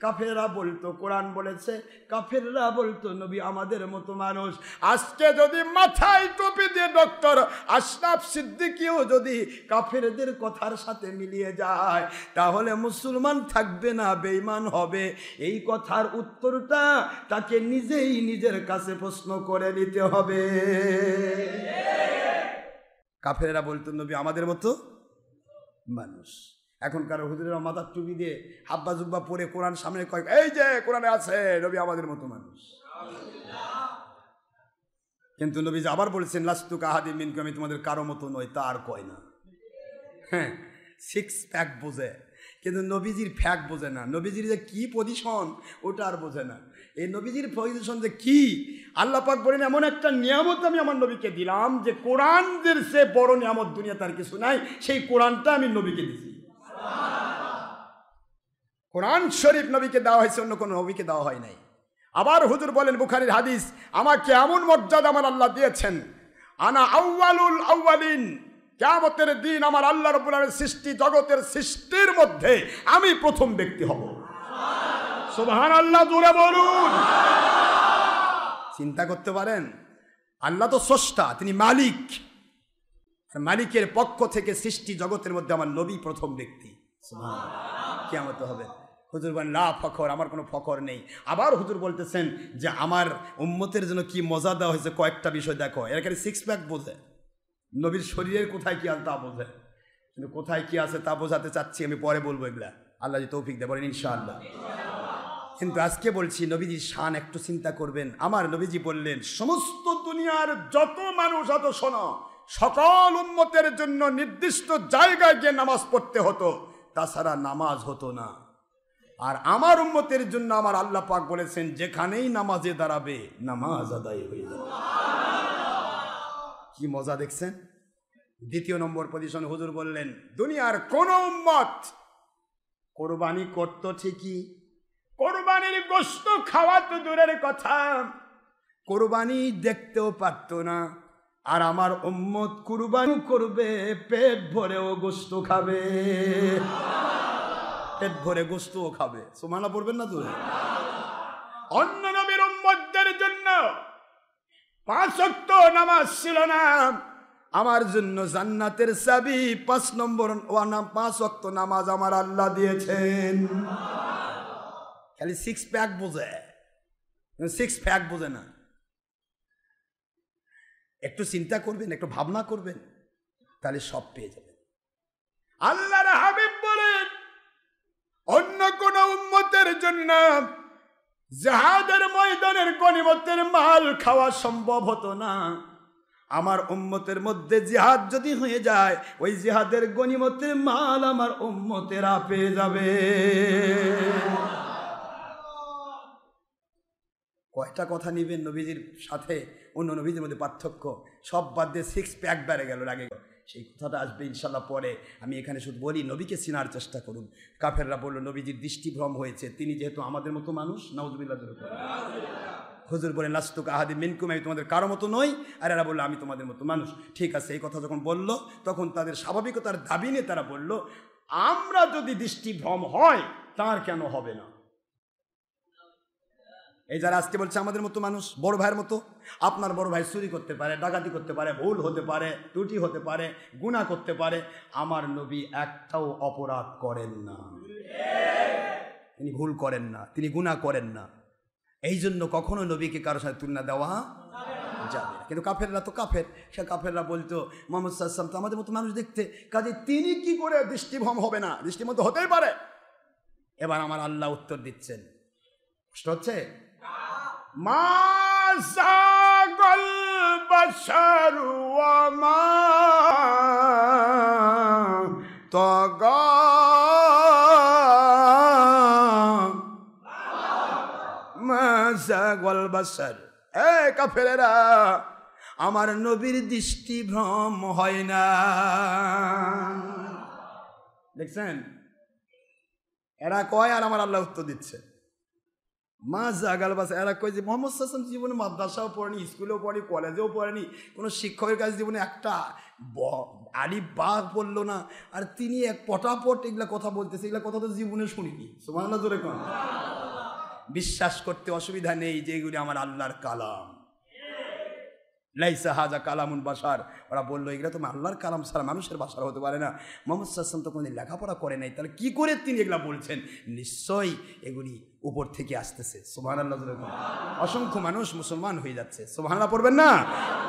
কাফেররা বলতো কোরআন বলেছে, কাফেররা বলতো নবী আমাদের মতো মানুষ। আজকে যদি মাথায় টুপি দিয়ে ডক্টর আশরাফ সিদ্দিকীও যদি কাফেরদের কথার সাথে মিলিয়ে যায়, তাহলে মুসলমান থাকবে না, বেঈমান হবে। এই কথার উত্তরটা তাকে নিজেই নিজের কাছে প্রশ্ন করে নিতে হবে। কাফেররা বলতো নবী আমাদের মতো মানুষ। এখনকার হুজুরেরা মাথার টুপি দিয়ে হাব্বা জুব্বা পরে কোরআন সামনে কয়, এই যে কোরআনে আছে নবী আমাদের মতো মানুষ। কিন্তু নবী আবার বলছেন, লাস্তু কাহাদিম মিনকুম, আমি তোমাদের কারো মতো নয়, তা আর কয় না। হ্যাঁ, সিক্স প্যাক বোঝে, কিন্তু নবীজির ফ্যাক বোঝে না। নবীজির যে কি পজিশন ওটা আর বোঝে না। এই নবীজির পজিশন যে কি, আল্লাহ পাক বলেন এমন একটা নিয়ামত আমি আমার নবীকে দিলাম যে কোরআনদের সে বড় নিয়ামত দুনিয়া তার কিছু নাই, সেই কোরআনটা আমি নবীকে দিছি। কোরআন শরীফ নবীকে দেওয়া হয়েছে, অন্য কোনো নবীকে দেওয়া হয় নাই। আবার হুজুর বলেন, বুখারীর হাদিস, আমাকে এমন মর্যাদা আমার আল্লাহ দিয়েছেন, আনা আউয়ালুল আউয়ালিন, কিয়ামতের দিন আমার আল্লাহ রাব্বুল আলামিনের সৃষ্টি জগতের সৃষ্টির মধ্যে আমি প্রথম ব্যক্তি হব। সুবহানাল্লাহ, জোরে বলুন। চিন্তা করতে পারেন, আল্লাহ তো স্রষ্টা, তিনি মালিক। মালিকের পক্ষ থেকে সৃষ্টি জগতের মধ্যে আমার নবী প্রথম ব্যক্তি। সুবহানাল্লাহ, কিয়ামত হবে। হুজুর বলেন লা ফখর, আমার কোনো ফখর নেই। আবার হুজুর বলতেছেন যে আমার উম্মতের জন্য কি মজা দেওয়া হয়েছে, কয়েকটা বিষয় দেখো। এর খালি সিক্স প্যাক বোঝে, নবীর শরীরের কোথায় কি আছে তা বোঝে, কিন্তু কোথায় কি আছে তা বোঝাতে চাচ্ছি আমি, পরে বলবো এগুলা, আল্লাহ যদি তৌফিক দেয়, বলেন ইনশাআল্লাহ। কিন্তু আজকে বলছি নবীজির শান একটু চিন্তা করবেন। আমার নবীজি বললেন, সমস্ত দুনিয়ার যত মানুষ হতো, শোনো, সকল উম্মতের জন্য নির্দিষ্ট জায়গায় গিয়ে নামাজ পড়তে হতো, তাছাড়া নামাজ হতো না। আর আমার উম্মতের জন্য আমার আল্লাহ পাক বলেছেন, যেখানেই নামাজে দাঁড়াবে নামাজ আদায় হয়ে যাবে। কি মজা দেখছেন। দ্বিতীয় নম্বর পজিশন হুজুর বললেন, দুনিয়ার কোন উম্মত কোরবানি করতো ঠিকই, কোরবানির গোশত খাওয়া তো দূরের কথা, কোরবানি দেখতেও পারত না। আর আমার উম্মত কুরবানি করবে, পেট ভরেও গোশত খাবে, পেট ভরে গোশতও খাবে। সুবহানাল্লাহ পড়বেন না তো? অন্য নবীর উম্মতদের জন্য 5 ওয়াক্ত নামাজ ছিল না, আমার জন্য জান্নাতের চাবি 5 নম্বর 5 ওয়াক্ত নামাজ আমার আল্লাহ দিয়েছেন। খালি সিক্স প্যাক বোঝে, সিক্স প্যাক বোঝে না। একটু চিন্তা করবেন, একটু ভাবনা করবেন, তাহলে সব পেয়ে যাবেন। আল্লাহর হাবিব বলেন, অন্য কোন উম্মতের জন্য জিহাদের ময়দানের গনিমতের মাল খাওয়া সম্ভব হতো না। আমার উম্মতের মধ্যে জিহাদ যদি হয়ে যায়, ওই জিহাদের গনিমতের মাল আমার উম্মতেরা পেয়ে যাবে। কয়টা কথা নিবেন নবীজির সাথে অন্য নবীজির মধ্যে পার্থক্য, সব বাদ দিয়ে 6 প্যাক বেড়ে গেল, লাগে গেল। সেই কথাটা আসবে ইনশাল্লাহ পরে। আমি এখানে শুধু বলি, নবীকে চিনার চেষ্টা করুন। কাফেররা বলল নবীজির দৃষ্টিভ্রম হয়েছে, তিনি যেহেতু আমাদের মতো মানুষ। নাউজুবিল্লাহ। হুজুর বলেন লাস্তুকা আহাদি মিনকুম, আমি তোমাদের কারো মতো নই। আর এরা বললো আমি তোমাদের মতো মানুষ। ঠিক আছে, এই কথা যখন বলল, তখন তাদের স্বাভাবিকতার দাবি নিয়ে তারা বলল, আমরা যদি দৃষ্টিভ্রম হয় তার কেন হবে না? এই যারা আজকে বলছে আমাদের মতো মানুষ, বড় ভাইয়ের মতো। আপনার বড় ভাই চুরি করতে পারে, ডাকাতি করতে পারে, ভুল হতে পারে, ত্রুটি হতে পারে, গুনাহ করতে পারে। আমার নবী একটাও অপরাধ করেন না, তিনি ভুল করেন না, তিনি গুনাহ করেন না। এই জন্য কখনো নবীকে কারোর সাথে তুলনা দেওয়া যাবে। কিন্তু কাফেররা তো কাফের, সে কাফেররা বলতো মুহাম্মদ সাল্লাল্লাহু আলাইহি ওয়াসাল্লাম তো আমাদের মতো মানুষ দেখতে, কাজে তিনি কি করে দৃষ্টিভ্রম হবে না? দৃষ্টিমত হতেই পারে। এবার আমার আল্লাহ উত্তর দিচ্ছেন, কষ্ট হচ্ছে? মা যাগাল বাশারু ওয়া মা তাগা, মা যাগাল বাশার। এই কাফেরেরা, আমার নবীর দৃষ্টিভ্রম হয় না। দেখছেন, এরা কয় আর আমার আল্লাহ উত্তর দিচ্ছে মা জাগাল বাস। এরা কয় যে মুহাম্মদ সাল্লাল্লাহু আলাইহি ওয়াসাল্লাম জীবনে মাদ্রাসাও পড়েনি, স্কুলেও পড়েনি, কলেজেও পড়েনি, কোনো শিক্ষকের কাছে জীবনে একটা আলিফ বা পড়লো না, আর তিনি এক পটাপট এগুলা কথা বলতেছে, এগুলা কথা তো জীবনে শুনিনি। সুবহানাল্লাহ জোরে কোন। বিশ্বাস করতে অসুবিধা নেই যে এগুলি আমার আল্লাহর কালাম। লাইসা হাজা কালামুন বাশার। ওরা বললো এগুলো তো আল্লাহর কালাম ছাড়া মানুষের ভাষা হতে পারে না। মুহাম্মদ সাল্লাল্লাহু আলাইহি ওয়াসাল্লাম তো কোনোদিন লেখাপড়া করে নাই, তাহলে কি করে তিনি এগুলা বলছেন? নিশ্চয়ই এগুলি উপর থেকে আসতেছে। সুবহানাল্লাহ। অসংখ্য মানুষ মুসলমান হয়ে যাচ্ছে, সুবহানাল্লাহ পড়বেন না?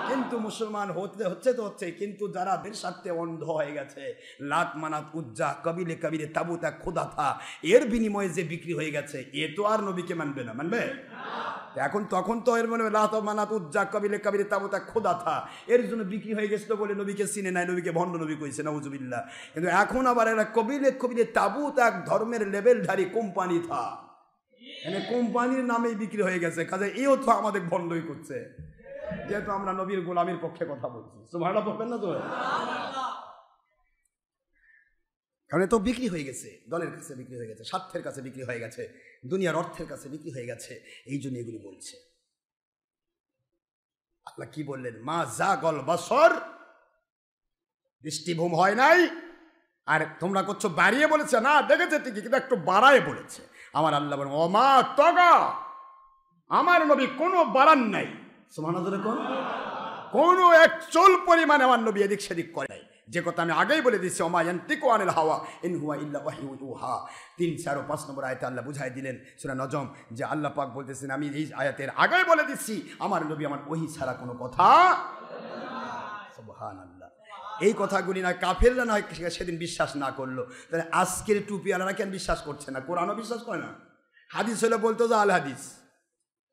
কিন্তু মুসলমান হচ্ছে তো হচ্ছে, কিন্তু যারা বের স্বার্থে অন্ধ হয়ে গেছে, লাত মানাত উজ্জা কবিলে কবিরে তাবুতা খোদা থা, এর বিনিময়ে যে বিক্রি হয়ে গেছে, এ তো আর নবীকে মানবে না, মানবে? এখন তখন তো এর মানে লাত মানাত উজ্জা কবিলে কবিরে তাবুতা খোদা থা, এর জন্য বিক্রি হয়ে গেছিল বলে নবীকে চিনে নাই, নবীকে ভণ্ড নবী কইছে, নাউজুবিল্লাহ। কিন্তু এখন আবার এরা কবিলে কবিরে তাবুত এক ধর্মের লেবেলধারী কোম্পানি থা, মানে কোম্পানির নামেই বিক্রি হয়ে গেছে। কাজে এও তো আমাদের ভণ্ডই করছে, যেহেতু আমরা নবীর গোলামির পক্ষে কথা বলছি। সুবহানাল্লাহ বলবেন না তো? কারণ তো বিক্রি হয়ে গেছে, দলের কাছে বিক্রি হয়ে গেছে, স্বার্থের কাছে বিক্রি হয়ে গেছে, দুনিয়ার অর্থের কাছে বিক্রি হয়ে গেছে, এই জন্য এগুলি বলছে। আল্লাহ কি বললেন? মা যাগাল বাসর, দৃষ্টিভ্রম হয় নাই। আর তোমরা করছো বাড়িয়ে বলেছে, না দেখেছে ঠিকই, কিন্তু একটু বাড়ায় বলেছে। আমার আল্লাহ বলেন ওমা তগা, আমার নবী কোনো বাড়ান নাই। সুবহানাল্লাহ। কোনো এক চুল পরিমাণে আমার নবী এদিক সেদিক করে নাই। যে কথা আমি আগেই বলে দিচ্ছি, ওমা ইয়ানতিকু আনিল হাওয়া ইন হুয়া ইল্লা ওয়াহয়ু ইউহা। 3, 4 ও 5 নম্বর আয়াতে আল্লাহ বুঝাই দিলেন সূরা নজম, যে আল্লাহ পাক বলতেছেন আমি এই আয়াতের আগেই বলে দিচ্ছি আমার নবী আমার ওহী ছাড়া কোনো কথা। সুবহানাল্লাহ। এই কথাগুলি না কাফেররা না সেদিন বিশ্বাস না করলো, তাহলে আজকের টুপিওয়ালারা কেন বিশ্বাস করছে না? কোরআনও বিশ্বাস করে না। হাদিস হলে বলতো যে আল হাদিস,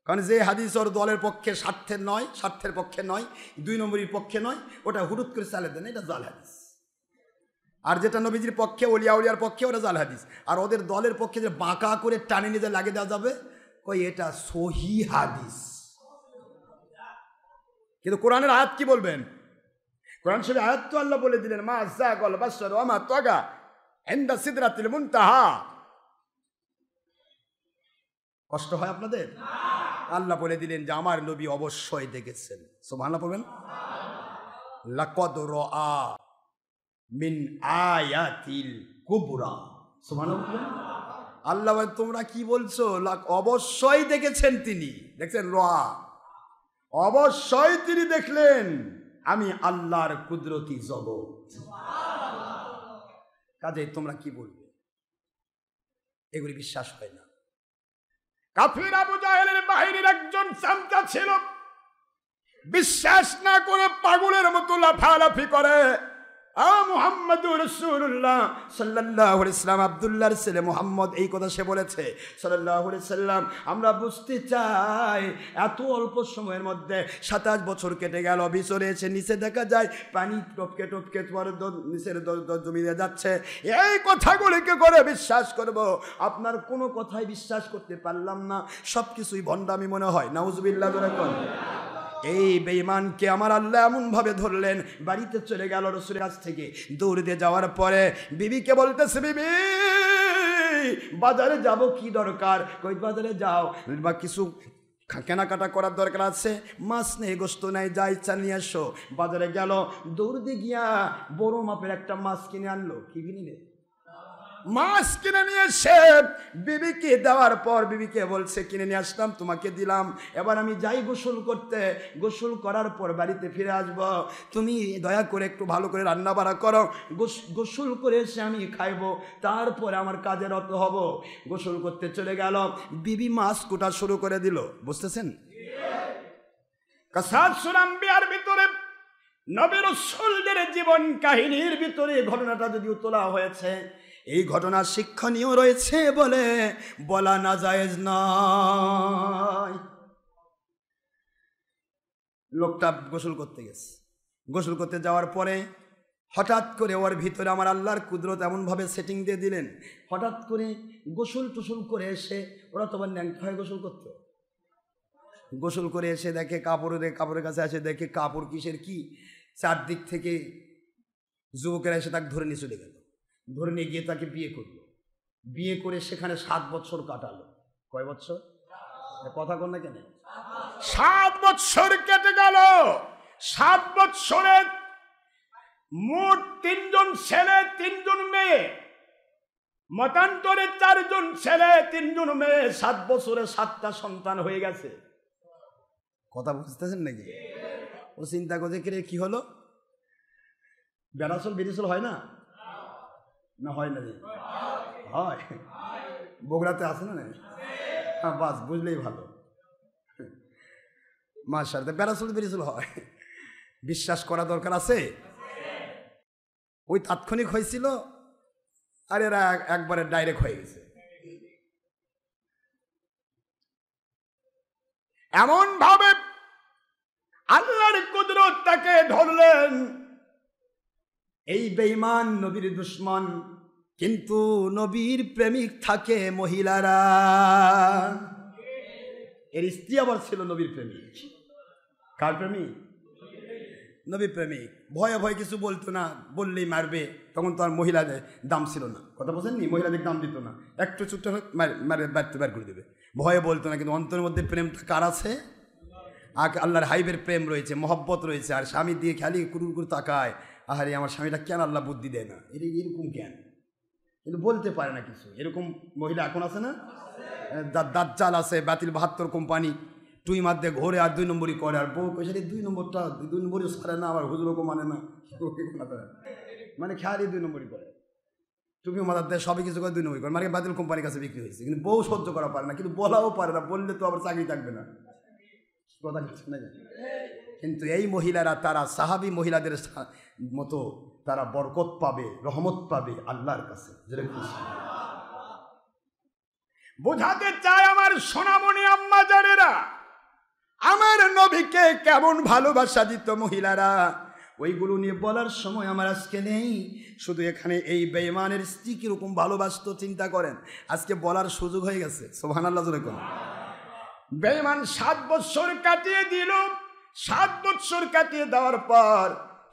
কারণ যে হাদিস ওর দলের পক্ষে স্বার্থের নয়, স্বার্থের পক্ষে নয়, 2 নম্বরের পক্ষে নয়, ওটা হুরুত করে চালে দেন, এটা জাল হাদিস। আর যেটা নবীজির পক্ষে, ওলিয়া উলিয়ার পক্ষে, ওটা জাল হাদিস। আর ওদের দলের পক্ষে যে বাঁকা করে টানে নিয়ে লাগিয়ে দেওয়া যাবে, কই এটা সহি হাদিস। কিন্তু কোরআনের আয়াত কি বলবেন? কোরআন শরীফে আয়াত তো আল্লাহ বলে দিলেন মা যাগাল বাশর ওয়া মা তাগা ইনদা সিদরাতিল মুনতাহা। কষ্ট হয় আপনাদের? আল্লাহ বলে দিলেন যে আমার নবী অবশ্যই দেখেছেন। সুবহানাল্লাহ বলবেন। লাকাদ রাআ মিন আয়াতিল কুবরা। সুবহানাল্লাহ। আল্লাহ বলেন তোমরা কি বলছো? অবশ্যই দেখেছেন তিনি, দেখছেন রাআ, অবশ্যই তিনি দেখলেন আমি আল্লাহর কুদরতি জগৎ। কাজে তোমরা কি বলবে? এগুলি বিশ্বাস হয় না। কাফির আবু জাহেলের বাহিনীর একজন চামচা ছিল, বিশ্বাস না করে পাগলের মতো লাফালাফি করে। মুহাম্মাদুর রাসূলুল্লাহ সাল্লাল্লাহু আলাইহি সাল্লাম, আব্দুল্লাহর ছেলে মুহাম্মদ, এই কথা সে বলেছে সাল্লাল্লাহু আলাইহি সাল্লাম। আমরা বুঝতে চাই এত অল্প সময়ের মধ্যে 27 বছর কেটে গেল, বিছরে এসে নিচে দেখা যায় পানি টপকে টপকে তোমার নিচের জমিয়ে যাচ্ছে। এই কথাগুলিকে করে বিশ্বাস করব? আপনার কোনো কথাই বিশ্বাস করতে পারলাম না, সব কিছুই ভণ্ডামি মনে হয়। নাউজুবিল্লাহ ধরে কোন এই বেঈমানকে আমার আল্লাহ এমন ভাবে ধরলেন, বাড়িতে চলে গেল রাসূলের কাছ থেকে। দৌড় দিয়ে যাওয়ার পরে বিবিকে বলতেছে, বিবি বাজারে যাব, কি দরকার? কই বাজারে যাও, বা কিছু কেনাকাটা করার দরকার আছে, মাছ নেই, গোস্ত নাই, যা ইচ্ছা নিয়ে আসো। বাজারে গেল, দৌড় দিয়ে গিয়া বড় মাপের একটা মাছ কিনে আনলো। কি কিনে? মাছ কিনে নিয়ে এসে বিবিকে দেওয়ার পর বিবিকে বলছে, কিনে নিয়ে আসলাম, তোমাকে দিলাম, এবার আমি যাই গোসল করতে, গোসল করার পর বাড়িতে ফিরে আসব, তুমি দয়া করে একটু ভালো করে রান্না বাড়া করো, গোসল করে এসে আমি খাইবো, তারপরে আমার কাজে রত হব। গোসল করতে চলে গেল, বিবি মাছ কোটা শুরু করে দিল। বুঝতেছেন? কাসাসুল আম্বিয়ার ভিতরে নবী রাসূলদের জীবন কাহিনীর ভিতরে ঘটনাটা যদিও তোলা হয়েছে, এই ঘটনা শিক্ষণীয় রয়েছে বলে বলা না জায়েজ নয়। লোকটা গোসল করতে গেছে, গোসল করতে যাওয়ার পরে হঠাৎ করে ওর ভিতরে আমার আল্লাহর কুদরত এমনভাবে সেটিং দিয়ে দিলেন, হঠাৎ করে গোসল টুসল করে এসে, ওরা তো আবার ন্যাংটা হয়ে গোসল করতো, গোসল করে এসে দেখে কাপড়ের কাছে আসে, দেখে কাপড় কিসের কি, চারদিক থেকে যুবকেরা এসে তাকে ধরে নিয়ে চলে গেল। ধরে নিয়ে গিয়ে তাকে বিয়ে করলো, বিয়ে করে সেখানে 7 বছর কাটালো। কয় বছর? কথা কন না কেন? 7 বছর কেটে গেল। 7 বছরে মোট 3 জন ছেলে 3 জন মেয়ে, মতান্তরে 4 জন ছেলে 3 জন মেয়ে, 7 বছরে 7টা সন্তান হয়ে গেছে। কথা বুঝতেছেন নাকি? ও চিন্তা করছে, কি হলো, বেড়াচল বেরিচল হয় না? না হয় না? হয়, বগুড়াতে আছে না? হ্যাঁ, বাস বুঝলেই ভালো। মাশাআল্লাহ, বেড়াচল বেরিচল হয়, বিশ্বাস করা দরকার আছে। ওই তাৎক্ষণিক হয়েছিল, আর এরা একবারে ডাইরেক্ট হয়ে গেছে। এমন ভাবে আল্লাহর কুদরত তাকে ধরলেন। এই বেঈমান নবীর দুশমন, কিন্তু নবীর প্রেমিক থাকে মহিলারা। এর স্ত্রী আবার ছিল নবীর প্রেমিক। কার প্রেমিক? নবী প্রেমিক। ভয়ে ভয়ে কিছু বলতো না, বললেই মারবে, তখন তো আর মহিলাদের দাম ছিল না। কথা বোঝেননি? মহিলাদের দাম দিত না, একটু ছোট্ট মারে বের করে দেবে, ভয়ে বলতো না। কিন্তু অন্তরের মধ্যে প্রেমটা কার আছে? আল্লাহর হাইবের প্রেম রয়েছে, মহব্বত রয়েছে। আর স্বামী দিয়ে খালি কুরুর করে তাকায়, আহারে আমার স্বামীটা কেন আল্লাহ বুদ্ধি দেয় না, এরকম জ্ঞান, কিন্তু বলতে পারে না কিছু। এরকম মহিলা এখন আছে না? দাজ্জাল আছে, বাতিল 72 কোম্পানি, টুই মাধ্যমে ঘোরে আর 2 নম্বরই করে। আর বউ কইছে 2 নম্বরই সারে না, আবার হুজুরও মানে না, মানে খেয়ালি 2 নম্বরই করে, তুমি মাথার দেয় সবই কিছু করে 2 নম্বরই করে, মানে বাতিল কোম্পানির কাছে বিক্রি হয়েছে। কিন্তু বউ সহ্য করা পারে না, কিন্তু বলাও পারে না, বললে তো আবার চাকরি থাকবে না। কথা কিছু না। কিন্তু এই মহিলারা, তারা সাহাবী মহিলাদের মতো তারা বরকত পাবে, রহমত পাবে আল্লাহর কাছে। বোঝাতে চায় আমার সোনামণি আম্মা জানেরা, আমার নবীকে কেমন ভালোবাসা দিত মহিলারা, ওইগুলো নিয়ে বলার সময় আমার আজকে নেই। শুধু এখানে এই বেঈমানের স্ত্রী কিরকম ভালোবাসতো চিন্তা করেন, আজকে বলার সুযোগ হয়ে গেছে। সুবহানাল্লাহ জোরে কোন। বেঈমান 7 বছর কাটিয়ে দিল। 7 বছর কাটিয়ে দেওয়ার পর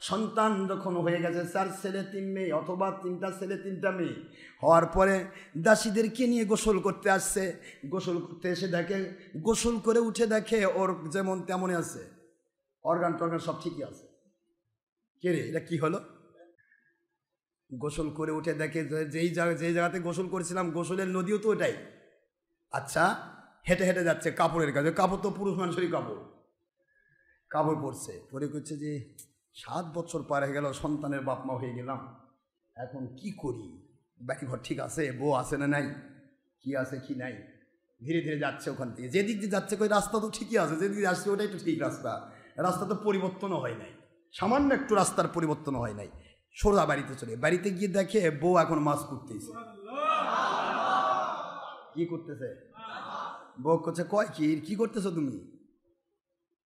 সন্তান যখন হয়ে গেছে, 4 ছেলে 3 মেয়ে, অথবা 3টা ছেলে 3টা মেয়ে হওয়ার পরে দাসীদেরকে নিয়ে গোসল করতে আসছে। গোসল করতে এসে দেখে, গোসল করে উঠে দেখে ওর যেমন তেমনই আছে, অর্গান টর্গান সব ঠিকই আছে। কে রে, এটা কি হলো? গোসল করে উঠে দেখে যেই জায়গাতে গোসল করেছিলাম, গোসলের নদীও তো ওটাই। আচ্ছা, হেঁটে হেঁটে যাচ্ছে কাপড়ের কাছে, কাপড় তো পুরুষ মানুষেরই কাপড় পরছে, পরে করছে যে 7 বছর পার হয়ে গেল, সন্তানের বাপ মা হয়ে গেলাম, এখন কি করি? বাকি ঘর ঠিক আছে, বউ আছে না নাই, কি আছে কি নাই। ধীরে ধীরে যাচ্ছে ওখান থেকে, যেদিক দিয়ে যাচ্ছে কই রাস্তা তো ঠিকই আছে, যেদিকে আসছে ওটাই তো ঠিক রাস্তা, রাস্তা তো পরিবর্তনও হয় নাই, সামান্য একটু রাস্তার পরিবর্তন হয় নাই। সোজা বাড়িতে চলে, বাড়িতে গিয়ে দেখে বউ এখন মাছ করতেছে। কি করতেছে? বউ করছে, কয় কি করতেছো তুমি?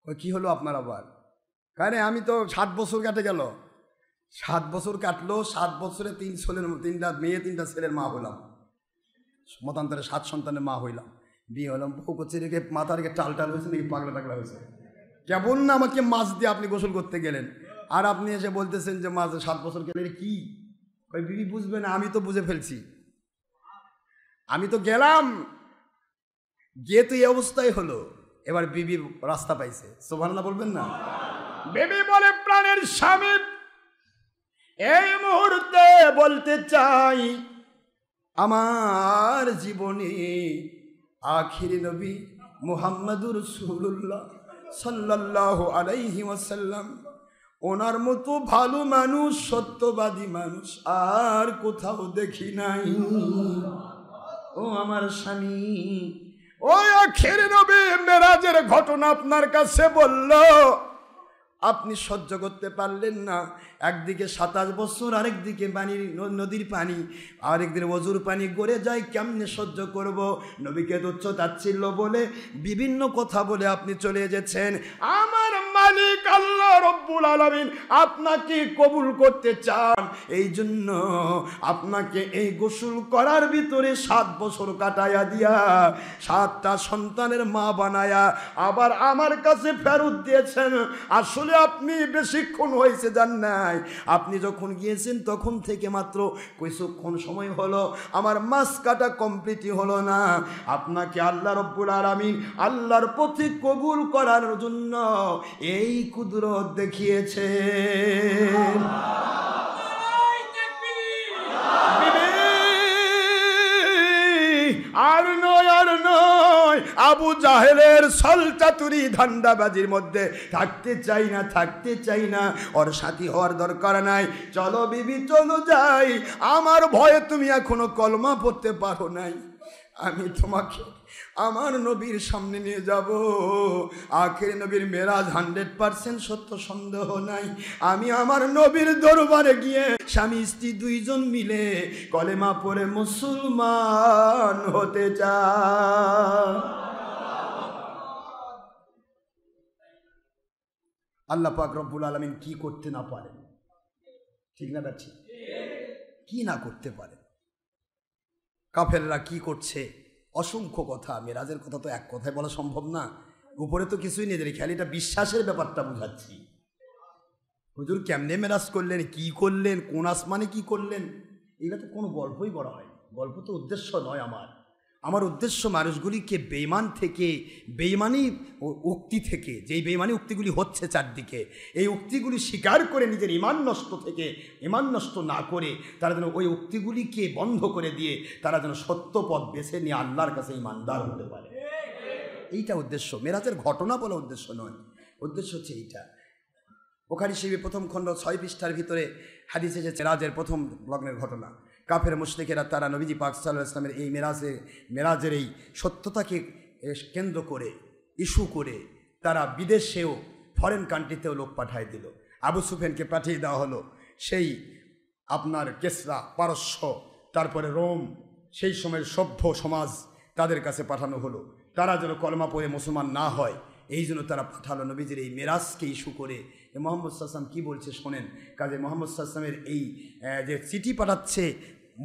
কি হলো আপনার আবার? কারণ আমি তো 7 বছর কাটে গেল, 7 বছর কাটলো, 7 বছরে 3 মেয়ে 3টা ছেলের মা হলাম, মতান্তরে 7 সন্তানের মা হইলাম, বিয়ে হলাম। বউ করছে রেখে মাথার রেখে টাল হয়েছে নাকি, পাগলা টাগলা হয়েছে? কেমন না আমাকে মাছ দিয়ে আপনি গোসল করতে গেলেন, আর আপনি এসে বলতেছেন যে মাছ 7 বছর গেলে কি? ওই বিবি বুঝবে না, আমি তো বুঝে ফেলছি, আমি তো গেলাম, গিয়ে তো এই অবস্থায় হলো। এবার বিবি রাস্তা পাইছে, সুবহানাল্লাহ বলবেন না? বিবি বলে, প্রাণের স্বামী, এই মুহূর্তে বলতে চাই, আমার জীবনে আখিরি নবী মুহাম্মাদুর রাসূলুল্লাহ সাল্লাল্লাহু আলাইহি ওয়াসাল্লাম, ওনার মতো ভালো মানুষ, সত্যবাদী মানুষ আর কোথাও দেখি নাই। ও আমার স্বামী, ওই আখিরি নবী মেরাজের ঘটনা আপনার কাছে বলল, আপনি সহ্য করতে পারলেন না। একদিকে 27 বছর, আরেকদিকে নদীর পানি, আরেকদিকে ওযুর পানি গড়ে যায়, কেমনে সহ্য করব? নবীকে তুচ্ছ তাচ্ছিল্য বলে, বিভিন্ন কথা বলে আপনি চলে এসেছেন। আমার মালিক আল্লাহ রব্বুল আলামিন আপনাকে কবুল করতে চান, এই জন্য আপনাকে এই গোসল করার ভিতরে 7 বছর কাটাইয়া দিয়া 7টা সন্তানের মা বানায়া আবার আমার কাছে ফেরত দিয়েছেন। আসলে আপনি বেশিক্ষণ হয়েছে যান নাই, আপনি যখন গিয়েছেন তখন থেকে মাত্র কিছুক্ষণ সময় হলো, আমার মাস কাটা কমপ্লিটই হলো না। আপনাকে আল্লাহ রব্বুল আলামিন আল্লাহর পথে কবুল করার জন্য এই কুদরত দেখিয়েছে। আর নয়, আবু জাহেলের ছলচাতুরি ধান্দাবাজির মধ্যে থাকতে চাই না, ওর সাথী হওয়ার দরকার নাই। চলো বিবি চলো যাই, আমার ভয়ে তুমি এখনো কলমা পড়তে পারো নাই, আমি তোমাকে আমার নবীর সামনে নিয়ে যাব। আখির নবীর মেরাজ 100% সত্য, সন্দেহ নাই। আমি আমার নবীর দরবারে গিয়ে স্বামী স্ত্রী 2 জন মিলে কলেমা পড়ে মুসলমান হতে চাই। আল্লাহ পাক রব্বুল আলামিন কি করতে না পারেন, ঠিক না ব্যাঠি? কি না করতে পারেন? কাফেররা কি করছে, অসংখ্য কথা। মেরাজের কথা তো এক কথায় বলা সম্ভব না, উপরে তো কিছুই নেই, খেয়াল এটা বিশ্বাসের ব্যাপারটা বুঝাচ্ছি। হুজুর কেমনে মেরাজ করলেন, কি করলেন, কোন আসমানে কি করলেন, এটা তো কোনো গল্পই বলা হয়। গল্প তো উদ্দেশ্য নয় আমার উদ্দেশ্য মানুষগুলিকে বেঈমান থেকে, বেঈমানি উক্তি থেকে, যেই বেঈমানি উক্তিগুলি হচ্ছে চারদিকে, এই উক্তিগুলি স্বীকার করে নিজের ঈমান নষ্ট থেকে ঈমান নষ্ট না করে তারা যেন ওই উক্তিগুলিকে বন্ধ করে দিয়ে তারা যেন সত্য পথ বেছে নিয়ে আল্লাহর কাছে ঈমানদার হতে পারে। এইটা উদ্দেশ্য, মেরাজের ঘটনা বলা উদ্দেশ্য নয়, উদ্দেশ্য হচ্ছে এইটা। বুখারী শরীফের 1ম খণ্ড 6 পৃষ্ঠার ভিতরে হাদিস এসেছে মেরাজের 1ম লগ্নের ঘটনা। কাফের মুশরিকেরা তারা নবীজি পাক সাল্লাল্লাহু আলাইহি ওয়াসাল্লামের এই মেরাজের এই সত্যতাকে কেন্দ্র করে ইস্যু করে তারা বিদেশেও, ফরেন কান্ট্রিতেও লোক পাঠিয়ে দিল। আবু সুফিয়ানকে পাঠিয়ে দেওয়া হলো, সেই আপনার কেসরা, পারস্য, তারপরে রোম, সেই সময়ের সভ্য সমাজ, তাদের কাছে পাঠানো হলো। তারা যেন কলমা পড়ে মুসলমান না হয়, এই জন্য তারা পাঠালো নবীজির এই মেরাজকে ইস্যু করে। মোহাম্মদ সাল্লাল্লাহু আলাইহি ওয়াসাল্লাম কী বলছে শোনেন। কাজে মোহাম্মদ সাল্লাল্লাহু আলাইহি ওয়াসাল্লামের এই যে চিঠি পাঠাচ্ছে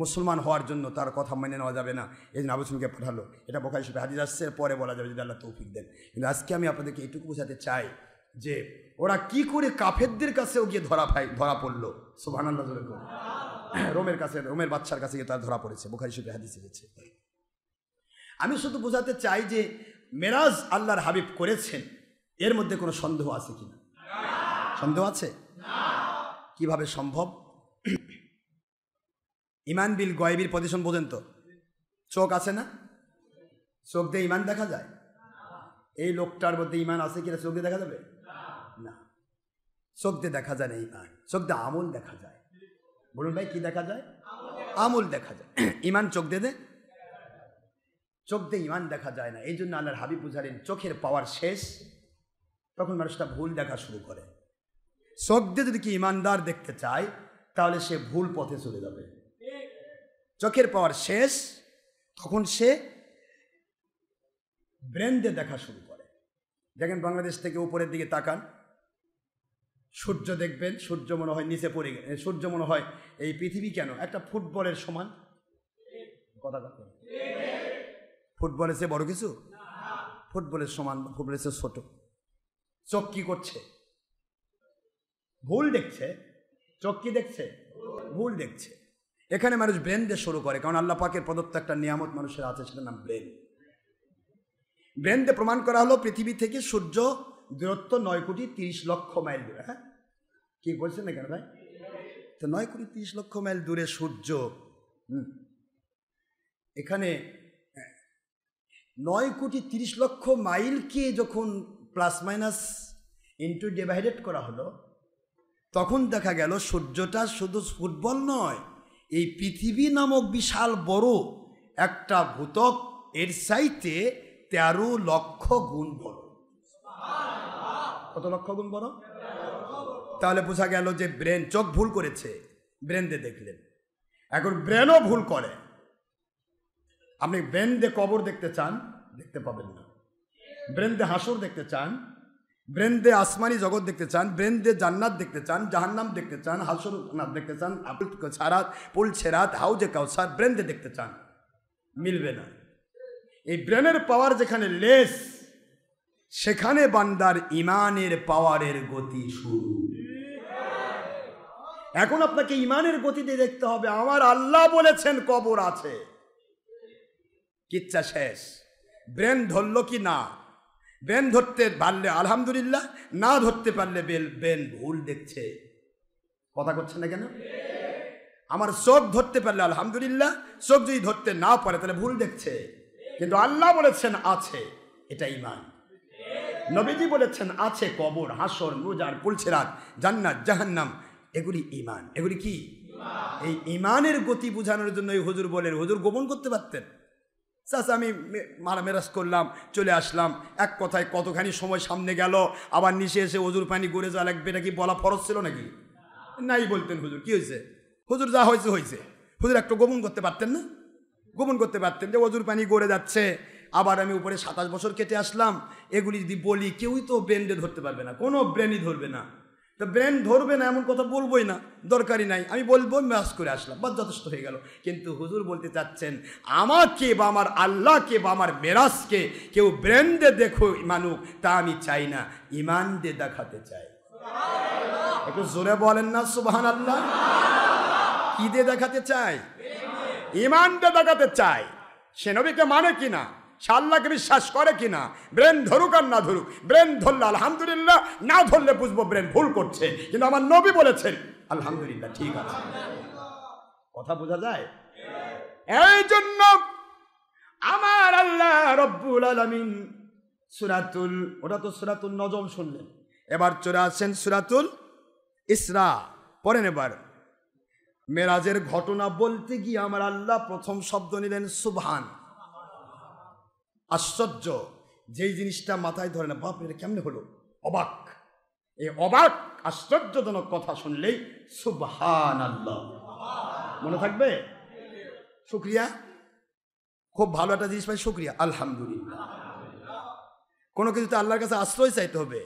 মুসলমান হওয়ার জন্য, তার কথা মেনে নেওয়া যাবে না, এই জন্য আবু সুফিয়ানকে পাঠালো। এটা বুখারী শরীফে হাদিস আসছে, পরে বলা যাবে যদি আল্লাহ তৌফিক দেন। কিন্তু আজকে আমি আপনাদেরকে এইটুকু বোঝাতে চাই যে ওরা কি করে কাফেরদের কাছেও গিয়ে ধরা পড়লো। সুবহানাল্লাহ জোরে করে। রোমের কাছে, রোমের বাদশার কাছে গিয়ে তারা ধরা পড়েছে, বুখারী শরীফে হাদিস এসেছে। আমি শুধু বোঝাতে চাই যে মেরাজ আল্লাহর হাবিব করেছেন, এর মধ্যে কোনো সন্দেহ আছে কিনা? সন্দেহ আছে? কিভাবে সম্ভব? ইমান বিল গয়বির পজিশন বোঝেন তো? চোখ আছে না, চোখ দিয়ে ইমান দেখা যায়? এই লোকটার মধ্যে ইমান আছে কিনা চোখ দিয়ে দেখা যাবে না? চোখ দিয়ে দেখা যায় না ইমান, চোখ দিয়ে আমল দেখা যায়। বলুন ভাই, কি দেখা যায়? আমল দেখা যায়। ইমান চোখ দিয়ে চোখ দিয়ে ইমান দেখা যায় না। এই জন্য আল্লাহর হাবিব বুঝালেন চোখের পাওয়ার শেষ, তখন মানুষটা ভুল দেখা শুরু করে। চোখ দিয়ে যদি কি ইমানদার দেখতে চায়, তাহলে সে ভুল পথে চলে যাবে। চোখের পাওয়ার শেষ, তখন সে ব্রেন দিয়ে দেখা শুরু করে। দেখেন বাংলাদেশ থেকে উপরের দিকে তাকান, সূর্য দেখবেন, সূর্য মনে হয় নিচে পড়ে গেছে, সূর্য মনে হয় এই পৃথিবী কেন একটা ফুটবলের সমান। কথা কথা, ফুটবলের চেয়ে বড় কিছু, ফুটবলের সমান, ফুটবলের চেয়ে ছোট। চোখ কি করছে? ভুল দেখছে। চোখ কি দেখছে? ভুল দেখছে। এখানে মানুষ ব্রেন দিয়ে শুরু করে, কারণ আল্লাহ পাকের প্রদত্ত একটা নিয়ামত মানুষের আছে, সেটার নাম ব্রেন। ব্রেন দিয়ে প্রমাণ করা হলো পৃথিবী থেকে সূর্য দূরত্ব 9,30,00,000 মাইল দূরে। হ্যাঁ, কি বলছেন না কেন ভাই? তো 9,30,00,000 মাইল দূরে সূর্য। এখানে 9,30,00,000 মাইলকে যখন প্লাস মাইনাস ইন্টু ডিভাইডেড করা হলো, তখন দেখা গেল সূর্যটা শুধু ফুটবল নয়, এই পৃথিবী নামক বিশাল বড় একটা ভূত্বক, এর চাইতে 13 লক্ষ গুণ বড়। কত লক্ষ গুণ বড়? তাহলে বোঝা গেল যে ব্রেন, চোখ ভুল করেছে, ব্রেন দিয়ে দেখলেন। এখন ব্রেনও ভুল করে। আপনি ব্রেন দিয়ে কবর দেখতে চান, দেখতে পাবেন না। ব্রেন দিয়ে হাসর দেখতে চান, ব্রেন দিয়ে আসমানি জগৎ দেখতে চান, ব্রেন দিয়ে জান্নাত দেখতে চান, জাহান্নাম দেখতে চান, হাসর দেখতে চান, ছাড়াত, পুল ছেরাত, হাউজে কাউসার, ব্রেন দিয়ে দেখতে চান, মিলবে না। এই ব্রেনের পাওয়ার যেখানে লেস, সেখানে বান্দার ইমানের পাওয়ারের গতি শুরু। এখন আপনাকে ইমানের গতিতে দেখতে হবে। আমার আল্লাহ বলেছেন কবর আছে, কিচ্ছা শেষ। ব্রেন ধরল কি না? ব্রেন ধরতে পারলে আলহামদুলিল্লাহ, না ধরতে পারলে ব্রেন ভুল দেখছে। কথা করছে না কেন? আমার চোখ ধরতে পারলে আলহামদুলিল্লাহ, চোখ যদি ধরতে না পারে তাহলে ভুল দেখছে। কিন্তু আল্লাহ বলেছেন আছে, এটা ঈমান। নবীজি বলেছেন আছে কবর, হাসর, মুজার, পুলছেরাত, জান্নাত, জাহান্নাম, এগুলি ঈমান। এগুলি কি? এই ঈমানের গতি বোঝানোর জন্য এই হুজুর বলেন। হুজুর গোপন করতে পারতেন, চাচা আমি মেরাজ করলাম, চলে আসলাম, এক কথায় কতখানি সময় সামনে গেল, আবার নিচে এসে হুজুর পানি গড়ে যাওয়া লাগবে, এটা কি বলা ফরজ ছিল নাকি? নাই বলতেন হুজুর, কি হয়েছে? হুজুর যা হয়েছে হয়েছে। হুজুর একটু গোপন করতে পারতেন না? গোপন করতে পারতেন যে হুজুর পানি গড়ে যাচ্ছে, আবার আমি উপরে 27 বছর কেটে আসলাম। এগুলি যদি বলি, কেউই তো ব্রেনকে ধরতে পারবে না, কোনো ব্রেনই ধরবে না। তো ব্রেন ধরবে না এমন কথা বলবোই না, দরকারই নাই। আমি বলবো মেরাজ করে আসলাম, বাস যথেষ্ট হয়ে গেল। কিন্তু হুজুর বলতে চাচ্ছেন আমাকে বা আমার আল্লাহকে বা আমার মেরাজকে কেউ ব্রেন দিয়ে দেখো মানুক, তা আমি চাই না, ইমান দিয়ে দেখাতে চাই। একটু জোরে বলেন না সুবহানাল্লাহ। কি দিয়ে দেখাতে চাই? ইমান দিয়ে দেখাতে চাই। সে নবীকে মানে কিনা, সে আল্লাহকে বিশ্বাস করে কিনা, ব্রেন ধরুক আর না ধরুক, ব্রেন ধরলে আলহামদুলিল্লাহ, না ধরলে বুঝবো ব্রেন ভুল করছে। কিন্তু আমার নবী বলেছেন আলহামদুলিল্লাহ ঠিক আছে। কথা বোঝা যায়? এই জন্য আমার আল্লাহ রব্বুল আলামিন সূরাতুল, ওটা তো সূরাতুল নজম শুনলেন, এবার চলে আসেন সূরাতুল ইসরা। পড়েন এবার। মেরাজের ঘটনা বলতে গিয়ে আমার আল্লাহ প্রথম শব্দ নিলেন সুবহান। আশ্চর্য, যেই জিনিসটা মাথায় ধরে না, বাপ এটা কেমনে হলো, অবাক। এই অবাক আশ্চর্যজনক কথা শুনলেই সুবহানাল্লাহ মনে থাকবে। শুকরিয়া, খুব ভালো একটা জিনিস পাই, শুকরিয়া, আলহামদুলিল্লাহ। কোনো কিছুতে আল্লাহর কাছে আশ্রয় চাইতে হবে,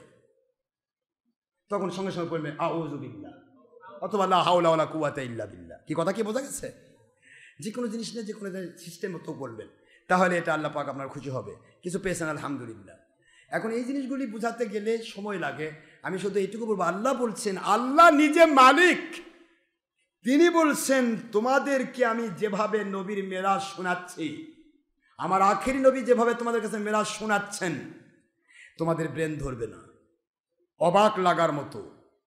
তখন সঙ্গে সঙ্গে পড়বে আউযু বিল্লাহ অথবা লা হাওলা ওয়ালা কুওয়াতা ইল্লা বিল্লাহ। কি কথা কি বোঝা গেছে? যে কোনো জিনিস নিয়ে যে কোনো সিস্টেম মতো বলবেন, তাহলে এটা আল্লাহ পাক আপনার খুশি হবে, কিছু পেয়েছেন আলহামদুলিল্লাহ। এখন এই জিনিসগুলি বোঝাতে গেলে সময় লাগে। আমি শুধু এইটুকু বলবো, আল্লাহ বলছেন, আল্লাহ নিজে মালিক, তিনি বলছেন তোমাদেরকে আমি যেভাবে নবীর মেরাজ শোনাচ্ছি, আমার আখেরি নবী যেভাবে তোমাদের কাছে মেরাজ শোনাচ্ছেন, তোমাদের ব্রেন ধরবে না, অবাক লাগার মতো,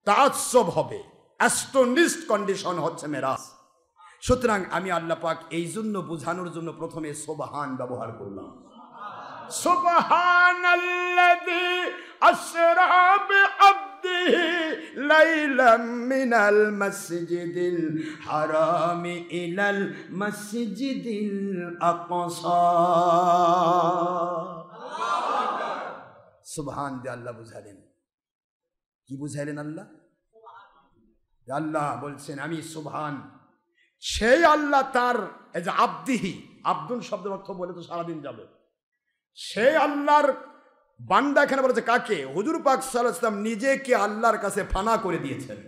তাজ্জব হবে, অ্যাস্টোনিশড কন্ডিশন হচ্ছে মেরাজ। সুতরাং আমি আল্লাহ পাক এই জন্য বোঝানোর জন্য প্রথমে সুবহান ব্যবহার করলাম। সুবহানাল্লাযী আসরা বিআবদিহি লাইলাম মিনাল মাসজিদিল হারামি ইলাল মাসজিদিল আকসা। সুবহান দিয়ে আল্লাহ বুঝালেন। কি বুঝাইলেন আল্লাহ? আল্লাহ বলছেন আমি সুবহান, সেই আল্লাহ তার এই যে আব্দিহি, আব্দুল শব্দের অর্থ বলে তো সারাদিন যাবে, সেই আল্লাহর বান্দা এখানে বলেছে কাকে? হুজুর পাক সাল্লাল্লাহু আলাইহি ওয়াসাল্লাম নিজেকে আল্লাহর কাছে ফানা করে দিয়েছেন,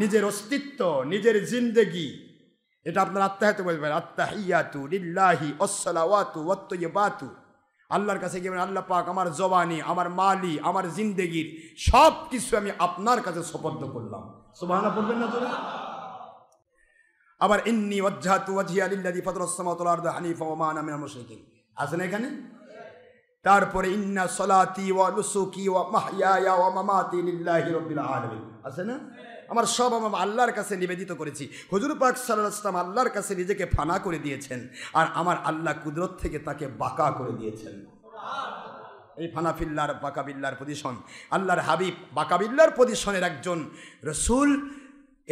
নিজের অস্তিত্ব, নিজের জিন্দেগি। এটা আপনার আত্মাহিয়াতে বলবেন, আত্তাহিয়াতু লিল্লাহি ওয়াসসালাওয়াতু ওয়াত-তাইয়্যিবাতু। আল্লাহর কাছে গিয়ে আল্লাহ পাক আমার জবানি, আমার মালি, আমার জিন্দেগির সব কিছু আমি আপনার কাছে সুপর্দ করলাম। সুবহানাল্লাহ বলবেন না জোরে? আবার ইন্নী ওয়াজ্জাহতু ওয়াজহিয়া লিল্লাযী ফাতারাস সামাওয়াতি ওয়াল আরদা হানিফা ওয়া মা আনা মিনাল মুশরিকিন, আছে না এখানে? তারপরে ইন্না সলাতি ওয়া নুসুকি ওয়া মাহইয়ায়া ওয়া মামাতি লিল্লাহি রাব্বিল আলামিন, আছে না? আমার সব আমি আল্লাহর কাছে নিবেদিত করেছি। হুজুর পাক সাল্লাল্লাহু আলাইহি ওয়াসাল্লাম আল্লাহর কাছে নিজেকে ফানা করে দিয়েছেন, আর আমার আল্লাহ কুদরত থেকে তাকে বাঁকা করে দিয়েছেন। এই ফানাফিল্লার বাকাবিল্লার পজিশন, আল্লাহর হাবিব বাকাবিল্লার পজিশনের একজন রসুল।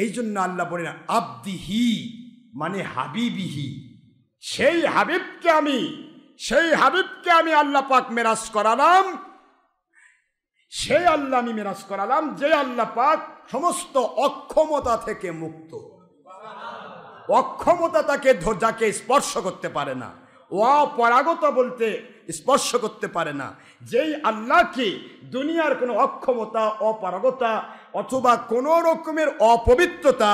এই জন্য আল্লাহ বলেন আব্দিহি মানে হাবিবিহি, সেই হাবিবকে আমি আল্লাহ পাক মেরাজ করালাম, সেই আল্লাহ আমি মেরাজ করালাম যে আল্লাহ পাক সমস্ত অক্ষমতা থেকে মুক্ত। অক্ষমতা তাকে যাকে স্পর্শ করতে পারে না, অপরাগতা বলতে স্পর্শ করতে পারে না, যেই আল্লাহকে দুনিয়ার কোনো অক্ষমতা, অপারগতা অথবা কোনো রকমের অপবিত্রতা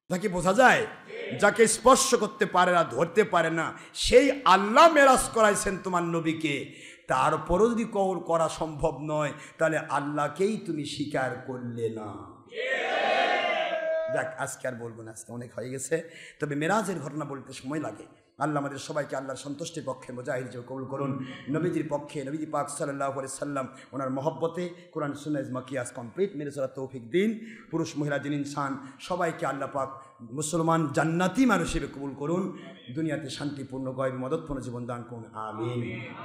যাকে বোঝা যায়, যাকে স্পর্শ করতে পারে না, ধরতে পারে না, সেই আল্লাহ মেরাজ করাইছেন তোমার নবীকে। তারপরও যদি কওর করা সম্ভব নয়, তাহলে আল্লাহকেই তুমি স্বীকার করলে না। যাক, আজকে আর বলবো না, আজকে অনেক হয়ে গেছে। তবে মেরাজের ঘটনা বলতে সময় লাগে। আল্লাহ আমাদের সবাইকে আল্লাহর সন্তুষ্টির পক্ষে মুজাহিদ হিসেবে কবুল করুন। নবীজির পক্ষে, নবীজি পাক সাল্লাল্লাহু আলাইহি সাল্লাম ওনার মহব্বতে কোরআন সুন্নাহ মাকিয়াস কমপ্লিট মেরে চলার তৌফিক দিন। পুরুষ মহিলা জিন ইনসান সবাইকে আল্লাহ পাক মুসলমান জান্নাতি মানুষ হিসেবে কবুল করুন। দুনিয়াতে শান্তিপূর্ণ গয়ব মদতপূর্ণ জীবন দান করুন, আমিন।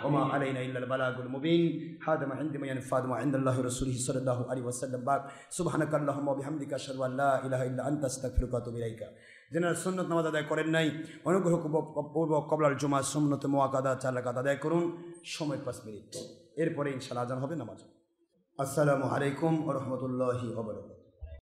ওমা আলাইনা ইল্লাল বালাগুল মুবিন। হাদা মা ইনদি মা ইয়ানফাদু মা ইনদাল্লাহি রাসূলিহি সাল্লাল্লাহু আলাইহি ওয়াসাল্লাম। বাক সুবহানাকাল্লাহুম্মা ওয়া বিহামদিকা আশহাদু আল্লা ইলাহা ইল্লা আনতা আস্তাগফিরুকা ওয়া আতুবু ইলাইকা। যারা সুন্নাত নামাজ আদায় করেন নাই, অনুগ্রহপূর্বক কবলাল জুমা সুন্নতে মুআক্কাদা 4 রাকাত আদায় করুন, সময় 5 মিনিট। এরপরে ইনশাআল্লাহ আযান হবে, নামাজ। আসসালামু আলাইকুম ওয়া রাহমাতুল্লাহি ওয়া বারাকাতুহু।